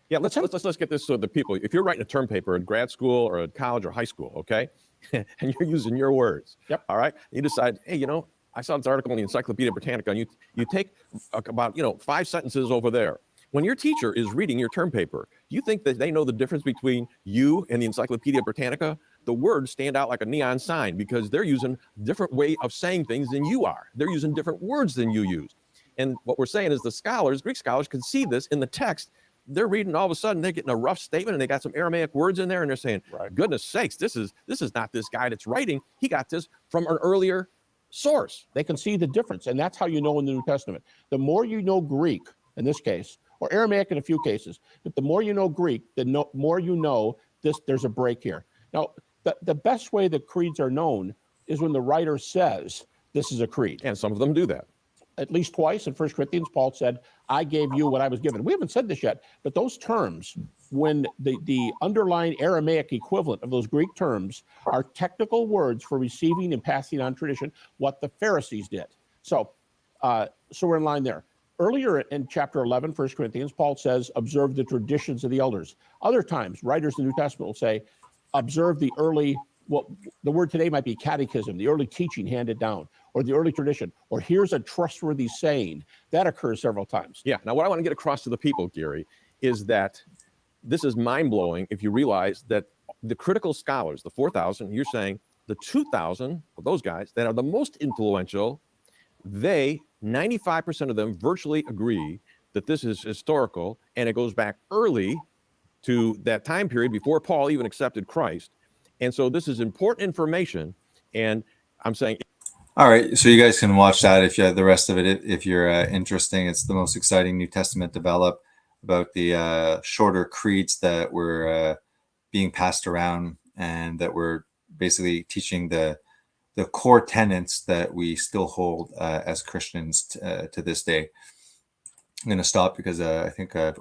Yeah, let's get this so the people, if you're writing a term paper at grad school or at college or high school, okay, and you're using your words, yep, all right, you decide, hey, you know, I saw this article in the Encyclopedia Britannica, and you take about 5 sentences over there. When your teacher is reading your term paper, do you think that they know the difference between you and the Encyclopedia Britannica? The words stand out like a neon sign because they're using a different way of saying things than you are. They're using different words than you use. And what we're saying is the scholars, Greek scholars, can see this in the text. They're reading, all of a sudden they're getting a rough statement and they got some Aramaic words in there and they're saying, right, goodness sakes, this is not this guy that's writing. He got this from an earlier source. They can see the difference. And that's how you know in the New Testament. The more you know Greek, in this case, or Aramaic in a few cases, but the more you know Greek, the more you know there's a break here. Now, the best way that creeds are known is when the writer says this is a creed. And some of them do that. At least twice in 1 Corinthians, Paul said, I gave you what I was given. We haven't said this yet, but those terms, when the underlying Aramaic equivalent of those Greek terms are technical words for receiving and passing on tradition, what the Pharisees did. So we're in line there. Earlier in chapter 11, 1 Corinthians, Paul says, observe the traditions of the elders. Other times, writers in the New Testament will say, observe the early, well, the word today might be catechism, the early teaching handed down, or the early tradition, or here's a trustworthy saying. That occurs several times. Yeah. Now, what I want to get across to the people, Gary, is that this is mind-blowing if you realize that the critical scholars, the 4,000, you're saying the 2,000 of those guys that are the most influential, 95% of them virtually agree that this is historical, and it goes back early to that time period before Paul even accepted Christ. And so this is important information, and I'm saying... All right, so you guys can watch that if you the rest of it, if you're interesting. It's the most exciting New Testament develop about the shorter creeds that were being passed around and that were basically teaching the core tenets that we still hold as Christians to this day. I'm going to stop because I think I've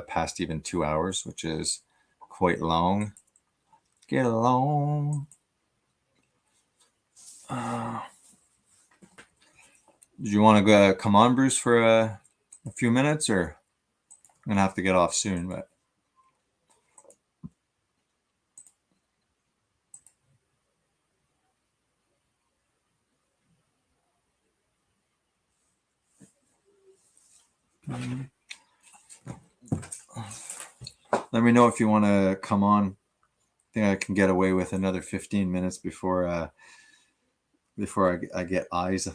past even 2 hours, which is quite long. Get along. Do you want to come on, Bruce, for a few minutes, or I'm going to have to get off soon, but. Let me know if you want to come on. I think I can get away with another 15 minutes before I get eyes.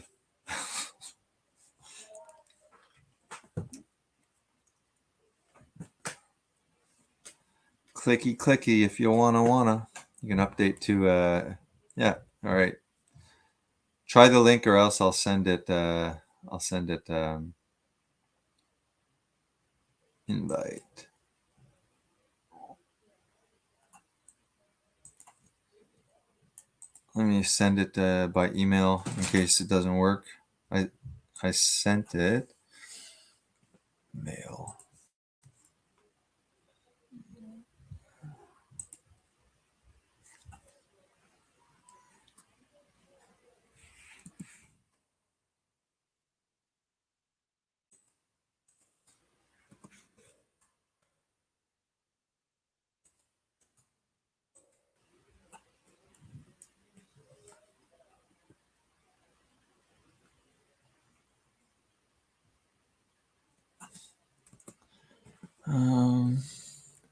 clicky if you wanna. You can update to yeah. All right. Try the link, or else I'll send it. Invite. Let me send it by email in case it doesn't work. I sent it. Mail.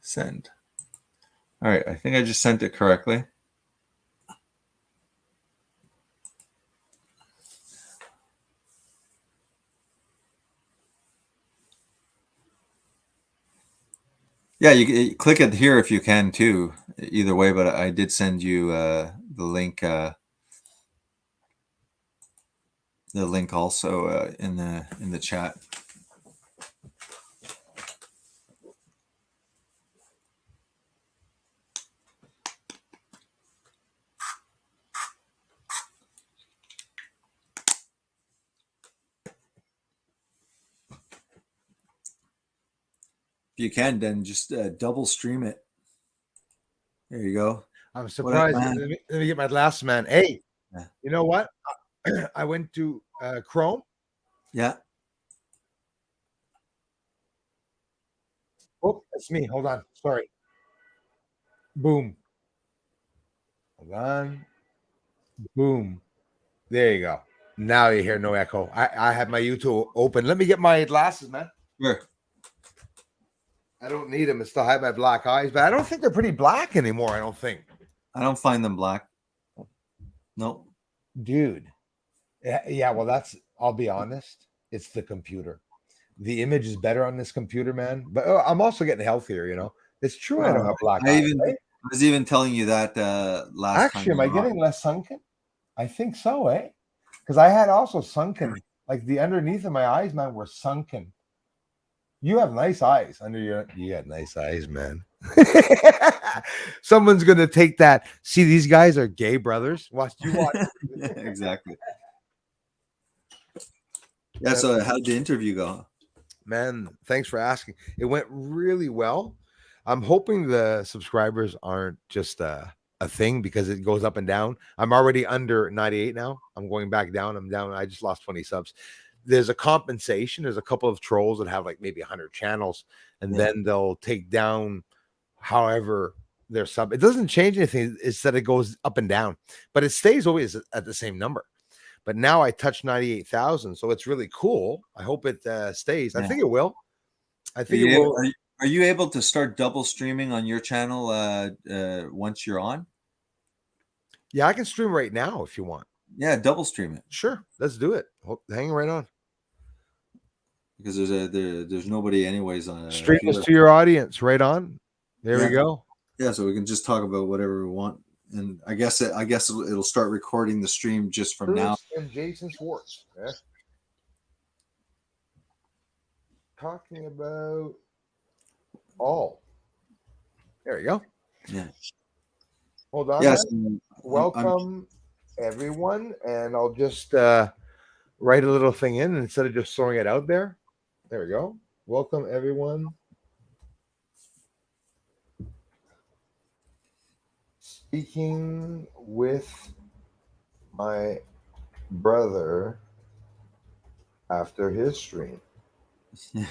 Send. All right, I think I just sent it correctly. Yeah, you click it here if you can too. Either way, but I did send you the link. The link also in the chat. If you can, then just double stream it. There you go. I'm surprised. Let me get my glasses, man. Hey, Yeah. You know what? I went to Chrome. Yeah. Oh, it's me. Hold on. Sorry. Boom. Hold on. Boom. There you go. Now you hear no echo. I have my YouTube open. Let me get my glasses, man. Sure. I don't need them. I still have my black eyes, but I don't think they're pretty black anymore. I don't think. I don't find them black. No. Dude. Yeah, well, I'll be honest. It's the computer. The image is better on this computer, man. But I'm also getting healthier, you know. It's true I don't have black eyes. I was even telling you that last Actually, time. am I getting less sunken? I think so, eh? Because I had also sunken, like the underneath of my eyes, man, were sunken. You have nice eyes you got nice eyes, man. Someone's gonna take that. See, these guys are gay brothers. Watch. Exactly. Yeah. So how'd the interview go? Man, thanks for asking. It went really well. I'm hoping the subscribers aren't just a thing because it goes up and down. I'm already under 98 now. I'm going back down. I'm down. I just lost 20 subs. There's a compensation. There's a couple of trolls that have like maybe 100 channels, and then they'll take down however their sub. It doesn't change anything. It's that it goes up and down, but it stays always at the same number. But now I touched 98,000, so it's really cool. I hope it stays. I think it will. I think it will. Are you able to start double streaming on your channel once you're on? Yeah, I can stream right now if you want. Yeah, double stream it. Sure, let's do it. Hang right on. Because there's nobody anyways on. Stream this to your audience. Right on. There we go. Yeah, so we can just talk about whatever we want, and I guess it'll start recording the stream just from now. And Jason Schwartz. Yeah. Talking about all. There you go. Yeah. Hold on. Yes. Welcome everyone, and I'll just write a little thing in instead of just throwing it out there. There we go. Welcome everyone. Speaking with my brother after his stream. There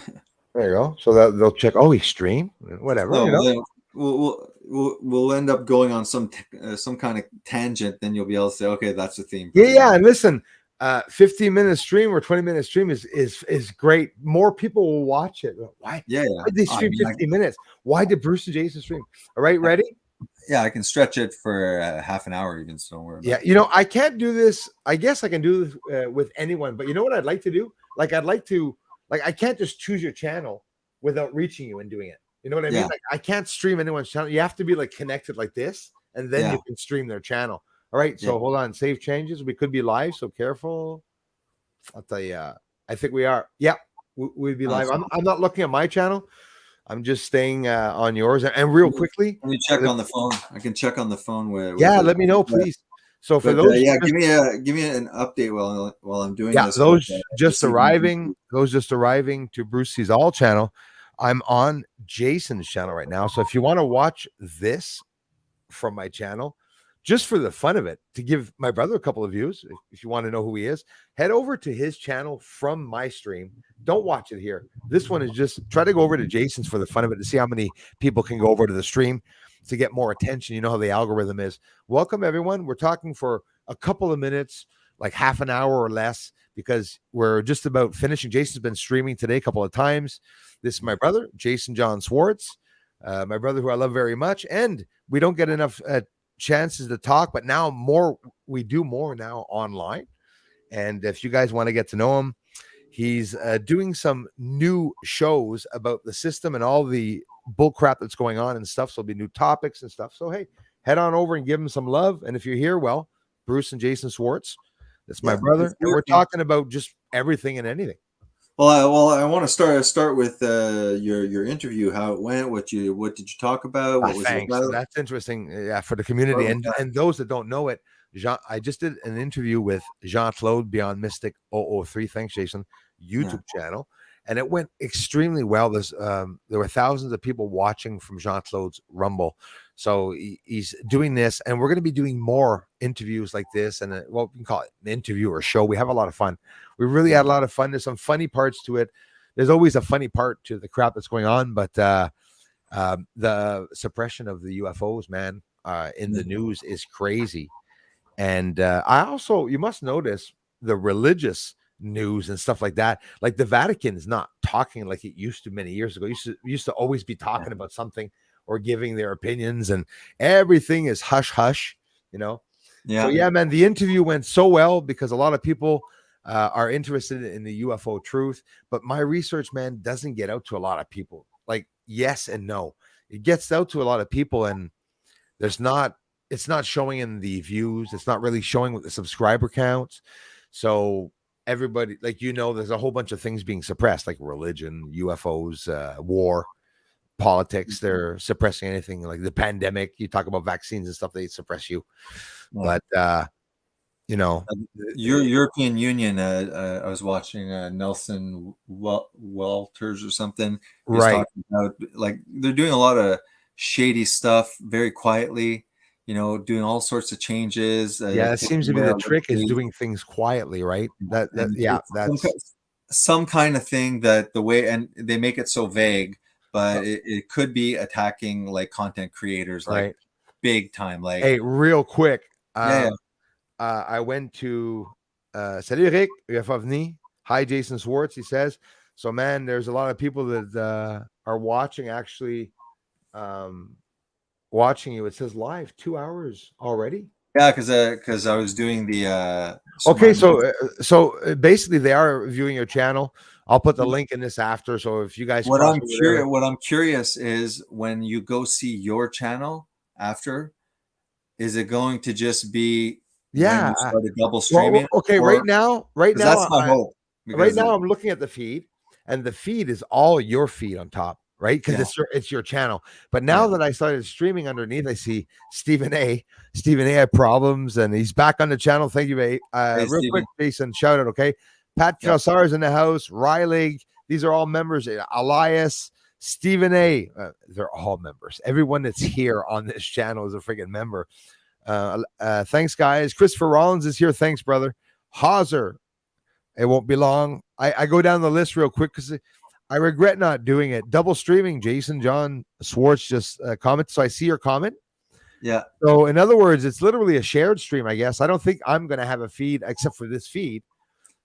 you go. So that they'll check. Oh, he streamed. Whatever. No, you know? We'll end up going on some kind of tangent. Then you'll be able to say, okay, that's the theme. Yeah. And listen, 15-minute stream or 20-minute stream is great. More people will watch it. Why? Yeah. Why did they stream 15 minutes? Why did Bruce and Jason stream? All right, ready? Yeah, I can stretch it for half an hour even. So don't worry about it. You know, I can't do this. I guess I can do this with anyone. But you know what I'd like to do? Like, I can't just choose your channel without reaching you and doing it. You know what I mean? Like, I can't stream anyone's channel. You have to be like connected like this, and then you can stream their channel. All right. So hold on. Save changes. We could be live. So careful. I'll tell you. I think we are. Yeah, we'd be live. I'm not looking at my channel. I'm just staying on yours. And real quickly, let me check on the phone. I can check on the phone. Let me know, please. So for those, give me an update while I'm doing this. Those just arriving to Brucey's All channel. I'm on Jason's channel right now. So if you want to watch this from my channel, just for the fun of it, to give my brother a couple of views, if you want to know who he is, head over to his channel from my stream. Don't watch it here. This one is just try to go over to Jason's for the fun of it to see how many people can go over to the stream to get more attention. You know how the algorithm is. Welcome, everyone. We're talking for a couple of minutes, like half an hour or less, because we're just about finishing. Jason's been streaming today a couple of times. This is my brother, Jason John Schwartz, my brother who I love very much. And we don't get enough chances to talk, but now we do more now online. And if you guys want to get to know him, he's doing some new shows about the system and all the bull crap that's going on and stuff. So there'll be new topics and stuff. So, hey, head on over and give him some love. And if you're here, well, Bruce and Jason Schwartz, that's my brother. And we're talking about just everything and anything. Well, I want to start with your interview, how it went, what did you talk about? What was it about? That's interesting. Yeah, for the community and those that don't know it, I just did an interview with Jean-Claude Beyond Mystic 003. Thanks, Jason. YouTube channel, and it went extremely well. There were thousands of people watching from Jean-Claude's Rumble. So he's doing this, and we're going to be doing more interviews like this, and well, we can call it an interview or show. We have a lot of fun. We really had a lot of fun. There's some funny parts to it. There's always a funny part to the crap that's going on, but the suppression of the UFOs, man, in the news is crazy. And I also, you must notice the religious news and stuff like that. Like the Vatican is not talking like it used to many years ago. It used to always be talking about something or giving their opinions, and everything is hush hush, you know. So yeah, man, the interview went so well because a lot of people are interested in the UFO truth, but my research, man, doesn't get out to a lot of people. Like yes and no. It gets out to a lot of people, and it's not showing in the views. It's not really showing with the subscriber counts. So everybody, like, there's a whole bunch of things being suppressed, like religion, UFOs, war, politics. They're suppressing anything like the pandemic. You talk about vaccines and stuff, they suppress you. But European Union, I was watching Nelson Walters or something. He's talking about, like, they're doing a lot of shady stuff very quietly, doing all sorts of changes. It seems to be the trick is doing things quietly, right? That's some kind of thing, that the way, and they make it so vague, but it could be attacking like content creators, like big time. Like, hey, real quick, I went to Salut Eric, UFO. Hi, Jason Swartz. He says, so man, there's a lot of people that are watching, actually watching you. It says live 2 hours already. Yeah, because I was doing the okay, so basically they are viewing your channel. I'll put the link in this after. So if you guys, what I'm curious is, when you go see your channel after, is it going to just be when you start a double streaming? Okay, right now, that's my hope. Right now, I'm looking at the feed, and the feed is all your feed on top, right? Because it's your channel. But now that I started streaming underneath, I see Stephen A. Stephen A. had problems, and he's back on the channel. Thank you, real Stephen. Quick, Jason, shout out, okay? Pat Calsar is in the house. Riley, these are all members. Elias, Stephen A. They're all members. Everyone that's here on this channel is a freaking member. Thanks, guys. Christopher Rollins is here. Thanks, brother. Hauser, it won't be long. I go down the list real quick because I regret not doing it. Double streaming. Jason John Swartz just commented, so I see your comment. Yeah. So in other words, it's literally a shared stream, I guess. I don't think I'm going to have a feed except for this feed.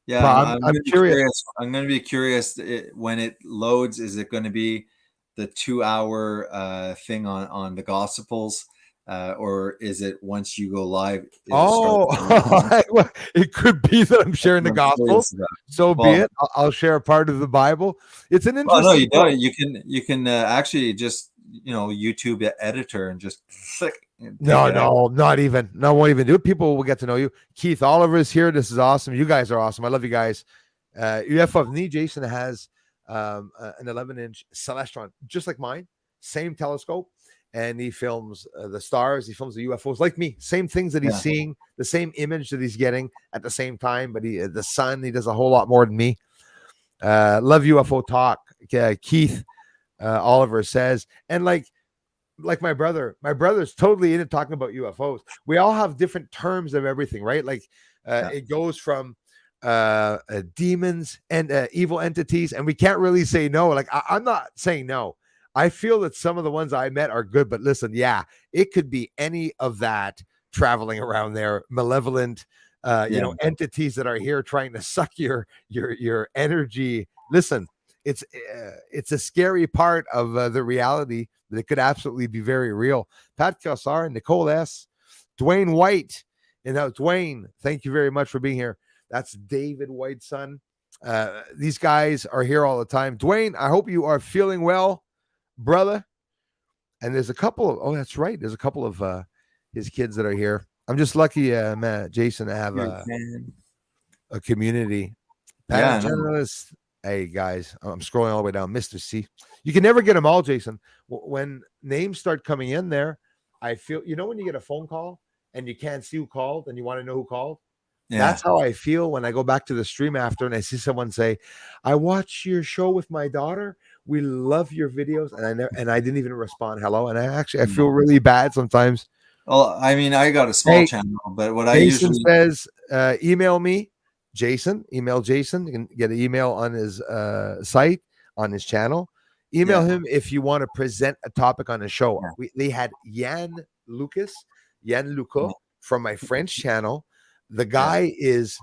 Yeah, I'm curious. I'm going to be curious when it loads. Is it going to be the 2 hour thing on the Gospels? Or is it once you go live? It could be that I'm sharing the gospel. So be it. I'll share a part of the Bible. It's an interesting. No, you can actually just YouTube editor and just click. No, not even. No, won't even do it. People will get to know you. Keith Oliver is here. This is awesome. You guys are awesome. I love you guys. UFO Jason has an 11-inch Celestron, just like mine. Same telescope. And he films the stars. He films the UFOs, like me. Same things that he's seeing, the same image that he's getting at the same time. But the sun, he does a whole lot more than me. Love UFO talk. Keith Oliver says, and like my brother's totally into talking about UFOs. We all have different terms of everything, right? Like it goes from demons and evil entities, and we can't really say no. Like I'm not saying no. I feel that some of the ones I met are good, but listen, it could be any of that traveling around there, malevolent, entities that are here trying to suck your energy. Listen, it's a scary part of the reality that it could absolutely be very real. Pat Calsar, Nicole S, Dwayne White, and now Dwayne, thank you very much for being here. That's David White's son. These guys are here all the time. Dwayne, I hope you are feeling well, brother. And there's a couple of that's right, there's a couple of his kids that are here. I'm just lucky, Jason, to have a community. Journalist. Hey guys, I'm scrolling all the way down. Mr. C, you can never get them all, Jason. When names start coming in there, I feel, when you get a phone call and you can't see who called and you want to know who called. That's how I feel when I go back to the stream after and I see someone say, I watch your show with my daughter. We love your videos, and I didn't even respond hello. And I feel really bad sometimes. Well, I mean, I got a small channel, but what I Jason usually says, email me, Jason. Email Jason. You can get an email on his site, on his channel. Email him if you want to present a topic on the show. They had Jan Luca from my French channel. The guy is,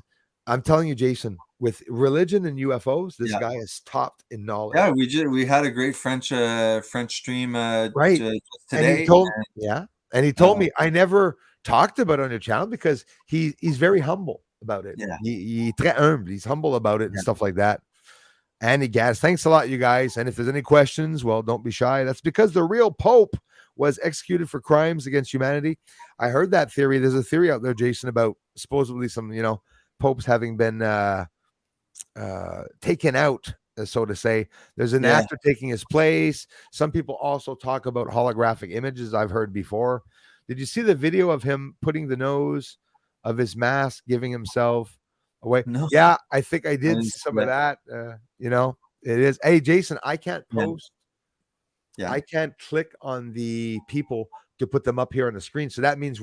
I'm telling you, Jason, with religion and UFOs, this guy is topped in knowledge. Yeah, we had a great French stream right today. And he told and he told me I never talked about it on your channel because he's very humble about it. Yeah. He's humble about it and stuff like that. And he gas. Thanks a lot, you guys. And if there's any questions, well, don't be shy. That's because the real Pope was executed for crimes against humanity. I heard that theory. There's a theory out there, Jason, about supposedly some, popes having been taken out, so to say. There's an actor taking his place. Some people also talk about holographic images I've heard before. Did you see the video of him putting the nose of his mask, giving himself away? No. Yeah, I think I did some of that. It is. Hey, Jason, I can't post. Yeah. I can't click on the people to put them up here on the screen. So that means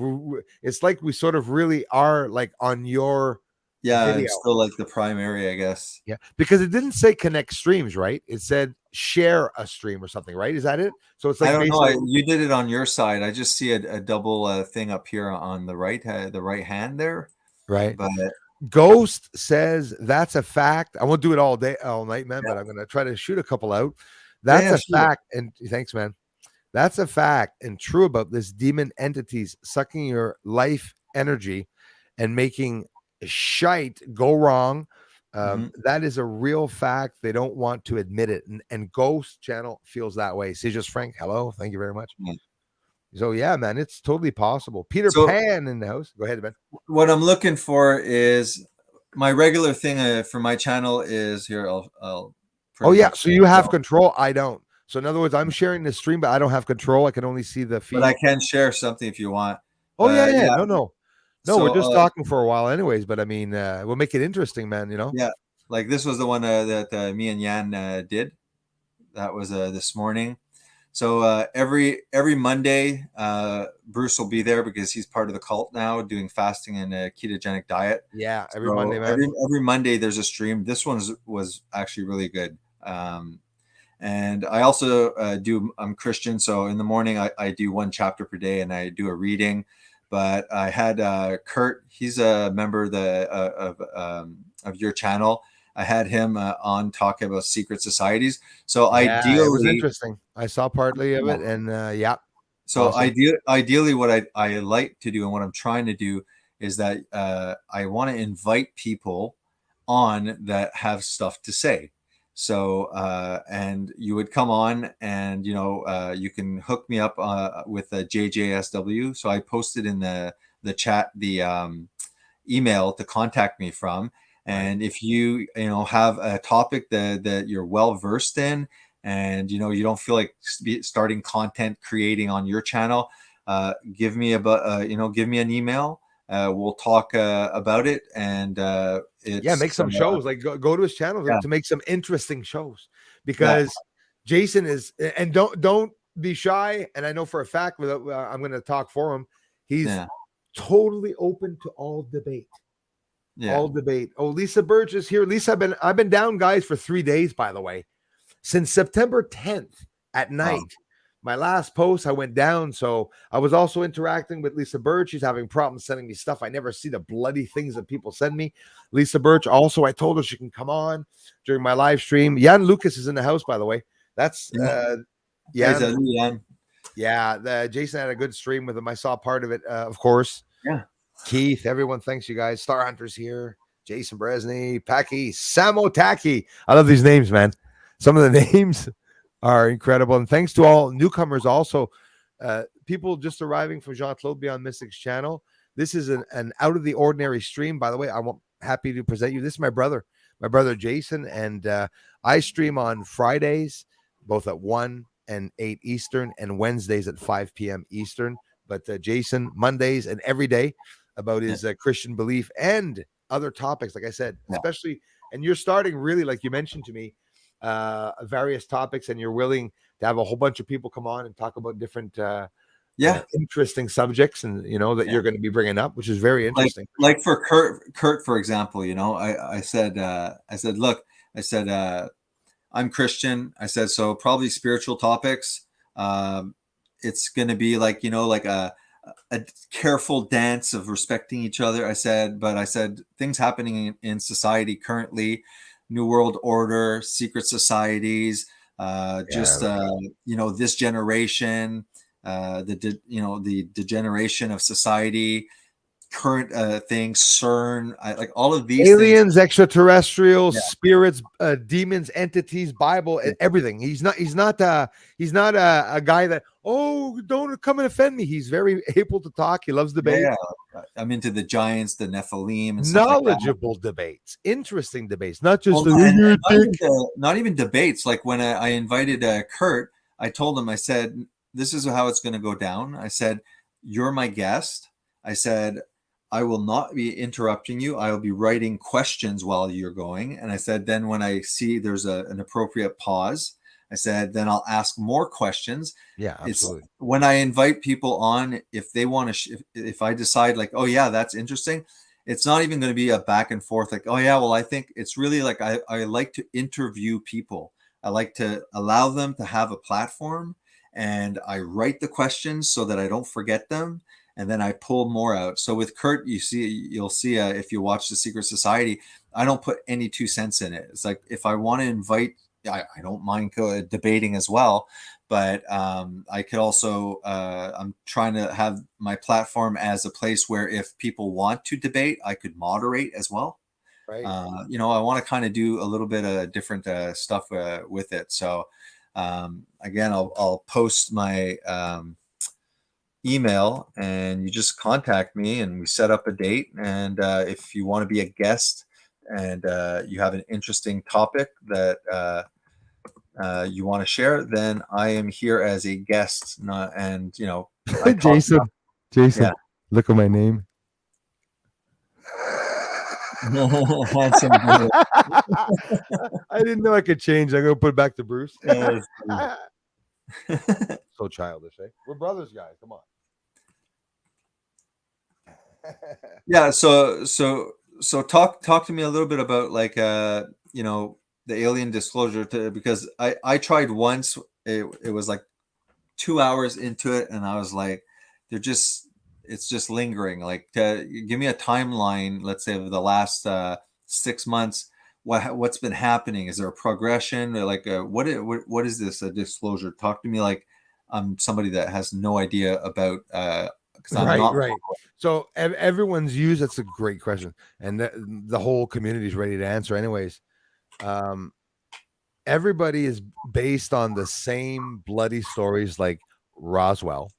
it's like we sort of really are like on your video. I'm still like the primary, I guess. Yeah, because it didn't say connect streams, right? It said share a stream or something, right? Is that it? So it's like, I don't know. You did it on your side. I just see a double thing up here on the right hand there. Right. But Ghost says that's a fact. I won't do it all night, man, but I'm going to try to shoot a couple out. That's a fact. And thanks, man. That's a fact and true about this demon entities sucking your life energy and making shite go wrong. That is a real fact. They don't want to admit it. And Ghost Channel feels that way. See, just Frank. Hello. Thank you very much. So yeah, man, it's totally possible. Peter Pan in the house. Go ahead, man. What I'm looking for is my regular thing for my channel is here. I'll oh yeah, so you have control. I don't. So in other words, I'm sharing the stream, but I don't have control. I can only see the feed. But I can share something if you want. Oh yeah. No, so, we're just talking for a while, anyways. But I mean, we'll make it interesting, man. Yeah, like this was the one that me and Jan did. That was this morning. So every Monday, Bruce will be there because he's part of the cult now, doing fasting and a ketogenic diet. Yeah, every Monday, man. Every Monday there's a stream. This one was actually really good. And I also I'm Christian, so in the morning I do one chapter per day and I do a reading. But I had Kurt. He's a member of your channel. I had him on talking about secret societies. So ideally, it was interesting. I saw partly of it, and So awesome. Ideally, what I like to do and what I'm trying to do is that I want to invite people on that have stuff to say. So and you would come on, and you can hook me up with a JJSW. So I posted in the chat the email to contact me from. And if you have a topic that you're well versed in, and you don't feel like starting content creating on your channel, give me give me an email. We'll talk about it, and make some shows. Like go to his channel to make some interesting shows, because Jason is, and don't be shy. And I know for a fact, I'm going to talk for him. He's totally open to all debate. All debate. Oh, Lisa Birch is here. Lisa, I've been down, guys, for 3 days, by the way, since September 10th at night. My last post, I went down. So I was also interacting with Lisa Birch. She's having problems sending me stuff. I never see the bloody things that people send me. Lisa Birch also, I told her she can come on during my live stream. Jan Lucas is in the house, by the way. That's Jan. Yeah, Jason had a good stream with him. I saw part of it, of course. Yeah. Keith, everyone, thanks you guys. Star Hunters here. Jason Bresney, Packy, Samo Taki. I love these names, man. Some of the names are incredible. And thanks to all newcomers also. People just arriving from Jean-Claude Beyond Mystics channel. This is an out of the ordinary stream. By the way, I'm happy to present you. This is my brother Jason. And I stream on Fridays, both at 1 and 8 Eastern, and Wednesdays at 5 p.m. Eastern. But Jason, Mondays and every day, about his Christian belief and other topics, like I said, especially, and you're starting really, like you mentioned to me, various topics, and you're willing to have a whole bunch of people come on and talk about different interesting subjects, and that you're going to be bringing up, which is very interesting. Like for Kurt, for example, I said, look, I said, I'm Christian. I said, so probably spiritual topics. It's going to be like, like a careful dance of respecting each other. I said things happening in society currently, New World Order, secret societies, this generation, the degeneration of society, current things, CERN, like all of these aliens, things. Extraterrestrials, spirits, demons, entities, Bible, everything. He's not a guy that, don't come and offend me. He's very able to talk. He loves debate. Yeah, I'm into the giants, the Nephilim, and knowledgeable debates, interesting debates, not just not even debates. Like when I invited Kurt, I told him, I said, this is how it's going to go down. I said, you're my guest. I said, I will not be interrupting you. I will be writing questions while you're going. And I said, then when I see there's an appropriate pause, I said, then I'll ask more questions. Yeah, absolutely. When I invite people on, if they want to, if I decide like, oh yeah, that's interesting, it's not even going to be a back and forth. Like, oh yeah, well, I think it's really like, I like to interview people. I like to allow them to have a platform, and I write the questions so that I don't forget them. And then I pull more out. So with Kurt, you'll see if you watch The Secret Society, I don't put any 2 cents in it. It's like, if I want to invite, I don't mind debating as well, but I could also, I'm trying to have my platform as a place where if people want to debate, I could moderate as well. Right. I want to kind of do a little bit of different stuff with it. So again, I'll post my email, and you just contact me and we set up a date. And if you want to be a guest and you have an interesting topic that you want to share, then I am here as a guest. Jason, yeah. Look at my name. I didn't know I could change. I'm gonna put it back to Bruce. So childish, eh? We're brothers, guys. Come on. Yeah, so talk to me a little bit about like the alien disclosure, because I tried once. It was like 2 hours into it, and I was like, it's just lingering. Like, give me a timeline, let's say, of the last 6 months. What's been happening? Is there a progression? Or like what is this, a disclosure? Talk to me like I'm somebody that has no idea about Right. So everyone's used. That's a great question, and the whole community is ready to answer. Anyways, everybody is based on the same bloody stories, like Roswell,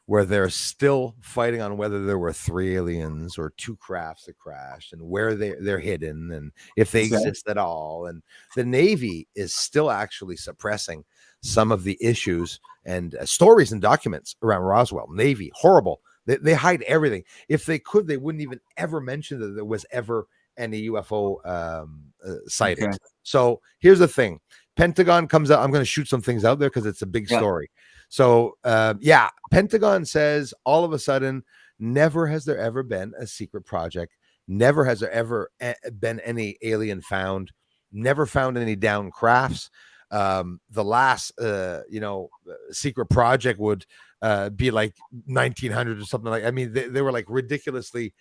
where they're still fighting on whether there were 3 aliens or 2 crafts that crashed, and where they're hidden, and if they exist at all. And the Navy is still actually suppressing some of the issues and stories and documents around Roswell. Navy, horrible. They hide everything. If they could, they wouldn't even ever mention that there was ever any UFO sightings. Okay. So here's the thing. Pentagon comes out. I'm going to shoot some things out there because it's a big story. So Pentagon says all of a sudden, never has there ever been a secret project. Never has there ever been any alien found. Never found any down crafts. The last, secret project would be like 1900 or something like. I mean, they were like ridiculously.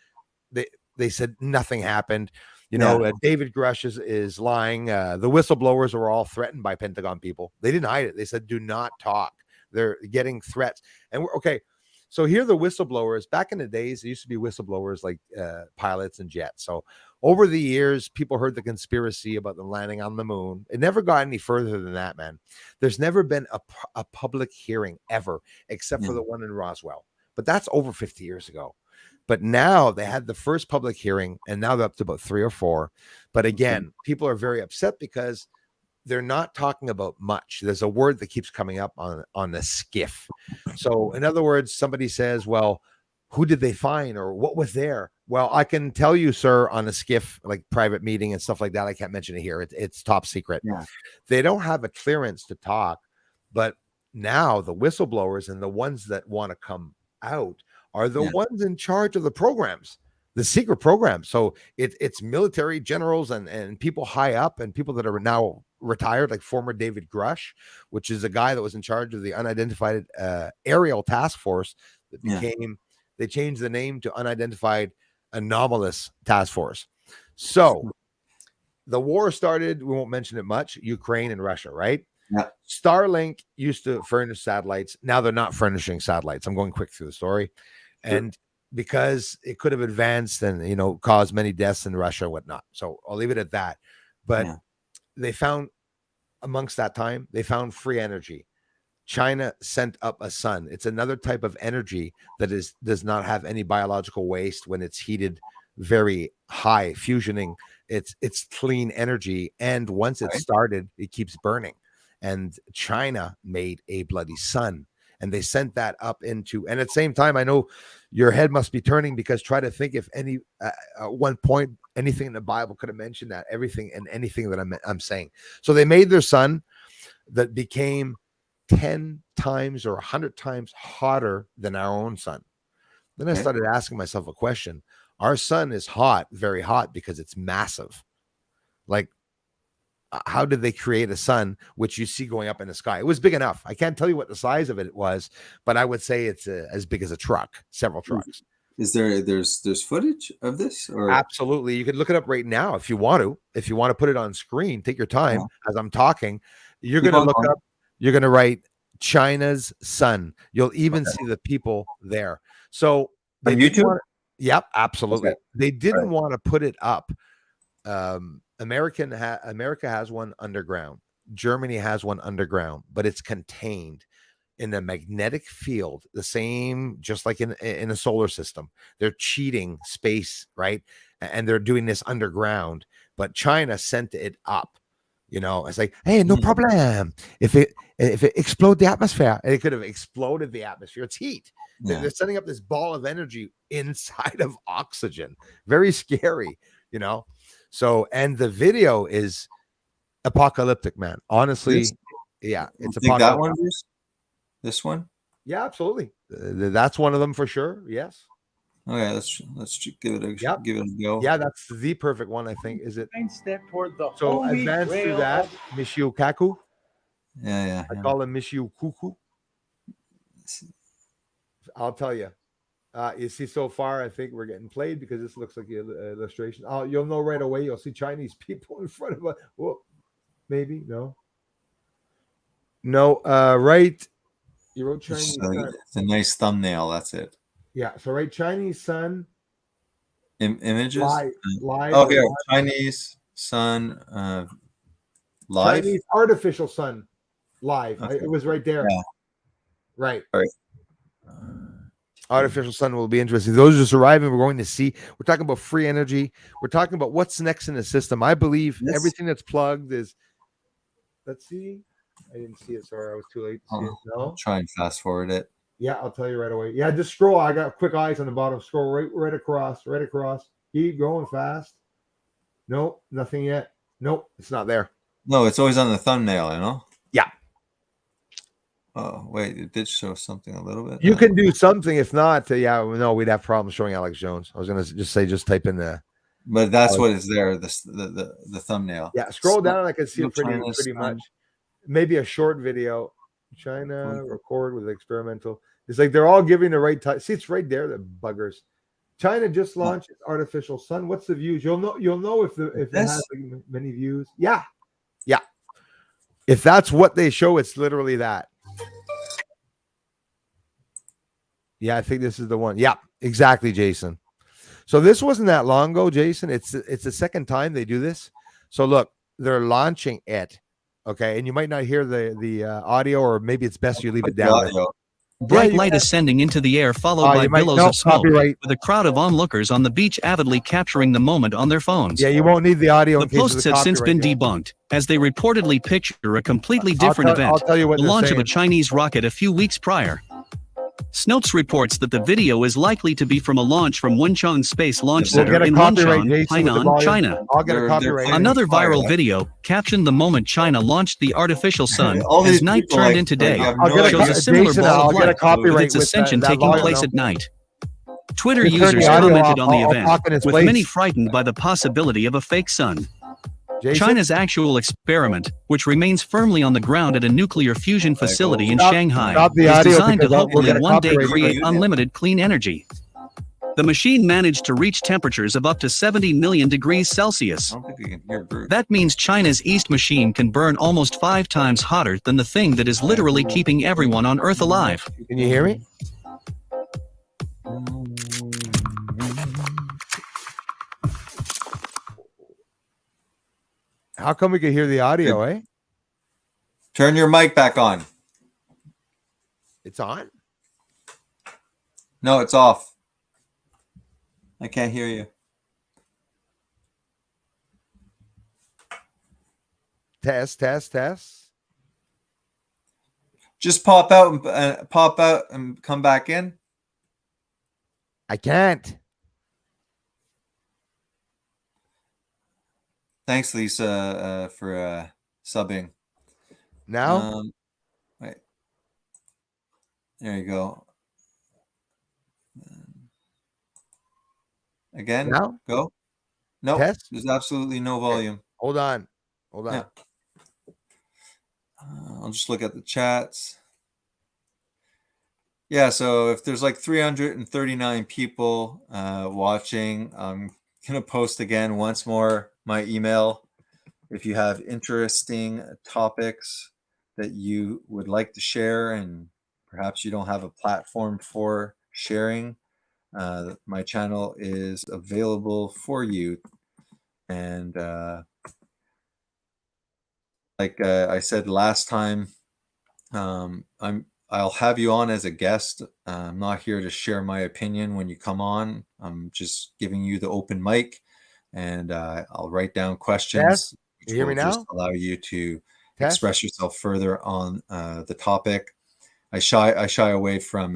They said nothing happened. David Grush is lying. The whistleblowers were all threatened by Pentagon people. They didn't hide it. They said, "Do not talk." They're getting threats, and we're okay. So here, the whistleblowers. Back in the days, there used to be whistleblowers like pilots and jets. So over the years, people heard the conspiracy about them landing on the moon. It never got any further than that, man. There's never been a public hearing ever, except for the one in Roswell. But that's over 50 years ago. But now they had the first public hearing, and now they're up to about 3 or 4. But again, people are very upset because they're not talking about much. There's a word that keeps coming up on the skiff. So in other words, somebody says, well, who did they find or what was there? Well, I can tell you, sir, on a skiff, like private meeting and stuff like that. I can't mention it here. It's top secret. Yeah. They don't have a clearance to talk, but now the whistleblowers and the ones that want to come out are the ones in charge of the programs, the secret programs. So it's military generals and people high up and people that are now retired, like former David Grush, which is a guy that was in charge of the unidentified aerial task force that became, they changed the name to unidentified anomalous task force. So the war started, we won't mention it much, Ukraine and Russia, right? Yeah. Starlink used to furnish satellites. Now they're not furnishing satellites. I'm going quick through the story. Sure. And because it could have advanced and, you know, caused many deaths in Russia and whatnot. So I'll leave it at that. But they found, amongst that time, they found free energy. China sent up a sun. It's another type of energy that does not have any biological waste when it's heated very high, fusioning. It's clean energy. And once it started, it keeps burning. And China made a bloody sun. And they sent that up into, and at the same time, I know your head must be turning, because try to think if any, at one point, anything in the Bible could have mentioned that, everything and anything that I'm saying. So they made their sun that became 10 times or 100 times hotter than our own sun. Then I started asking myself a question. Our sun is hot, very hot, because it's massive. Like, how did they create a sun which you see going up in the sky? It was big enough. I can't tell you what the size of it was, but I would say it's as big as a truck, several trucks. Is there's footage of this? Or absolutely, you can look it up right now if you want to. If you want to put it on screen, take your time as I'm talking. You're going to look up. You're going to write China's sun. You'll even see the people there. So on YouTube. Yep, absolutely. Okay. They didn't want to put it up. America has one underground. Germany has one underground, but it's contained in a magnetic field, the same, just like in a solar system. They're cheating space, right? And they're doing this underground, but China sent it up. You know, it's like, hey, no problem. If it explode the atmosphere, and it could have exploded the atmosphere. It's heat. They're setting up this ball of energy inside of oxygen. Very scary, you know. So, and the video is apocalyptic, man. Honestly, it's apocalyptic. That one, this one? Yeah, absolutely. That's one of them for sure. Yes. Okay, let's give it a go. Yeah, that's the perfect one, I think. Is it? Step toward the so advance through that, Michio Kaku. Yeah. I call him Michio Kuku. I'll tell you. You see, so far, I think we're getting played because this looks like an illustration. Oh, you'll know right away. You'll see Chinese people in front of us. Whoa, maybe no. Right. You wrote Chinese sun. It's a nice thumbnail. That's it. Yeah. So write Chinese sun. Images. Live. Oh, here, Chinese sun. Live. Chinese artificial sun. Live. Okay. It was right there. Yeah. Right. All right. Artificial sun will be interesting. Those just arriving, we're going to see. We're talking about free energy. We're talking about what's next in the system. I believe everything that's plugged is. Let's see. I didn't see it. Sorry, I was too late to see it. No. I'll try and fast forward it. Yeah, I'll tell you right away. Yeah, just scroll. I got quick eyes on the bottom. Scroll right across. Keep going fast. Nope, nothing yet. Nope, it's not there. No, it's always on the thumbnail, you know? Yeah. Oh, wait, it did show something a little bit. You can do something. If not, we'd have problems showing Alex Jones. I was going to just type in the. But that's what is there, the thumbnail. Yeah, scroll down. I can see it pretty much. Maybe a short video. China record with experimental. It's like they're all giving the right time. See, it's right there. The buggers. China just launched its artificial sun. What's the views? You'll know if it has many views. Yeah. If that's what they show, it's literally that. Yeah, I think this is the one. Yeah, exactly, Jason. So this wasn't that long ago, Jason. It's the second time they do this. So look, they're launching it. Okay, and you might not hear the audio, or maybe it's best you leave it down. Bright light ascending into the air, followed by billows of smoke, with a crowd of onlookers on the beach avidly capturing the moment on their phones. Yeah, you won't need the audio. The posts have since been debunked, as they reportedly picture a completely different event, the launch of a Chinese rocket a few weeks prior. Snopes reports that the video is likely to be from a launch from Wenchang Space Launch We'll Center get a in copyright, Wenchang, Jason, with the Hainan, volume. China. I'll get a They're copyright. fighting Another fire. viral video captioned the moment China launched the artificial sun All as these night people, turned like, into day. have I'll no get a idea. Shows a similar Jason, ball I'll of get a light with copyright its with ascension that taking volume, place no? at night. Twitter Just turn users the audio commented off. on the I'll event, talk in its with place. many frightened by the possibility of a fake sun. Jason? China's actual experiment, which remains firmly on the ground at a nuclear fusion facility in Stop- Shanghai, stop the is audio designed to because we'll hopefully get a one day copyright create strike. unlimited clean energy. The machine managed to reach temperatures of up to 70 million degrees I Celsius. don't think we can hear Bruce. That means China's East machine can burn almost 5 times hotter than the thing that is literally keeping everyone on Earth alive. Can you hear me? How come we can hear the audio, eh? Turn your mic back on. It's on? No, it's off. I can't hear you. Test, test, test. Just pop out and come back in. I can't. Thanks, Lisa, for subbing. Now? Wait. There you go. Again? Now? Go. No, Test? there's absolutely no volume. Hold on. Hold on. Yeah. I'll just look at the chats. Yeah, so if there's like 339 people watching, I'm going to post again once more my email. If you have interesting topics that you would like to share and perhaps you don't have a platform for sharing, my channel is available for you. And like I said last time, I'll have you on as a guest. I'm not here to share my opinion when you come on. I'm just giving you the open mic, and I'll write down questions. You hear me will just now? allow you to Test? express yourself further on the topic. I shy away from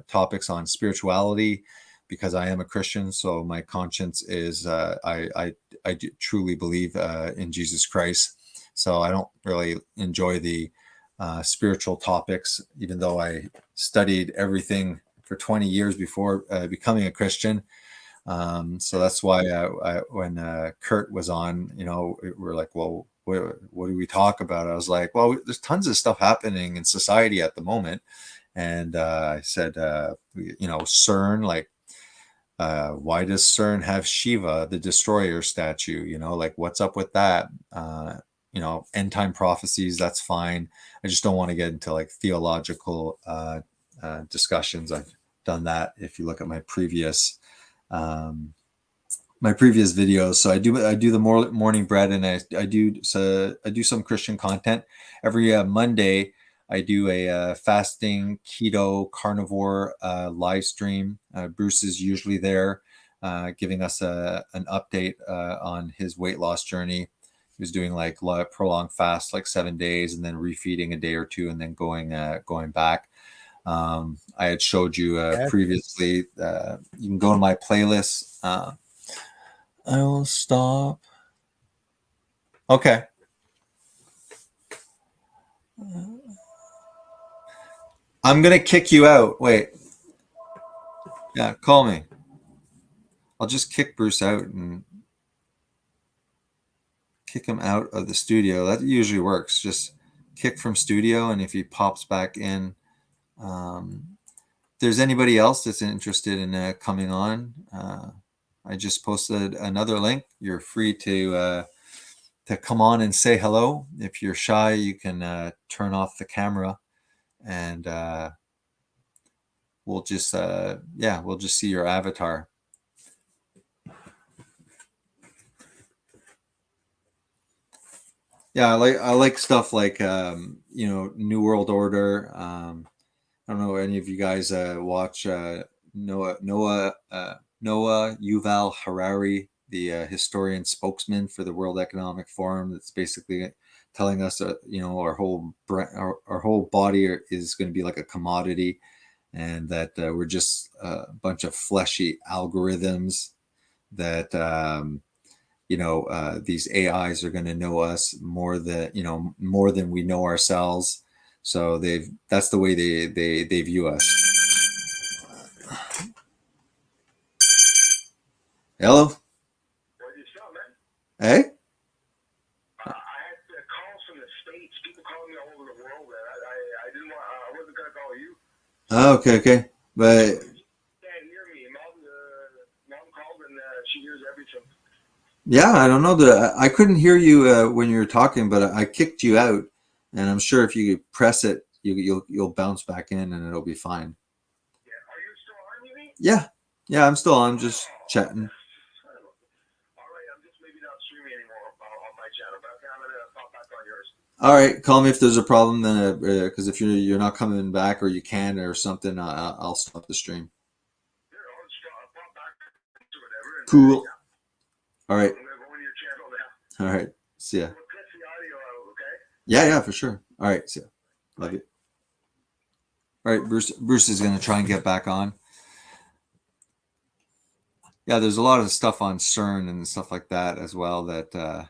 topics on spirituality because I am a Christian. So my conscience is I do truly believe in Jesus Christ. So I don't really enjoy the spiritual topics, even though I studied everything for 20 years before becoming a Christian. So that's why when Kurt was on, we're like, well, what do we talk about? I was like, well, there's tons of stuff happening in society at the moment. And I said, CERN, like, why does CERN have Shiva, the destroyer statue? Like, what's up with that? End time prophecies, that's fine. I just don't want to get into like theological discussions. I've done that if you look at my previous videos. So I do the morning bread, and I do some Christian content every Monday. I do a fasting keto carnivore live stream. Bruce is usually there, giving us an update on his weight loss journey. He was doing like prolonged fast, like 7 days, and then refeeding a day or two, and then going back. I had showed you previously. You can go to my playlist. I will stop. Okay. I'm gonna kick you out. Wait. Yeah, call me. I'll just kick Bruce out and kick him out of the studio. That usually works. Just kick from studio, and if he pops back in, if there's anybody else that's interested in coming on, I just posted another link. You're free to come on and say hello. If you're shy, you can turn off the camera, and we'll just see your avatar. Yeah, I like stuff like New World Order. I don't know if any of you guys watch Noah Yuval Harari, the historian spokesman for the World Economic Forum. That's basically telling us our whole body is going to be like a commodity, and that we're just a bunch of fleshy algorithms that these AIs are going to know us more than we know ourselves. So that's the way they view us. Hello. Hey. Oh, okay. But yeah, I don't know. I couldn't hear you when you were talking, but I kicked you out, and I'm sure if you press it, you'll bounce back in, and it'll be fine. Yeah, I'm still on, just chatting. All right, call me if there's a problem. Then, because if you're not coming back or you can or something, I'll stop the stream. Cool. All right. All right. See ya. Yeah, for sure. All right. See ya. Love you. All right, Bruce is going to try and get back on. Yeah, there's a lot of stuff on CERN and stuff like that as well that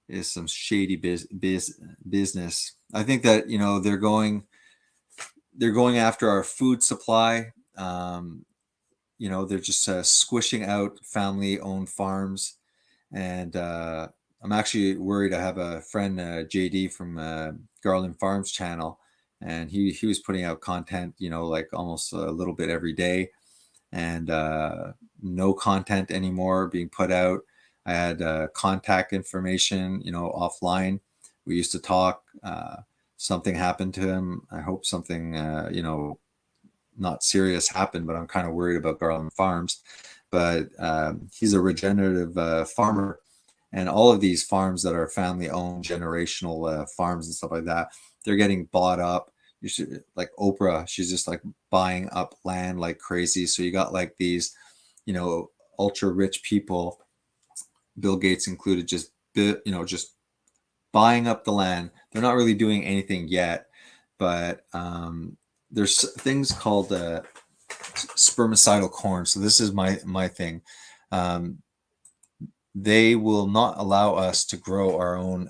is some shady business. I think that they're going after our food supply. They're just squishing out family-owned farms, and I'm actually worried. I have a friend, JD from Garland Farms channel, and he was putting out content, like almost a little bit every day, and no content anymore being put out. I had contact information, offline. We used to talk. Something happened to him. I hope something, not serious happened, but I'm kind of worried about Garland Farms. But he's a regenerative farmer, and all of these farms that are family-owned, generational farms and stuff like that, they're getting bought up. You should, like Oprah, she's just like buying up land like crazy. So you got like these, ultra rich people, Bill Gates included, just buying up the land. They're not really doing anything yet, but there's things called spermicidal corn. So this is my thing. They will not allow us to grow our own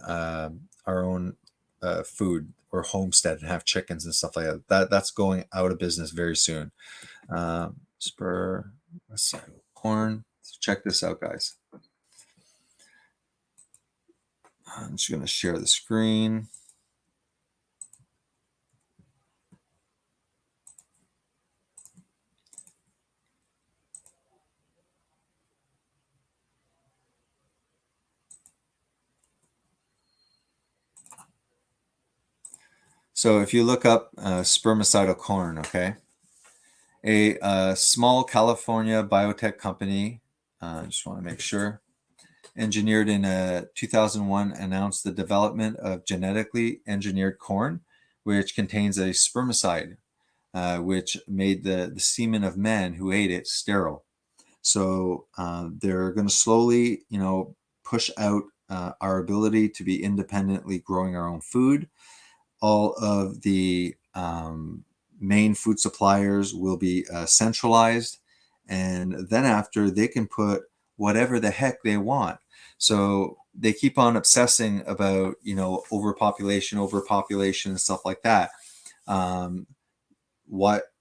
food or homestead and have chickens and stuff like that. That's going out of business very soon. Spermicidal corn. So check this out, guys. I'm just going to share the screen. So if you look up spermicidal corn, okay, a small California biotech company, just want to make sure, engineered in 2001, announced the development of genetically engineered corn, which contains a spermicide, which made the semen of men who ate it sterile. So they're going to slowly, push out our ability to be independently growing our own food. All of the main food suppliers will be centralized, and then after they can put whatever the heck they want. So they keep on obsessing about, overpopulation and stuff like that.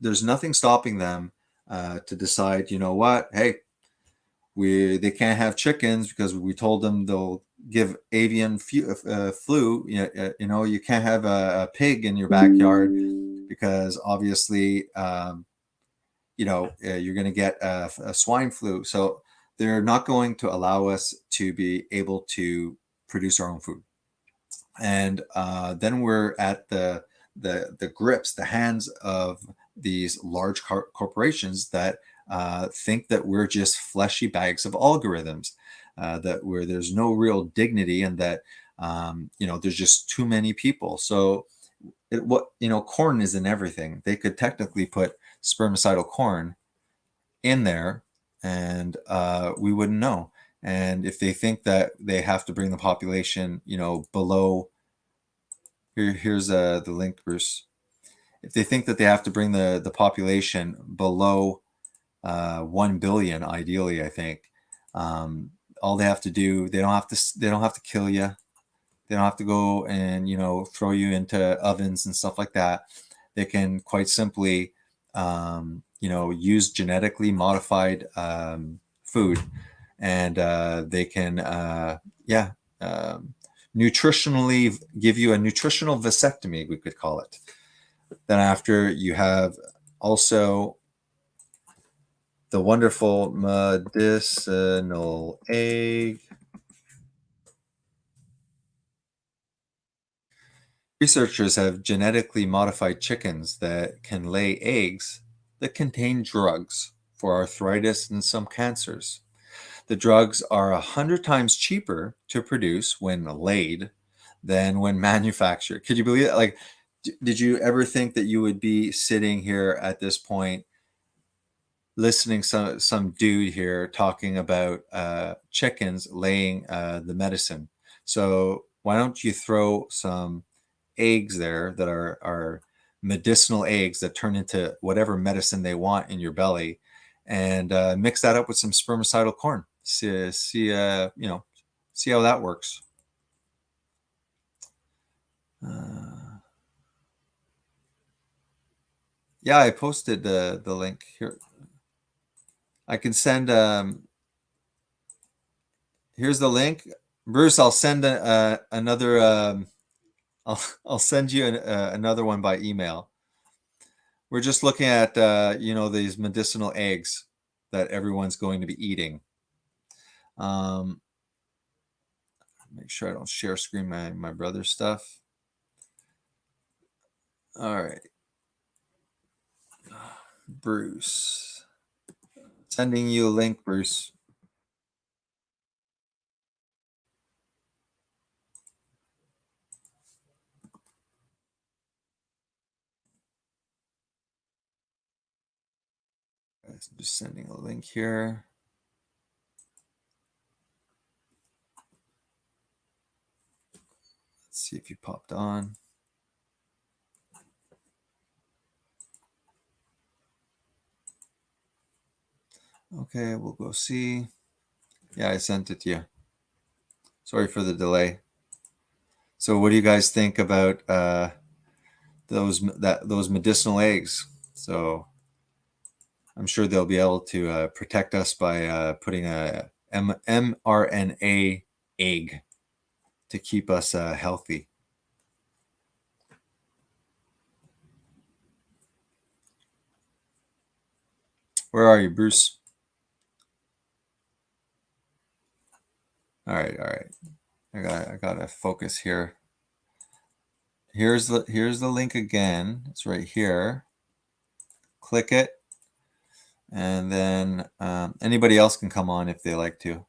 There's nothing stopping them to decide, what, hey, they can't have chickens because we told them they'll give avian flu. You can't have a pig in your backyard because obviously, you're going to get a swine flu. So they're not going to allow us to be able to produce our own food. And then we're at the grips, the hands of these large corporations that think that we're just fleshy bags of algorithms, where there's no real dignity, and that there's just too many people. So corn is in everything. They could technically put spermicidal corn in there, and we wouldn't know. And if they think that they have to bring the population, below, here's the link, Bruce. if they think that they have to bring the population below 1 billion, ideally, I think, all they have to do, they don't have to kill you. They don't have to go and, throw you into ovens and stuff like that. They can quite simply, use genetically modified food, and they can, nutritionally give you a nutritional vasectomy, we could call it. Then after, you have also the wonderful medicinal egg. Researchers have genetically modified chickens that can lay eggs that contain drugs for arthritis and some cancers. The drugs are 100 times cheaper to produce when laid than when manufactured. Could you believe it? Like, did you ever think that you would be sitting here at this point listening some dude here talking about chickens laying the medicine? So why don't you throw some eggs there that are medicinal eggs that turn into whatever medicine they want in your belly, and mix that up with some spermicidal corn. See how that works. Yeah, I posted the link here. I can send. Here's the link, Bruce. I'll send another. I'll send you another one by email. We're just looking at these medicinal eggs that everyone's going to be eating. Make sure I don't share screen my brother's stuff. All right, Bruce, sending you a link, Bruce. I'm just sending a link here. Let's see if you popped on. Okay, we'll go see. Yeah, I sent it to you. Sorry for the delay. So what do you guys think about those medicinal eggs? So I'm sure they'll be able to protect us by putting a mRNA egg to keep us healthy. Where are you, Bruce? All right. I gotta focus here. Here's the link again. It's right here. Click it, and then anybody else can come on if they like to.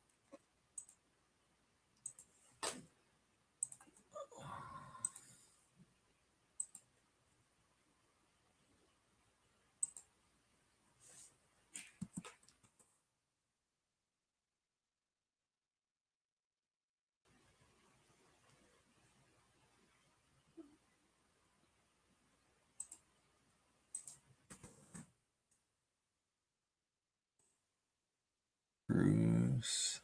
Bruce,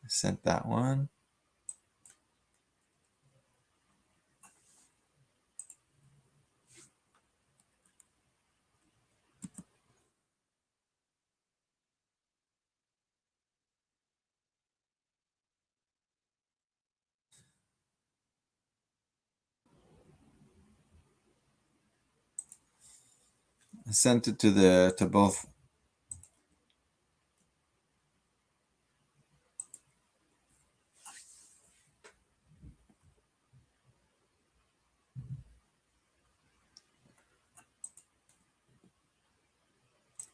I sent that one. I sent it to both.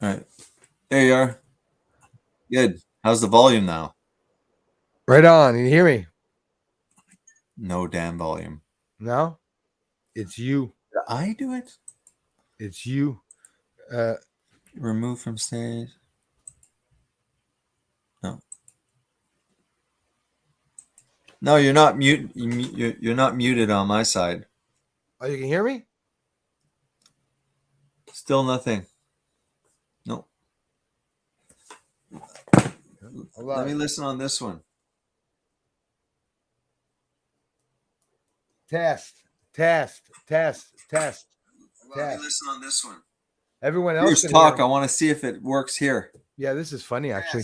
All right, there you are. Good. How's the volume now? Right on. You hear me? No damn volume. No, it's you. Did I do it? It's you. Remove from stage. No. No, you're not mute. You're not muted on my side. Oh, you can hear me? Still nothing. No. Let me listen on this one. Test. Let me listen on this one. Everyone else Bruce, can talk. hear. I want to see if it works here. Yeah, this is funny actually.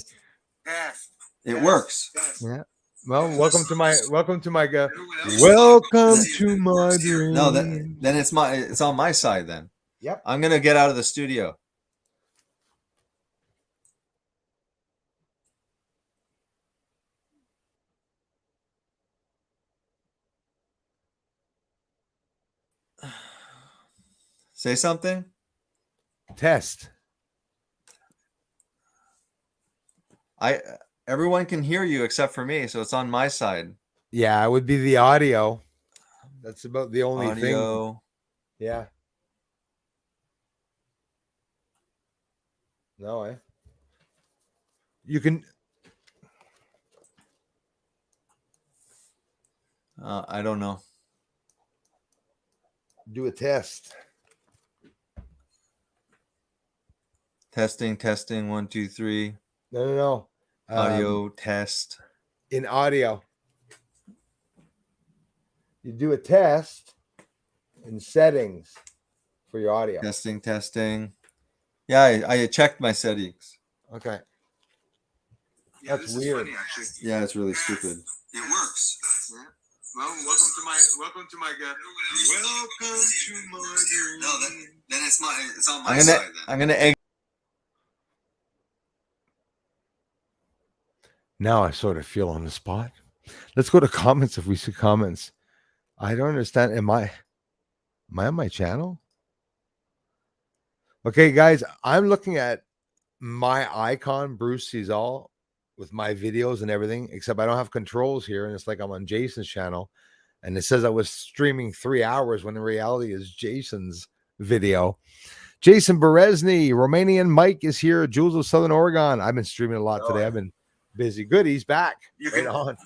It works. Yeah. Well, welcome to my dream. No, then it's on my side then. Yep. I'm gonna get out of the studio. Say something. Test. Everyone can hear you except for me, so it's on my side. Yeah, it would be the audio. That's about the only Audio. thing. Yeah. No, you can. I don't know. Do a test. Testing. 1, 2, 3. No. Audio test. In audio. You do a test in settings for your audio. Testing. Yeah, I checked my settings. Okay. Yeah, That's weird. Funny, yeah, it's really stupid. It works. Yeah. Well, welcome to my Welcome to my dream. No, then it's on my side. I'm gonna egg. Now I sort of feel on the spot. Let's go to comments if we see comments. I don't understand. Am I on my channel? Okay, guys, I'm looking at my icon, Bruce sees all, with my videos and everything, except I don't have controls here, and it's like I'm on Jason's channel, and it says I was streaming 3 hours when in reality is Jason's video. Jason Berezny, Romanian Mike is here. Jules of Southern Oregon. I've been streaming a lot today. I've been busy. Good, he's back. Right on.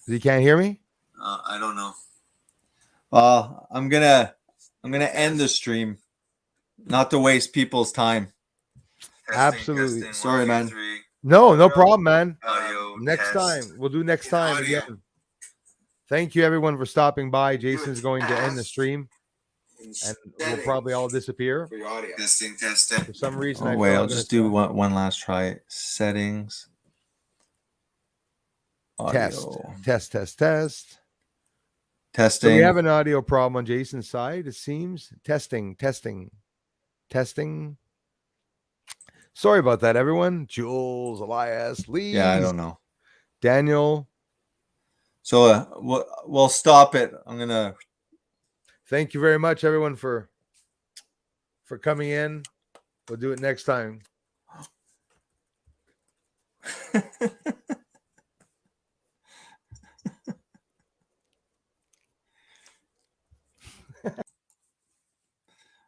You can't hear me? I don't know. I'm gonna end the stream, not to waste people's time. Absolutely. Sorry, man. No problem, man. Audio Next time. We'll do next time audio. again. Thank you, everyone, for stopping by. Jason's going to end the stream, and we'll probably all disappear. Testing. For some reason, Oh, wait, I'll just do one last try. Settings. Audio. Test. Testing. So we have an audio problem on Jason's side, it seems. Testing. Sorry about that, everyone. Jules, Elias, Lee. Yeah, I don't know. Daniel. So we'll stop it. I'm gonna. Thank you very much, everyone, for coming in. We'll do it next time.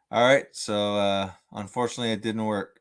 All right. So unfortunately, it didn't work.